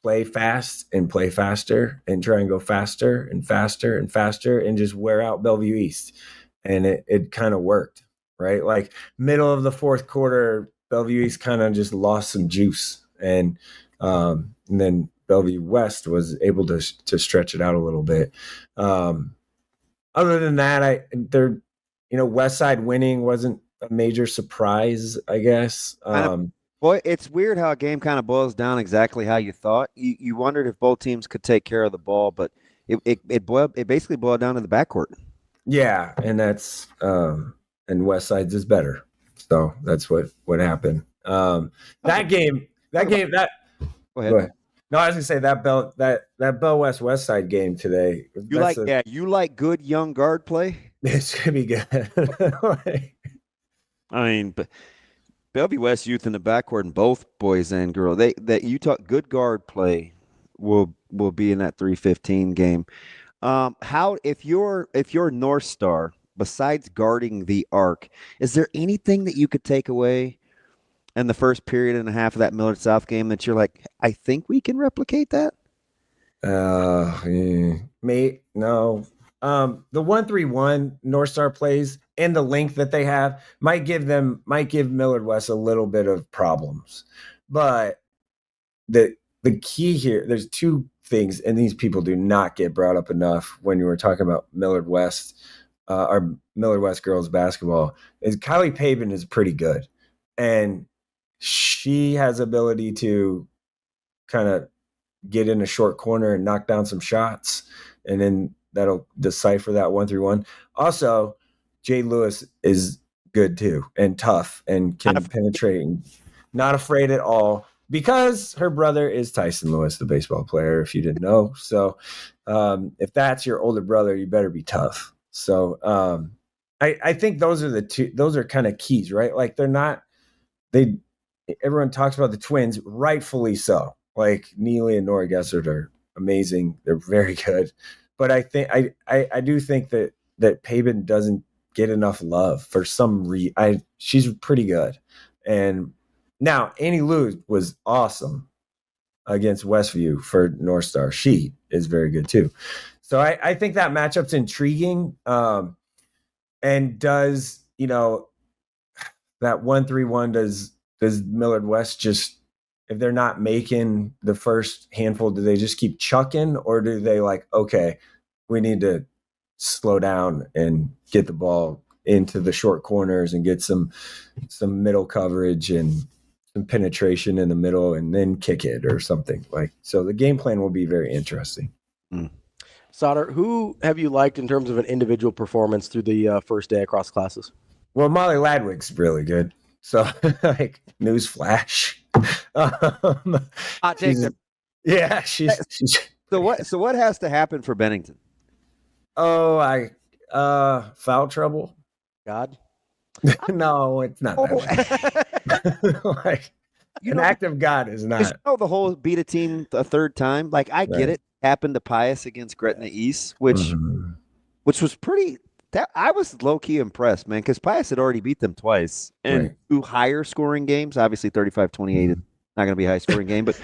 play fast and play faster and try and go faster and faster and faster and just wear out Bellevue East. And it kind of worked, right? Like middle of the fourth quarter, Bellevue East kind of just lost some juice. And then Bellevue West was able to stretch it out a little bit. Other than that, West Side winning wasn't a major surprise, I guess. Boy, it's weird how a game kind of boils down exactly how you thought. You wondered if both teams could take care of the ball, but it basically boiled down to the backcourt. Yeah, and that's and West Side's is better, so that's what happened. That game. Go ahead. No, I was gonna say that Bell West Side game today. You like good young guard play? It's gonna be good. But Bellevue West youth in the backcourt and both boys and girls. You talk good guard play will be in that 315 game. How if you're North Star, besides guarding the arc, is there anything that you could take away in the first period and a half of that Millard South game that you're like, I think we can replicate that? Mate, no. The 1-3-1 North Star plays and the length that they have might give Millard West a little bit of problems. But the key here, there's two things, and these people do not get brought up enough when you were talking about Millard West or Millard West girls basketball, is Kylie Pavin is pretty good. And she has ability to kind of get in a short corner and knock down some shots, and then that'll decipher that 1-3-1. Also, Jay Lewis is good too and tough and can penetrate and not afraid at all because her brother is Tyson Lewis, the baseball player, if you didn't know. So if that's your older brother, you better be tough. So I think those are kind of keys, right? Like everyone talks about the twins, rightfully so. Like Neely and Nora Gessert are amazing. They're very good. But I think I do think that Pavin doesn't get enough love for some reason. She's pretty good. And now Annie Lou was awesome against Westview for North Star. She is very good too. So I think that matchup's intriguing. And does, that 1-3-1 does Millard West just, if they're not making the first handful, do they just keep chucking, or do they like, okay, we need to slow down and get the ball into the short corners and get some middle coverage and some penetration in the middle and then kick it or something like. So the game plan will be very interesting. Sautter, who have you liked in terms of an individual performance through the first day across classes? Well, Molly Ladwig's really good. So, like, news flash. Hot take there. Yeah, she's So what has to happen for Bennington? foul trouble. God? No, it's not that. Like, an act of God is not. The whole beat a team a third time. Like, I get it. Happened to Pius against Gretna East, which was pretty. I was low key impressed, man, because Pius had already beat them twice and two higher scoring games. Obviously, 35-28 is not going to be a high scoring game, but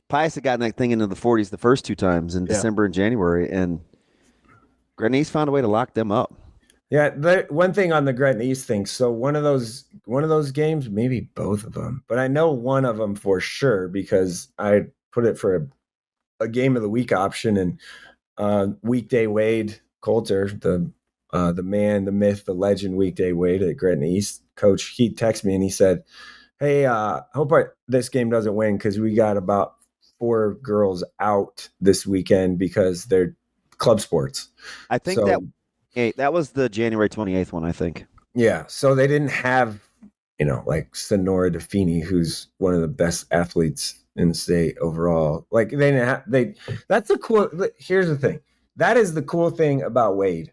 Pius had gotten that thing into the 40s the first two times in December and January, and Gretna East found a way to lock them up. Yeah, the one thing on the Gretna East thing. So one of those games, maybe both of them, but I know one of them for sure because I put it for a game of the week option, and Weekday Wade Coulter, the man, the myth, the legend, Weekday Wade at Gretna East coach, he texted me and he said, "Hey, hope this game doesn't win because we got about 4 girls out this weekend because they're club sports." I think that was the January 28th one, I think. Yeah. So they didn't have, like Sonora DeFini, who's one of the best athletes in the state overall. Like, they didn't have, that's the cool, here's the thing. That is the cool thing about Wade,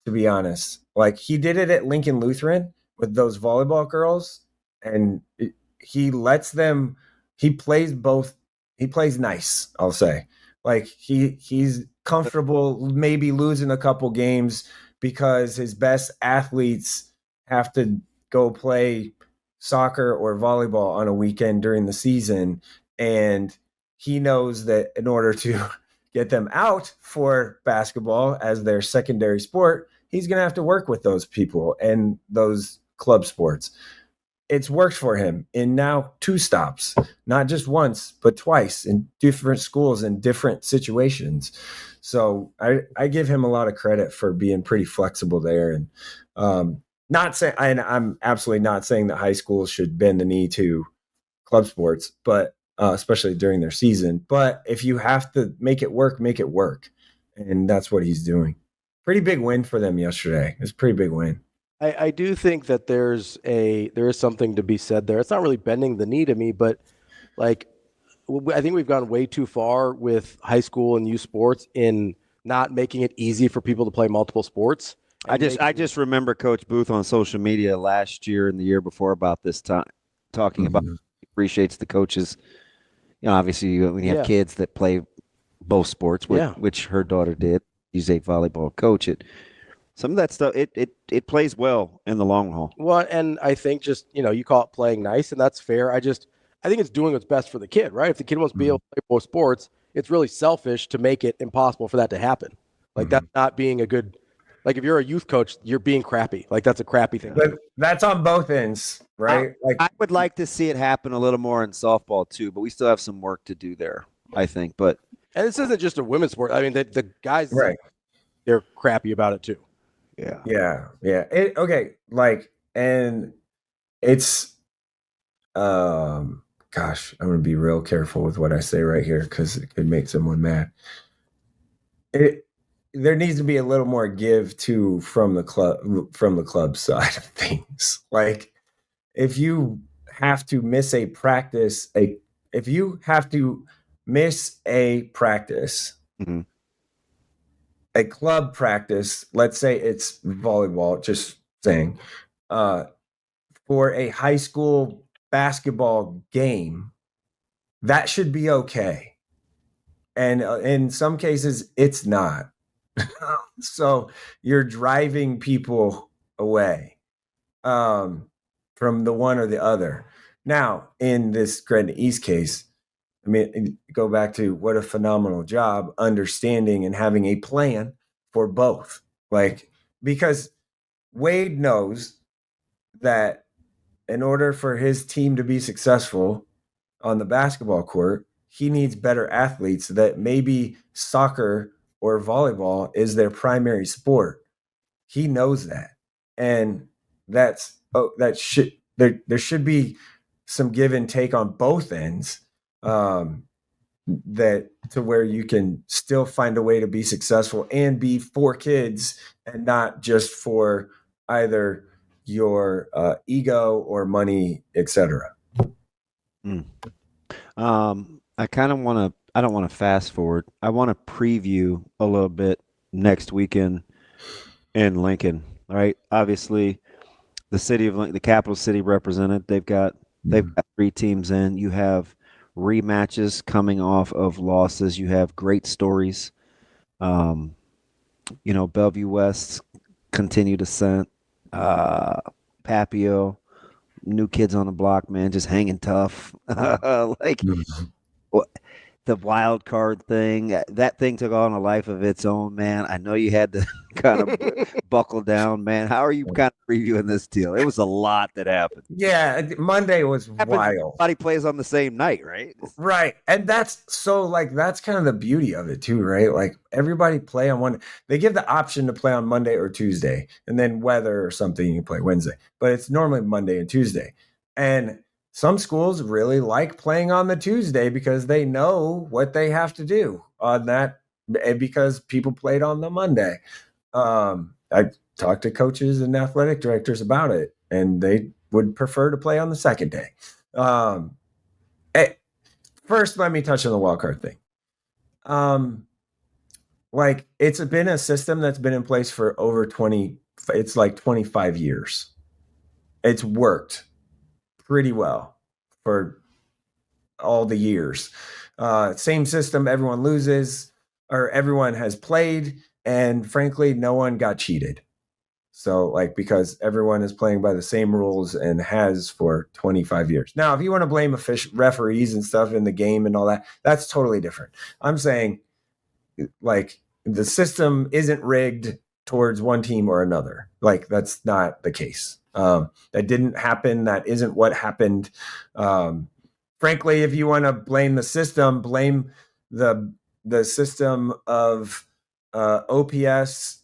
to be honest. Like, he did it at Lincoln Lutheran with those volleyball girls, and he plays nice, I'll say. Like, he's comfortable maybe losing a couple games because his best athletes have to go play soccer or volleyball on a weekend during the season. And he knows that in order to get them out for basketball as their secondary sport, he's going to have to work with those people and those club sports. It's worked for him in now 2 stops, not just once, but twice in different schools in different situations. So I give him a lot of credit for being pretty flexible there. And I'm absolutely not saying that high schools should bend the knee to club sports, but especially during their season. But if you have to make it work, make it work. And that's what he's doing. Pretty big win for them yesterday. It's a pretty big win. I do think that there is something to be said there. It's not really bending the knee to me, but like, I think we've gone way too far with high school and youth sports in not making it easy for people to play multiple sports. I just remember Coach Booth on social media last year and the year before about this time talking about he appreciates the coaches. Obviously when you have kids that play both sports, which her daughter did. She's a volleyball coach. Some of that stuff, it plays well in the long haul. Well, and I think just, you call it playing nice, and that's fair. I think it's doing what's best for the kid, right? If the kid wants to be able to play both sports, it's really selfish to make it impossible for that to happen. Like, that's not being a good, like, if you're a youth coach, you're being crappy. Like, that's a crappy thing. But that's on both ends, right? I would like to see it happen a little more in softball too, but we still have some work to do there, I think. And this isn't just a women's sport. I mean, the guys, right, they're crappy about it too. Yeah. Okay. Like, and it's, gosh, I'm going to be real careful with what I say right here because it could make someone mad. There needs to be a little more give to from the club side of things. Like, if you have to miss a practice, a club practice, let's say it's volleyball, just saying, for a high school basketball game, that should be okay. And in some cases, it's not. So you're driving people away from the one or the other. Now, in this Gretna East case, I mean, go back to what a phenomenal job understanding and having a plan for both. Like, because Wade knows that in order for his team to be successful on the basketball court, he needs better athletes that maybe soccer or volleyball is their primary sport. He knows that. And there should be some give and take on both ends. that to where you can still find a way to be successful and be for kids and not just for either your ego or money, etc. I kind of want to. I don't want to fast forward. I want to preview a little bit next weekend in Lincoln. All right. Obviously, the city of Lincoln, the capital city represented. They've got 3 teams in. You have rematches coming off of losses. You have great stories. Bellevue West continued ascent. Papio, new kids on the block, man, just hanging tough. The wild card thing, that thing took on a life of its own, man. I know you had to kind of buckle down, man. How are you kind of previewing this deal? It was a lot that happened. Yeah, Monday was wild. Everybody plays on the same night, right? Right. And that's kind of the beauty of it too, right? Like everybody play on one. They give the option to play on Monday or Tuesday, and then weather or something you play Wednesday. But it's normally Monday and Tuesday. And some schools really like playing on the Tuesday because they know what they have to do on that, because people played on the Monday. I talked to coaches and athletic directors about it, and they would prefer to play on the second day. First, let me touch on the wild card thing. It's been a system that's been in place for over 25 years. It's worked pretty well for all the years. Same system, everyone loses, or everyone has played, and frankly, no one got cheated. So, because everyone is playing by the same rules and has for 25 years. Now, if you want to blame referees and stuff in the game and all that, that's totally different. I'm saying, the system isn't rigged towards one team or another. That's not the case. That didn't happen. That isn't what happened. Frankly, if you want to blame the system, blame the system of OPS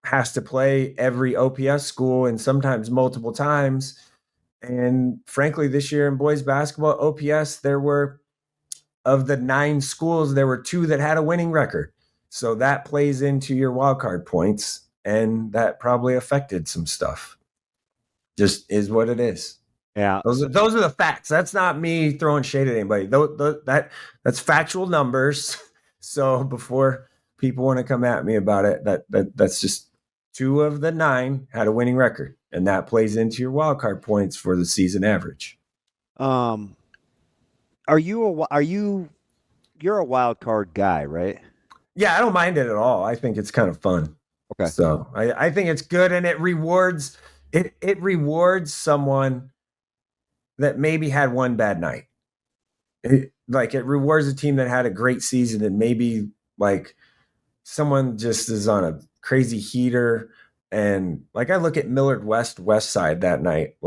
has to play every OPS school and sometimes multiple times. And frankly, this year in boys basketball, OPS, there were, of the 9 schools, there were 2 that had a winning record. So that plays into your wild card points, and that probably affected some stuff. Just is what it is. Yeah. Those are the facts. That's not me throwing shade at anybody. That's factual numbers. So before people want to come at me about it, that's just 2 of the 9 had a winning record, and that plays into your wild card points for the season average. You're a wild card guy, right? Yeah, I don't mind it at all. I think it's kind of fun. Okay. So I think it's good, and it rewards someone that maybe had one bad night. It rewards a team that had a great season, and maybe someone just is on a crazy heater. And I look at Millard West Side that night,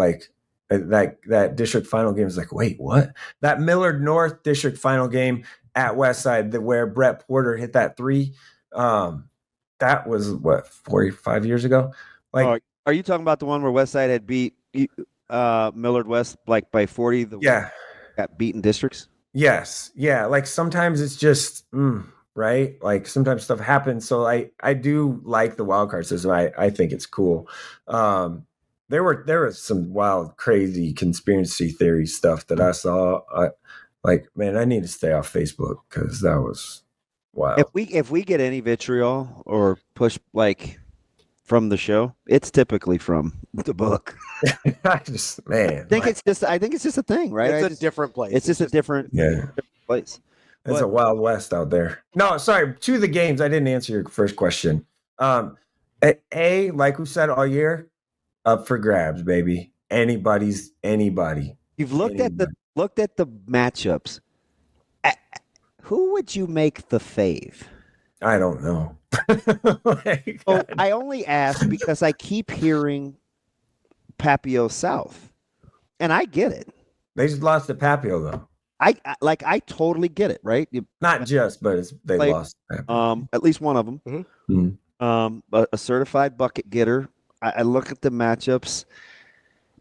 that district final game is wait, what? That Millard North district final game at West Side, where Brett Porter hit that 3. That was 45 years ago. Are you talking about the one where West Side had beat Millard West by 40? Got beaten districts. Yes. Yeah. Sometimes it's just right. Sometimes stuff happens. So I do like the wild card system. I think it's cool. There was some wild, crazy conspiracy theory stuff that I saw. Man, I need to stay off Facebook because that was wild. If we get any vitriol or push from the show, it's typically from the book. I think it's just a thing, right? It's a different place. It's just a different place. It's a wild west out there. No, sorry. To the games, I didn't answer your first question. Like we said all year, up for grabs, baby. Anybody. You've looked at the matchups. Who would you make the fave? I don't know. I only ask because I keep hearing Papio South, and I get it. They just lost to Papio though. I totally get it, right? Not just, but they lost. At least one of them. Mm-hmm. A certified bucket getter. I look at the matchups,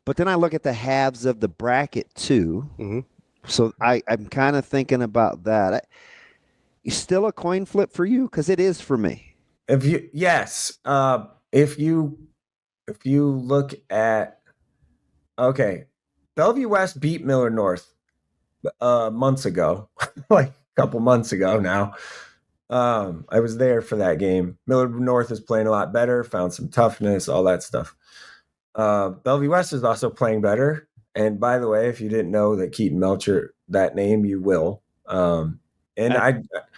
but then I look at the halves of the bracket too. Mm-hmm. So I'm kind of thinking about that. It's still a coin flip for you because it is for me. If you look at Bellevue West beat Miller North months ago, like a couple months ago now. I was there for that game. Miller North is playing a lot better, found some toughness, all that stuff. Bellevue West is also playing better. And by the way, if you didn't know that Keaton Melcher, that name, you will.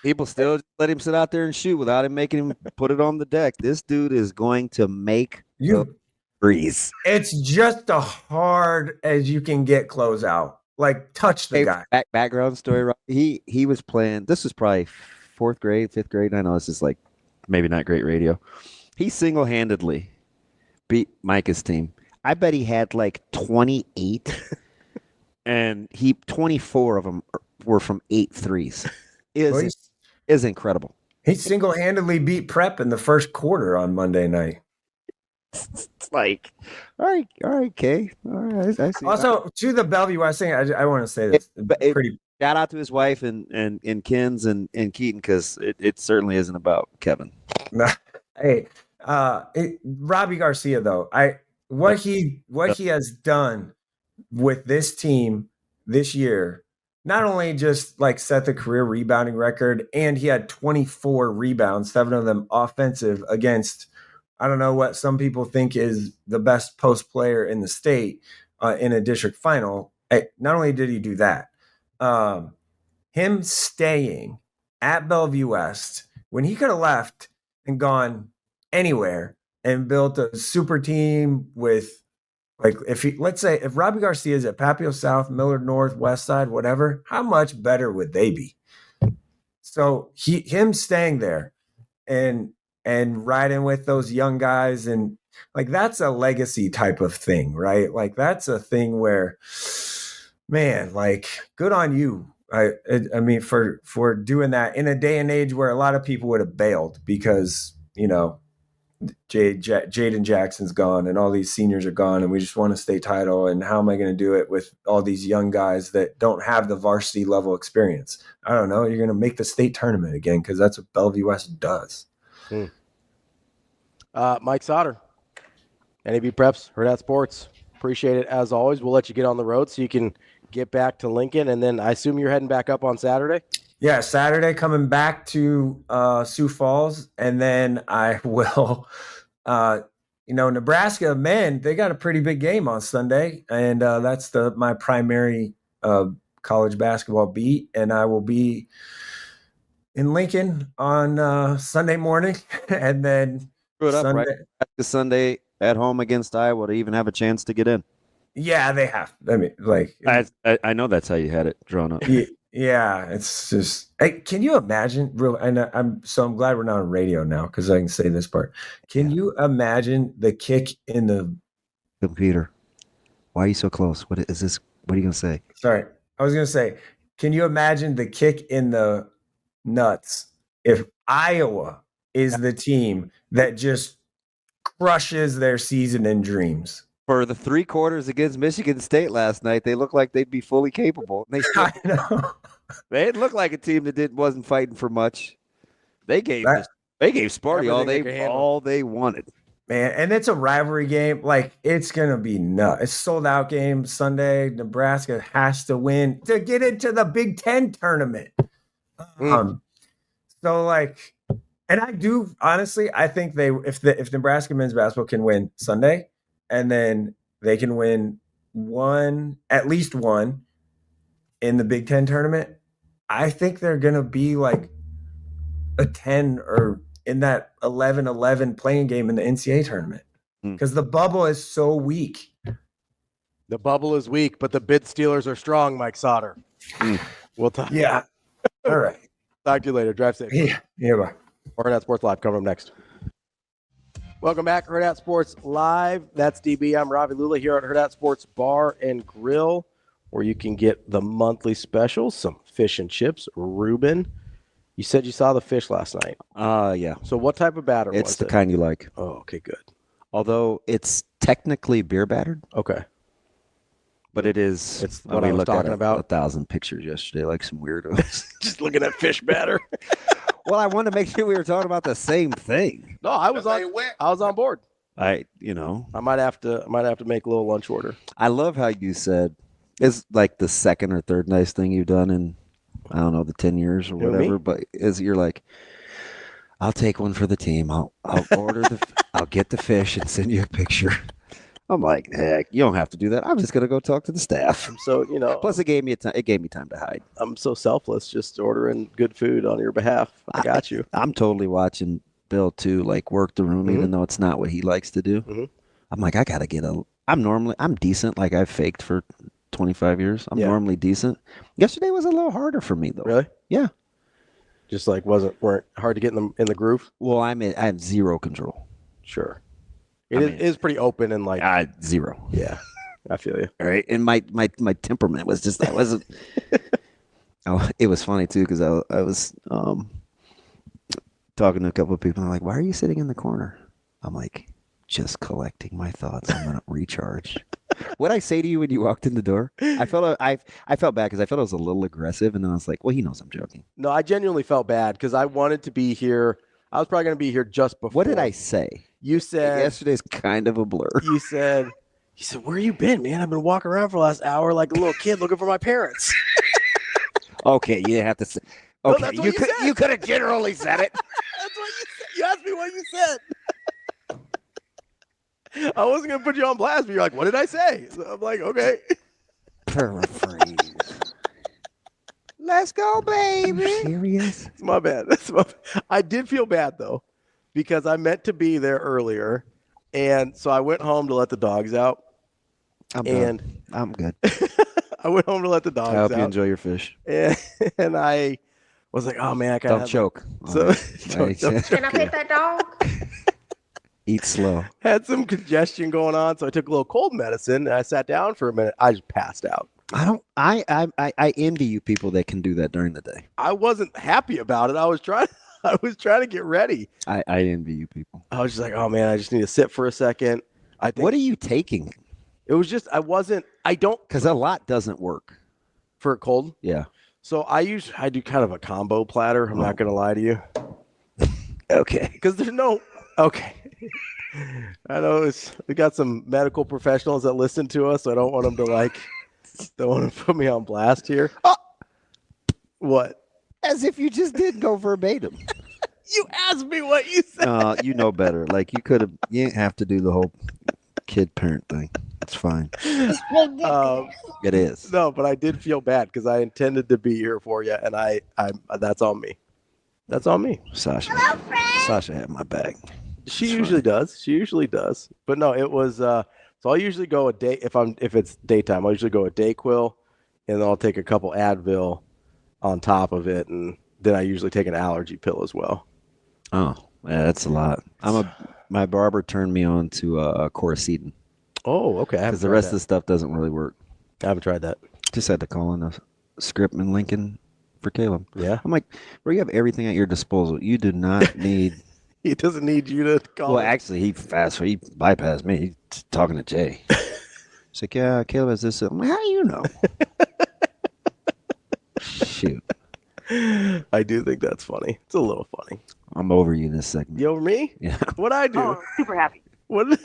People still let him sit out there and shoot without him making him put it on the deck. This dude is going to make you breeze. It's just a hard as you can get close out. Like touch the guy. Background story. Right? He was playing. This was probably 4th grade, 5th grade. I know this is like maybe not great radio. He single-handedly beat Micah's team. I bet he had like 28, and 24 of them were from 8 threes. Is incredible. He single-handedly beat Prep in the first quarter on Monday night. It's like, all right, Kay. All right, I see. Also, to the Bellevue West thing, I want to say this. Shout out to his wife and Kins and Keaton, because it certainly isn't about Kevin. Hey, Robbie Garcia though, what he has done with this team this year, not only just like set the career rebounding record, and he had 24 rebounds, 7 of them offensive against, I don't know what some people think is the best post player in the state in a district final. Not only did he do that, him staying at Bellevue West when he could have left and gone anywhere and built a super team with, like, let's say if Robbie Garcia is at Papio South, Miller North, West Side, whatever, how much better would they be? So him staying there and riding with those young guys, and like that's a legacy type of thing, right? Like that's a thing where, man, like good on you. I mean, for doing that in a day and age where a lot of people would have bailed because, you know, Jaden Jackson's gone and all these seniors are gone and we just won a state title. And how am I going to do it with all these young guys that don't have the varsity level experience? I don't know. You're going to make the state tournament again because that's what Bellevue West does. Mike Sautter, NEBPreps, Hurrdat Sports. Appreciate it as always. We'll let you get on the road so you can get back to Lincoln, and then I assume you're heading back up on Saturday? Yeah, Saturday coming back to Sioux Falls, and then I will, Nebraska men, they got a pretty big game on Sunday, and that's my primary college basketball beat, and I will be in Lincoln on Sunday morning, and then Sunday at home against Iowa to even have a chance to get in. Yeah, they have. I mean, like I know that's how you had it drawn up. Yeah, it's just. Hey, can you imagine? I'm glad we're not on radio now because I can say this part. Can you imagine the kick in the computer? Why are you so close? What is this? What are you gonna say? Sorry, I was gonna say. Can you imagine the kick in the nuts if Iowa is the team that just crushes their season and dreams? For the 3 quarters against Michigan State last night, they looked like they'd be fully capable. I know. They looked like a team that wasn't fighting for much. They gave Sparty all they wanted. Man, and it's a rivalry game. Like, it's going to be nuts. It's a sold-out game Sunday. Nebraska has to win to get into the Big Ten tournament. So, like, and I do, honestly, I think if Nebraska men's basketball can win Sunday, and then they can win at least one in the Big Ten tournament, I think they're going to be like a 10 or in that 11-11 playing game in the NCAA tournament because the bubble is so weak. The bubble is weak, but the bid stealers are strong, Mike Sautter. We'll talk. Yeah. All right. Talk to you later. Drive safe. Yeah, bye. Hurrdat Sports Live coming up next. Welcome back, Hurrdat Sports Live. That's DB. I'm Ravi Lulla here at Hurrdat Sports Bar and Grill, where you can get the monthly specials, some fish and chips. Reuben, you said you saw the fish last night. Yeah. So what type of batter was it? It's the kind you like. Oh, okay, good. Although it's technically beer battered. Okay. But it is. It's what I was looked at talking about. 1,000 pictures yesterday, like some weirdos. Just looking at fish batter. Well, I wanted to make sure we were talking about the same thing. No, I was on board. I might have to make a little lunch order. I love how you said it's like the second or third nice thing you've done in, I don't know, the 10 years or whatever. But you're like, I'll take one for the team. I'll order I'll get the fish and send you a picture. I'm like, heck, you don't have to do that. I'm just gonna go talk to the staff. So plus it gave me time to hide. I'm so selfless, just ordering good food on your behalf. I got you. I'm totally watching Bill too, like work the room, even though it's not what he likes to do. Mm-hmm. I'm like, I gotta get I'm decent. Like I've faked for 25 years. I'm normally decent. Yesterday was a little harder for me though. Really? Yeah. Just like weren't hard to get in the groove. Well, I have zero control. Sure. It is pretty open and like zero. Yeah, I feel you. All right, and my temperament was just I wasn't. Oh, it was funny too because I was talking to a couple of people. And they're like, "Why are you sitting in the corner?" I'm like, "Just collecting my thoughts. I'm gonna recharge." What'd I say to you when you walked in the door? I felt bad because I felt I was a little aggressive, and then I was like, "Well, he knows I'm joking." No, I genuinely felt bad because I wanted to be here. I was probably going to be here just before. What did I say? You said yesterday's kind of a blur. You said, where you been, man? I've been walking around for the last hour like a little kid looking for my parents. Okay, you didn't have to say. Okay, no, you could have generally said it. That's what you said. You asked me what you said. I wasn't gonna put you on blast, but you're like, what did I say? So I'm like, okay. Paraphrase. Let's go, baby. Serious? It's my bad. I did feel bad though, because I meant to be there earlier, and so I went home to let the dogs out. I'm good. I went home to let the dogs out. I hope you enjoy your fish. And I was like, oh man, I can't. Don't choke. So, Can I pet that dog? Eat slow. Had some congestion going on, so I took a little cold medicine and I sat down for a minute. I just passed out. I envy you people that can do that during the day. I wasn't happy about it. I was trying to get ready. I envy you people. I was just like, oh man, I just need to sit for a second. What are you taking? It was just because a lot doesn't work for a cold. Yeah. So I do kind of a combo platter. I'm not gonna lie to you. Okay. Because there's no okay. I know we got some medical professionals that listen to us. So I don't want them to don't want to put me on blast here. Oh, what? As if you just didn't go verbatim. You asked me what you said. You know better. Like you could have. You didn't have to do the whole kid parent thing. It's fine. It is. No, but I did feel bad because I intended to be here for you, and I that's on me. That's on me. Sasha. Hello, Sasha had my bag. She usually does. But no, it was. So I'll usually go a day if it's daytime. I'll usually go a Dayquil, and then I'll take a couple Advil on top of it, and then I usually take an allergy pill as well. Oh, yeah, that's a lot. My barber turned me on to Coricidin. Oh, okay. Because the rest of the stuff doesn't really work. I haven't tried that. Just had to call in a script in Lincoln for Caleb. Yeah. I'm like, bro, you have everything at your disposal. You do not need. He doesn't need you to call. Well, actually, he bypassed me. He's talking to Jay. He's like, yeah, Caleb has this. I'm like, how do you know? Shoot. I do think that's funny. It's a little funny. I'm over you this segment. You over me? Yeah. What'd I do? Oh, super happy. What?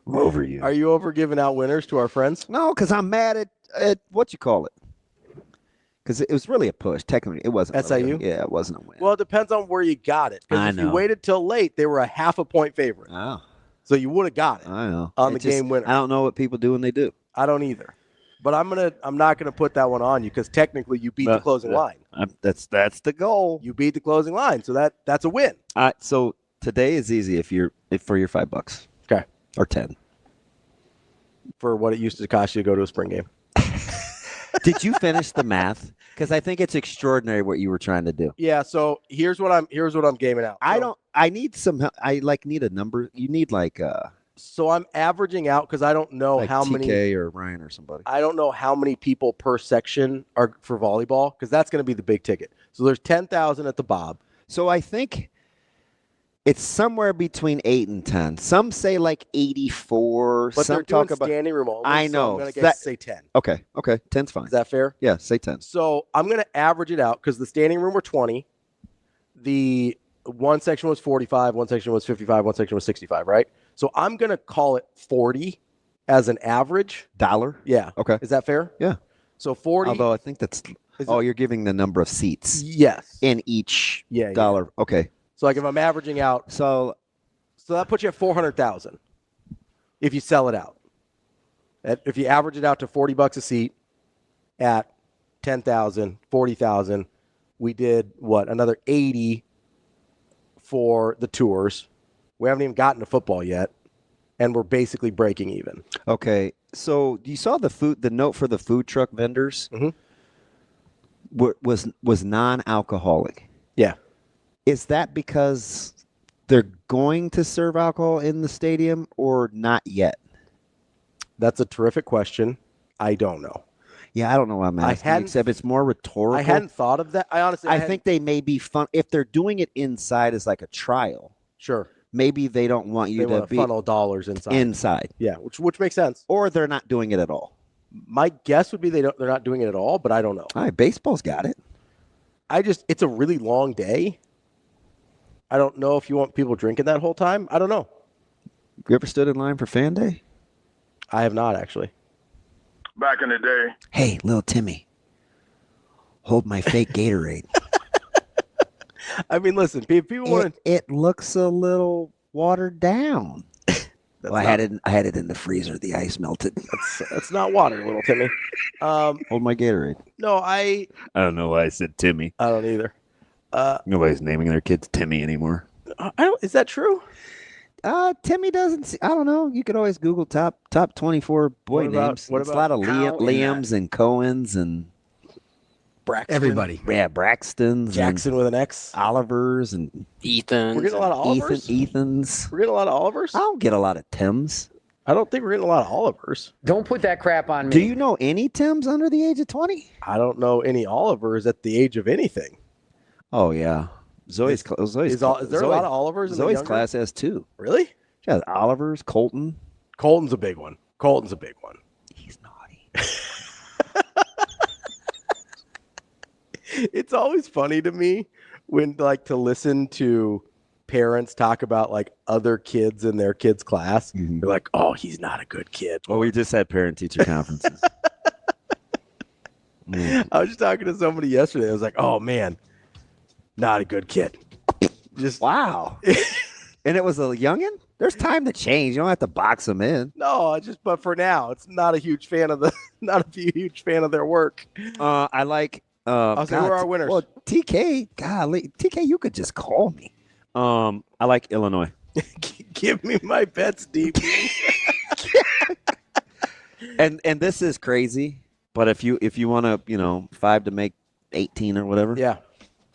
I'm over you. Are you over giving out winners to our friends? No, because I'm mad at what you call it. Because it was really a push. Technically, it wasn't. SIU? Really it wasn't a win. Well, it depends on where you got it. Because if you waited till late, they were a half a point favorite. Oh. So you would have got it. I know. On the game winner. I don't know what people do when they do. I don't either. But I'm not gonna put that one on you because technically you beat the closing line. That's the goal. You beat the closing line, so that's a win. So today is easy if for your $5. Okay. Or 10. For what it used to cost you to go to a spring game. Did you finish the math? Because I think it's extraordinary what you were trying to do. Yeah. So here's what I'm gaming out. I need some. I need a number. You need So I'm averaging out because I don't know how TK many. TK or Ryan or somebody. I don't know how many people per section are for volleyball because that's going to be the big ticket. So there's 10,000 at the Bob. So I think It's somewhere between 8 and 10. Some say like 84. But Some they're doing talk about. standing room only. I So know. I'm going to say 10. Okay. 10's fine. Is that fair? Yeah, say 10. So I'm going to average it out because the standing room were 20. The one section was 45, one section was 55, one section was 65, right? So I'm going to call it 40 as an average. $1? Yeah. Okay. Is that fair? Yeah. So 40. Although I think that's. You're giving the number of seats Yes. in each Yeah. dollar. Okay. So like if I'm averaging out. So that puts you at 400,000 if you sell it out. If you average it out to $40 a seat at 10,000, 40,000, we did another 80 for the tours. We haven't even gotten to football yet, and we're basically breaking even. Okay, so you saw the note for the food truck vendors was non-alcoholic. Yeah. Is that because they're going to serve alcohol in the stadium or not yet? That's a terrific question. I don't know. Yeah, I don't know why I'm asking, except it's more rhetorical. I hadn't thought of that. I think they may be fun if they're doing it inside as like a trial. Sure. Maybe they don't want you to funnel dollars inside. Yeah, which makes sense. Or they're not doing it at all. My guess would be they're not doing it at all, but I don't know. All right, baseball's got it. It's a really long day. I don't know if you want people drinking that whole time. I don't know. You ever stood in line for fan day? I have not, actually. Back in the day. Hey, little Timmy, hold my fake Gatorade. I mean, listen, people want to. It looks a little watered down. Well, I had it in the freezer. The ice melted. That's not water, little Timmy. Hold my Gatorade. No, I don't know why I said Timmy. I don't either. Nobody's naming their kids Timmy anymore. Is that true? Timmy doesn't. I don't know. You could always Google top 24 boy names. It's a lot of Liams and Cohens and Braxton. Everybody. Yeah, Braxtons. Jackson with an X. Olivers and Ethan. We're getting a lot of Olivers. Ethans. We're getting a lot of Olivers. I don't get a lot of Tims. I don't think we're getting a lot of Olivers. Don't put that crap on me. Do you know any Tims under the age of 20? I don't know any Olivers at the age of anything. Oh yeah. Zoe's is there a lot of Olivers? Zoe's class has 2. Really? She has Olivers, Colton. Colton's a big one. He's naughty. It's always funny to me when to listen to parents talk about other kids in their kids' class. Mm-hmm. They're like, "Oh, he's not a good kid." Well, we just had parent-teacher conferences. I was just talking to somebody yesterday. I was like, "Oh man, not a good kid." Just wow. And it was a youngin'? There's time to change. You don't have to box them in. No, but for now, it's not a huge fan of their work. I like. I'll say who are our winners. Well, TK, golly, TK, you could just call me. I like Illinois. Give me my bets, DB. and this is crazy, but if you want to, 5 to make 18 or whatever. Yeah.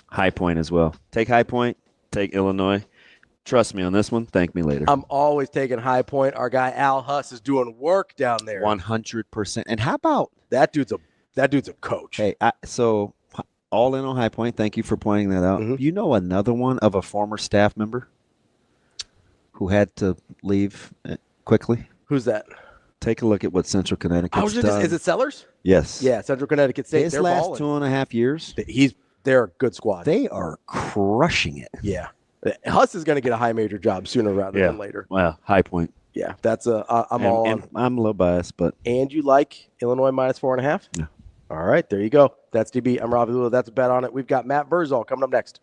High Point as well. Take High Point. Take Illinois. Trust me on this one. Thank me later. I'm always taking High Point. Our guy Al Huss is doing work down there. 100%. And how about that dude's a coach. Hey, so all in on High Point. Thank you for pointing that out. Mm-hmm. You know another one of a former staff member who had to leave quickly? Who's that? Take a look at what Central Connecticut's done. Is it Sellers? Yes. Yeah, Central Connecticut State. His last 2.5 years. They're a good squad. They are crushing it. Yeah. Huss is going to get a high major job sooner rather than later. Well, High Point. Yeah, that's I'm all on. I'm a little biased, but. And you like Illinois minus 4.5? Yeah. All right, there you go. That's DB. I'm Ravi. Lulla. That's a bet on it. We've got Matt Vrzal coming up next.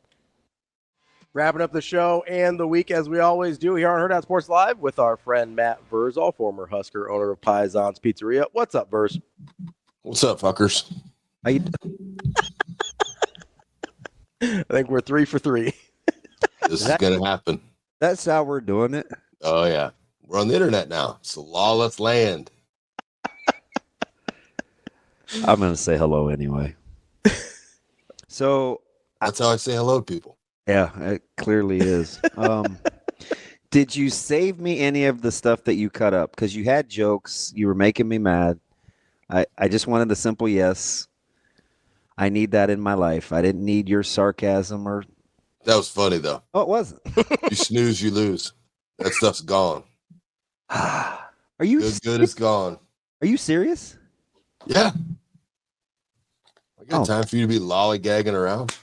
Wrapping up the show and the week as we always do here on Hurrdat Sports Live with our friend Matt Vrzal, former Husker, owner of Piezon's Pizzeria. What's up, Verz? What's up, fuckers? How you I think we're 3 for 3. This is going to happen. That's how we're doing it. Oh, yeah. We're on the internet now. It's a lawless land. I'm going to say hello anyway. So that's how I say hello to people. Yeah, it clearly is. Did you save me any of the stuff that you cut up? Because you had jokes. You were making me mad. I just wanted a simple yes. I need that in my life. I didn't need your sarcasm or That was funny though. Oh, it wasn't. You snooze, you lose. That stuff's gone. Are you Good is gone. Are you serious? Yeah. I got time for you to be lollygagging around.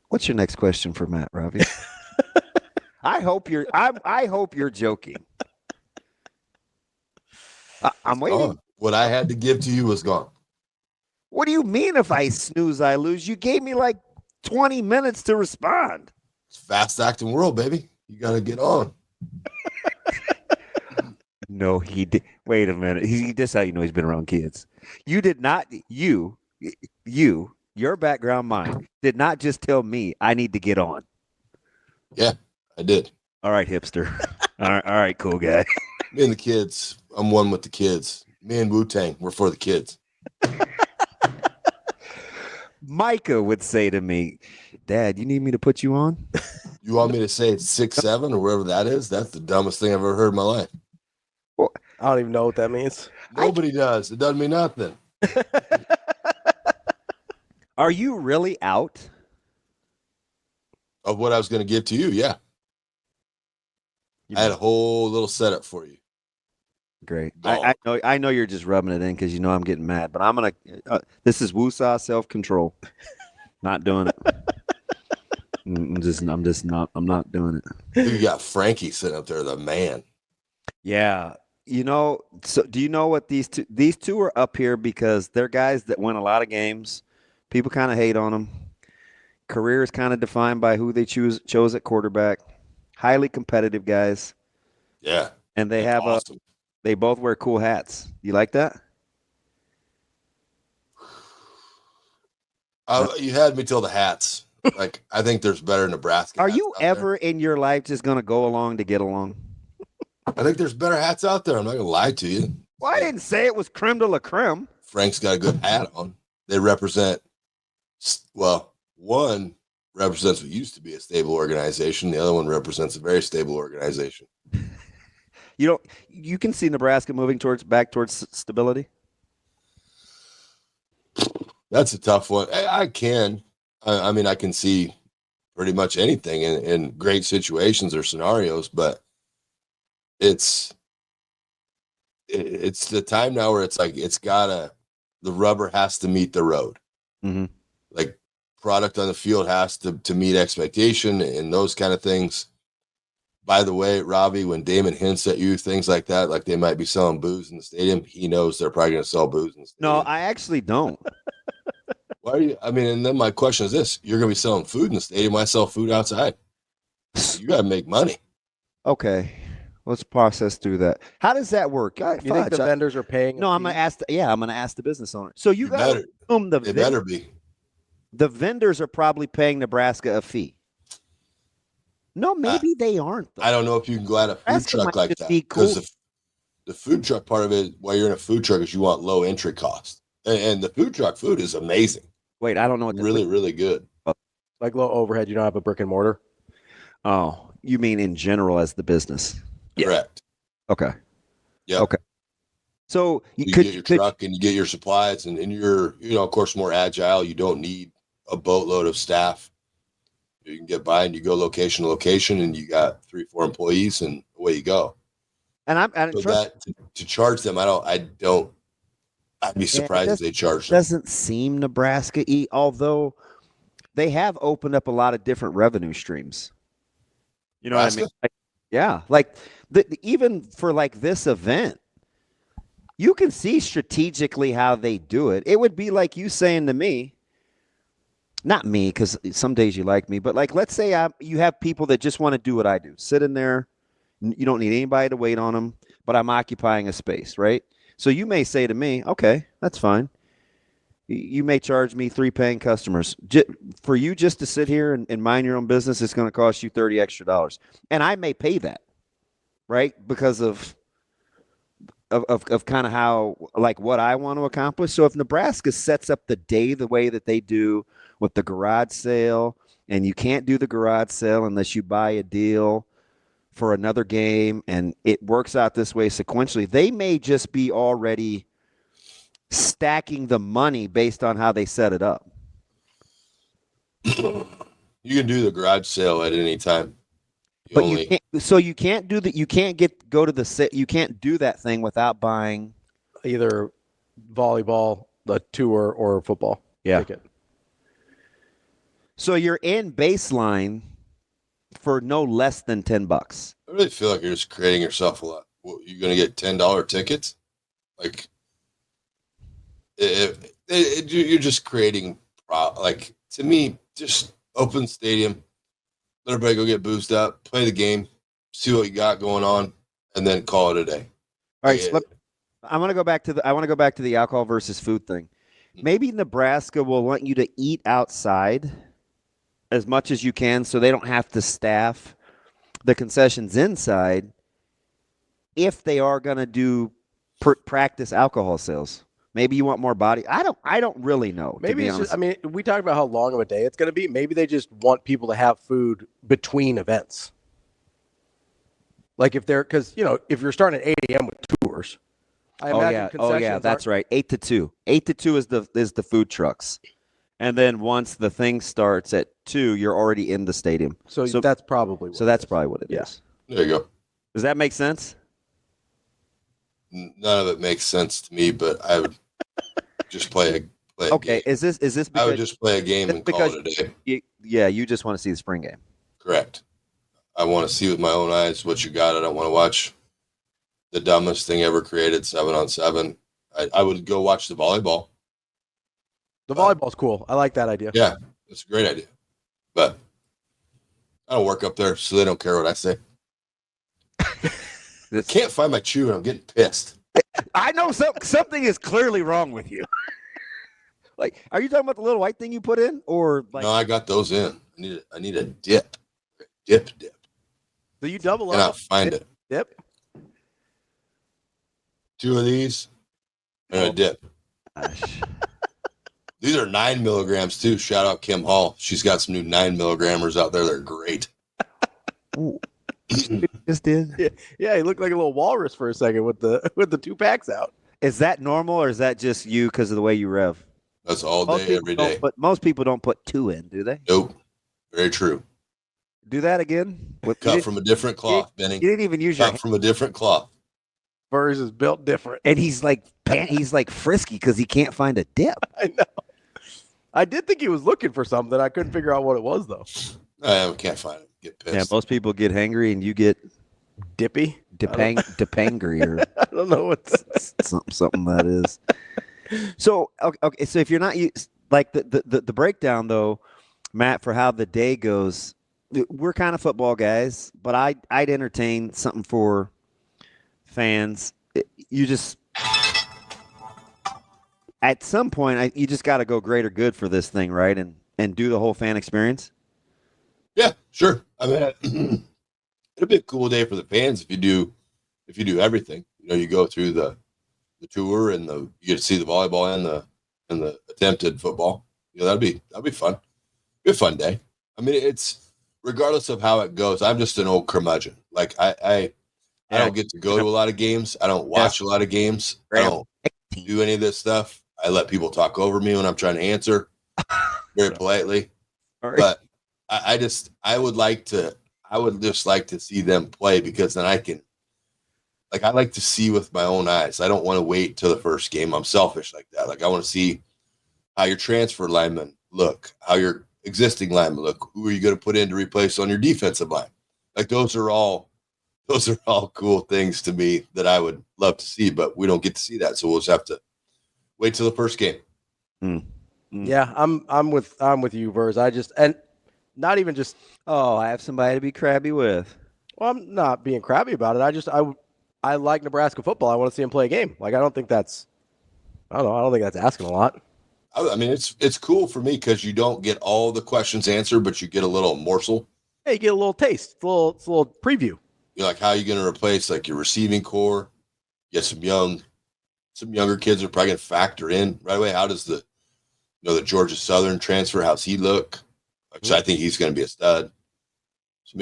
What's your next question for Matt, Ravi? I hope you're joking. I'm waiting. Gone. What I had to give to you was gone. What do you mean if I snooze, I lose? You gave me like 20 minutes to respond. It's a fast acting world, baby. You got to get on. No, he did. Wait a minute. This how you know he's been around kids. You did not. Your background, mine, did not just tell me I need to get on. Yeah, I did. All right, hipster. All right, cool guy. Me and the kids. I'm one with the kids. Me and Wu-Tang, we're for the kids. Micah would say to me, Dad, you need me to put you on? You want me to say 6'7" or wherever that is? That's the dumbest thing I've ever heard in my life. Well, I don't even know what that means. Nobody does. It doesn't mean nothing. Are you really out? Of what I was going to give to you, yeah. I had a whole little setup for you. Great. I know you're just rubbing it in because you know I'm getting mad, but I'm gonna. This is woosah self-control. Not doing it. I'm not doing it. You got Frankie sitting up there, the man. Yeah. You know. So do you know what these two are up here because they're guys that win a lot of games. People kind of hate on them. Career is kind of defined by who they chose at quarterback. Highly competitive guys. Yeah. And they have awesome. They both wear cool hats. You like that? You had me till the hats. Like, I think there's better Nebraska. Are you ever in your life just going to go along to get along? I think there's better hats out there. I'm not going to lie to you. Well, I didn't say it was creme de la creme. Frank's got a good hat on. They represent, well, one represents what used to be a stable organization. The other one represents a very stable organization. You can see Nebraska moving back towards stability. That's a tough one. I can. I mean, I can see pretty much anything in great situations or scenarios, but it's the time now where it's like the rubber has to meet the road. Mm-hmm. Like product on the field has to meet expectation and those kind of things. By the way, Ravi, when Damon hints at you things like that, like they might be selling booze in the stadium, he knows they're probably going to sell booze in the stadium. No, I actually don't. Why are you? I mean, and then my question is this: you're going to be selling food in the stadium. I sell food outside. You got to make money. Okay, let's process through that. How does that work? You think the vendors are paying? No, I'm going to ask. I'm going to ask the business owner. So you got to assume they better be. The vendors are probably paying Nebraska a fee. No, maybe they aren't. Though. I don't know if you can go at a food truck like that because the food truck part of it, while you're in a food truck, is you want low entry cost, and the food truck food is amazing. Wait, I don't know what really good. Like low overhead, you don't have a brick and mortar. Oh, you mean in general as the business? Correct. Okay. Yeah. Okay. So you get your truck and you get your supplies, and you're of course more agile. You don't need a boatload of staff. You can get by and you go location to location, and you got 3-4 employees, and away you go. And to charge them, I'd be surprised if they charge them. Doesn't seem Nebraska-y, although they have opened up a lot of different revenue streams. You know what I mean? Yeah, like even for like this event, you can see strategically how they do it. It would be like you saying to me. Not me, because some days you like me, but like let's say you have people that just want to do what I do. Sit in there. You don't need anybody to wait on them, but I'm occupying a space, right? So you may say to me, okay, that's fine. You may charge me 3 paying customers. For you just to sit here and mind your own business, it's going to cost you $30 extra. And I may pay that, right? Because of kind of how, like what I want to accomplish. So if Nebraska sets up the day the way that they do with the garage sale, and you can't do the garage sale unless you buy a deal for another game, and it works out this way sequentially, they may just be already stacking the money based on how they set it up. You can do the garage sale at any time. But you can't. So you can't do that. You can't go to the. You can't do that thing without buying either volleyball, the tour, or football ticket. So you're in baseline for no less than $10. I really feel like you're just creating yourself a lot. You're going to get $10 tickets? Like, you're just creating, like, to me, just open stadium, let everybody go get boozed up, play the game, see what you got going on, and then call it a day. All right, so I want to go back to the alcohol versus food thing. Maybe Nebraska will want you to eat outside as much as you can, so they don't have to staff the concessions inside. If they are going to do practice alcohol sales, maybe you want more body. I don't really know. Maybe it's just, I mean, we talked about how long of a day it's going to be. Maybe they just want people to have food between events. Like if they're, because if you're starting at 8 a.m. with tours, I imagine concessions that's right. 8 to 2. 8 to 2 is the food trucks. And then once the thing starts at 2, you're already in the stadium. So that's probably what that's probably what it is. There you go. Does that make sense? None of it makes sense to me, but I would just play a game. Is this because I would just play a game and call it a day. You just want to see the spring game. Correct. I want to see with my own eyes what you got. I don't want to watch the dumbest thing ever created, 7-on-7. I would go watch the volleyball. The volleyball's cool. I like that idea. Yeah, it's a great idea. But I don't work up there, so they don't care what I say. I can't find my chew, and I'm getting pissed. I know something is clearly wrong with you. Like, are you talking about the little white thing you put in, or like? No, I got those in. I need a dip. Dip. So you double up. And I'll find it. Dip. 2 of these and a dip. Gosh. These are 9 milligrams too. Shout out Kim Hall. She's got some new 9 milligrammers out there. They're great. Ooh. Just did. Yeah, he looked like a little walrus for a second with the 2 packs out. Is that normal, or is that just you because of the way you rev? That's all day, every day. But most people don't put 2 in, do they? Nope. Very true. Do that again. Cut from a different cloth, Benny. You didn't even use cut from a different cloth. Burrs is built different, and he's like frisky because he can't find a dip. I know. I did think he was looking for something. I couldn't figure out what it was though. I can't find it. Get pissed. Yeah, most people get hangry, and you get dippy, depangry, or I don't know what's something that is. So okay, so if you're not like the breakdown though, Matt, for how the day goes, we're kind of football guys, but I'd entertain something for fans. You just at some point you just got to go greater good for this thing, right? And do the whole fan experience. Yeah, sure. I mean, it'll be a cool day for the fans if you do everything. You go through the tour and you get to see the volleyball and the attempted football. That'd be fun. Be a fun day. I mean, it's regardless of how it goes. I'm just an old curmudgeon. Like I don't get to go to a lot of games. I don't watch a lot of games. I don't do any of this stuff. I let people talk over me when I'm trying to answer very politely. But I would just like to see them play, because then I like to see with my own eyes. I don't want to wait till the first game. I'm selfish like that. Like I want to see how your transfer linemen look, how your existing linemen look. Who are you going to put in to replace on your defensive line? Like those are all cool things to me that I would love to see, but we don't get to see that. So we'll just have to wait till the first game. Yeah, I'm with you, Verz. And not even just I have somebody to be crabby with. Well, I'm not being crabby about it. I like Nebraska football. I want to see him play a game. Like I don't think that's asking a lot. I mean, it's cool for me because you don't get all the questions answered, but you get a little morsel. Hey, you get a little taste. It's a little preview. You're like, how are you going to replace like your receiving core? Get some younger kids are probably going to factor in right away. How does the Georgia Southern transfer? How's he look? So I think he's going to be a stud. So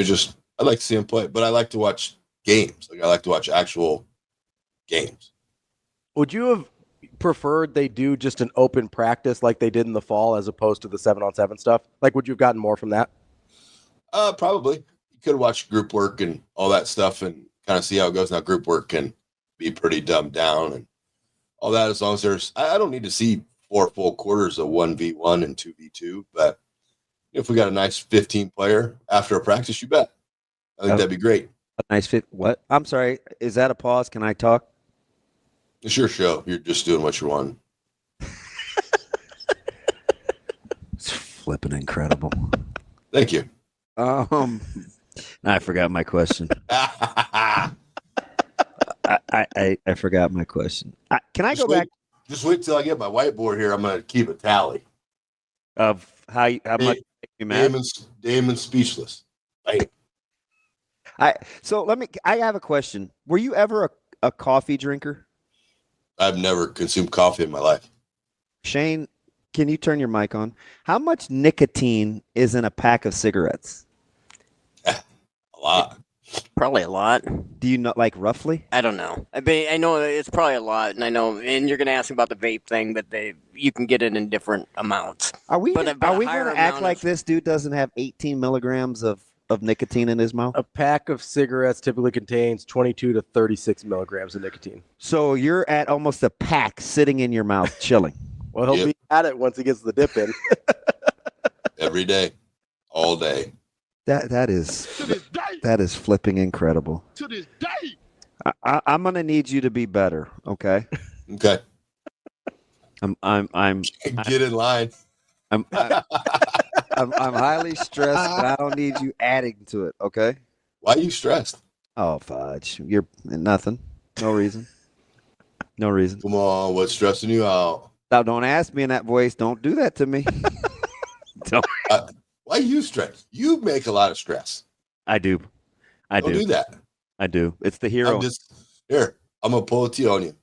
I'd like to see him play, but I like to watch games. Like I like to watch actual games. Would you have preferred they do just an open practice like they did in the fall as opposed to the 7-on-7 stuff? Like, would you have gotten more from that? Probably. You could watch group work and all that stuff and kind of see how it goes. Now, group work can be pretty dumbed down and all that, as long as there's, I don't need to see 4 full quarters of 1v1 and 2v2, but if we got a nice 15 player after a practice, you bet. I think that'd be great. A nice fit. What? I'm sorry. Is that a pause? Can I talk? It's your show. You're just doing what you want. It's flipping incredible. Thank you. I forgot my question. I forgot my question. Can I go back? Just wait till I get my whiteboard here. I'm going to keep a tally of how much you mad. Damon's speechless. I have a question. Were you ever a coffee drinker? I've never consumed coffee in my life. Shane, can you turn your mic on? How much nicotine is in a pack of cigarettes? A lot. Probably a lot. Do you know, like, roughly? I don't know. I know it's probably a lot, and I know. And you're going to ask about the vape thing, but you can get it in different amounts. Are we going to act like this dude doesn't have 18 milligrams of nicotine in his mouth? A pack of cigarettes typically contains 22 to 36 milligrams of nicotine. So you're at almost a pack sitting in your mouth, chilling. Well, he'll be at it once he gets the dip in. Every day, all day. That is flipping incredible. To this day. I'm gonna need you to be better, okay? Okay. I'm get in line. I'm highly stressed, but I don't need you adding to it, okay? Why are you stressed? Oh, fudge. You're nothing. No reason. No reason. Come on, what's stressing you out? Now, don't ask me in that voice. Don't do that to me. Don't. Why are you stressed? You make a lot of stress. I do. Don't do that. I do. It's the hero. I'm going to pull a T on you.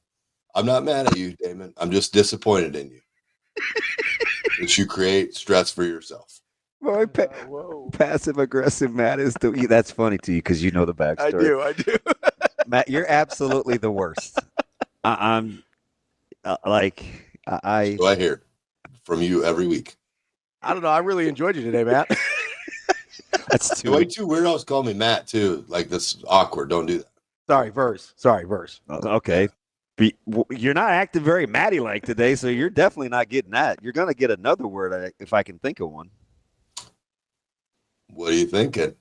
I'm not mad at you, Damon. I'm just disappointed in you. That you create stress for yourself. Boy, passive aggressive Matt is that's funny to you because you know the backstory. I do. Matt, you're absolutely the worst. I'm like I. So I hear from you every week. I don't know. I really enjoyed you today, Matt. That's way too weirdos call me Matt too. Like, that's awkward. Don't do that. Sorry, Verse. Okay. You're not acting very Matty-like today, so you're definitely not getting that. You're going to get another word if I can think of one. What are you thinking?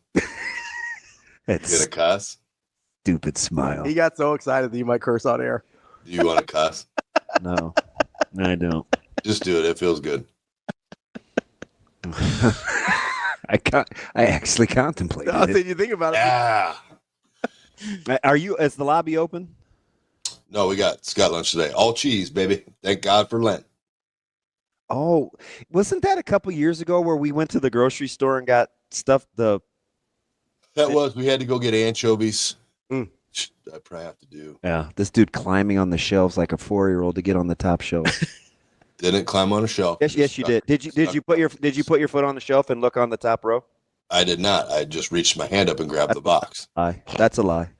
It's you gonna cuss? Stupid smile. He got so excited that you might curse on air. Do you want to cuss? No, I don't. Just do it. It feels good. I actually contemplated I'll it. say you think about it. Yeah. Is the lobby open? No, we got lunch today. All cheese, baby. Thank God for Lent. Oh, wasn't that a couple years ago where we went to the grocery store and got stuff? We had to go get anchovies. I probably have to do. Yeah, this dude climbing on the shelves like a 4-year-old to get on the top shelf. Didn't climb on a shelf. Yes, you did. Did you put your foot on the shelf and look on the top row? I did not. I just reached my hand up and grabbed the box. That's a lie.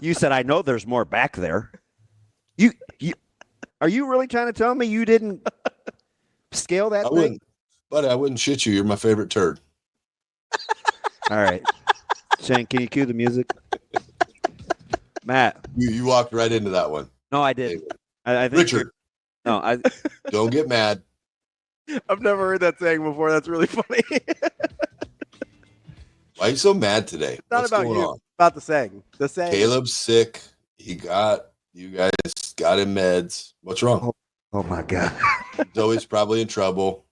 You said, I know there's more back there. Are you really trying to tell me you didn't scale that thing? Buddy, I wouldn't shit you. You're my favorite turd. All right. Shane, can you cue the music? Matt. You walked right into that one. No, I didn't. I think Richard. No, Don't get mad. I've never heard that saying before. That's really funny. Why are you so mad today? It's not What's about going you. on? About the saying. The saying. Caleb's sick. You guys got him meds. What's wrong? Oh my God. Zoe's probably in trouble.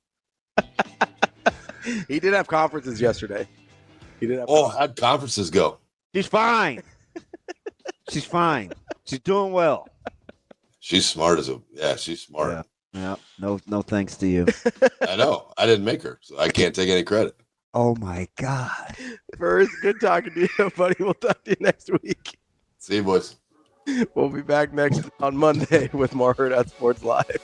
He did have conferences yesterday. How'd conferences go? She's fine. She's fine. She's doing well. She's smart she's smart. Yeah. No thanks to you. I know. I didn't make her, so I can't take any credit. Oh my God. First, good talking to you, buddy. We'll talk to you next week. See you, boys. We'll be back on Monday with more Hurrdat Sports Live.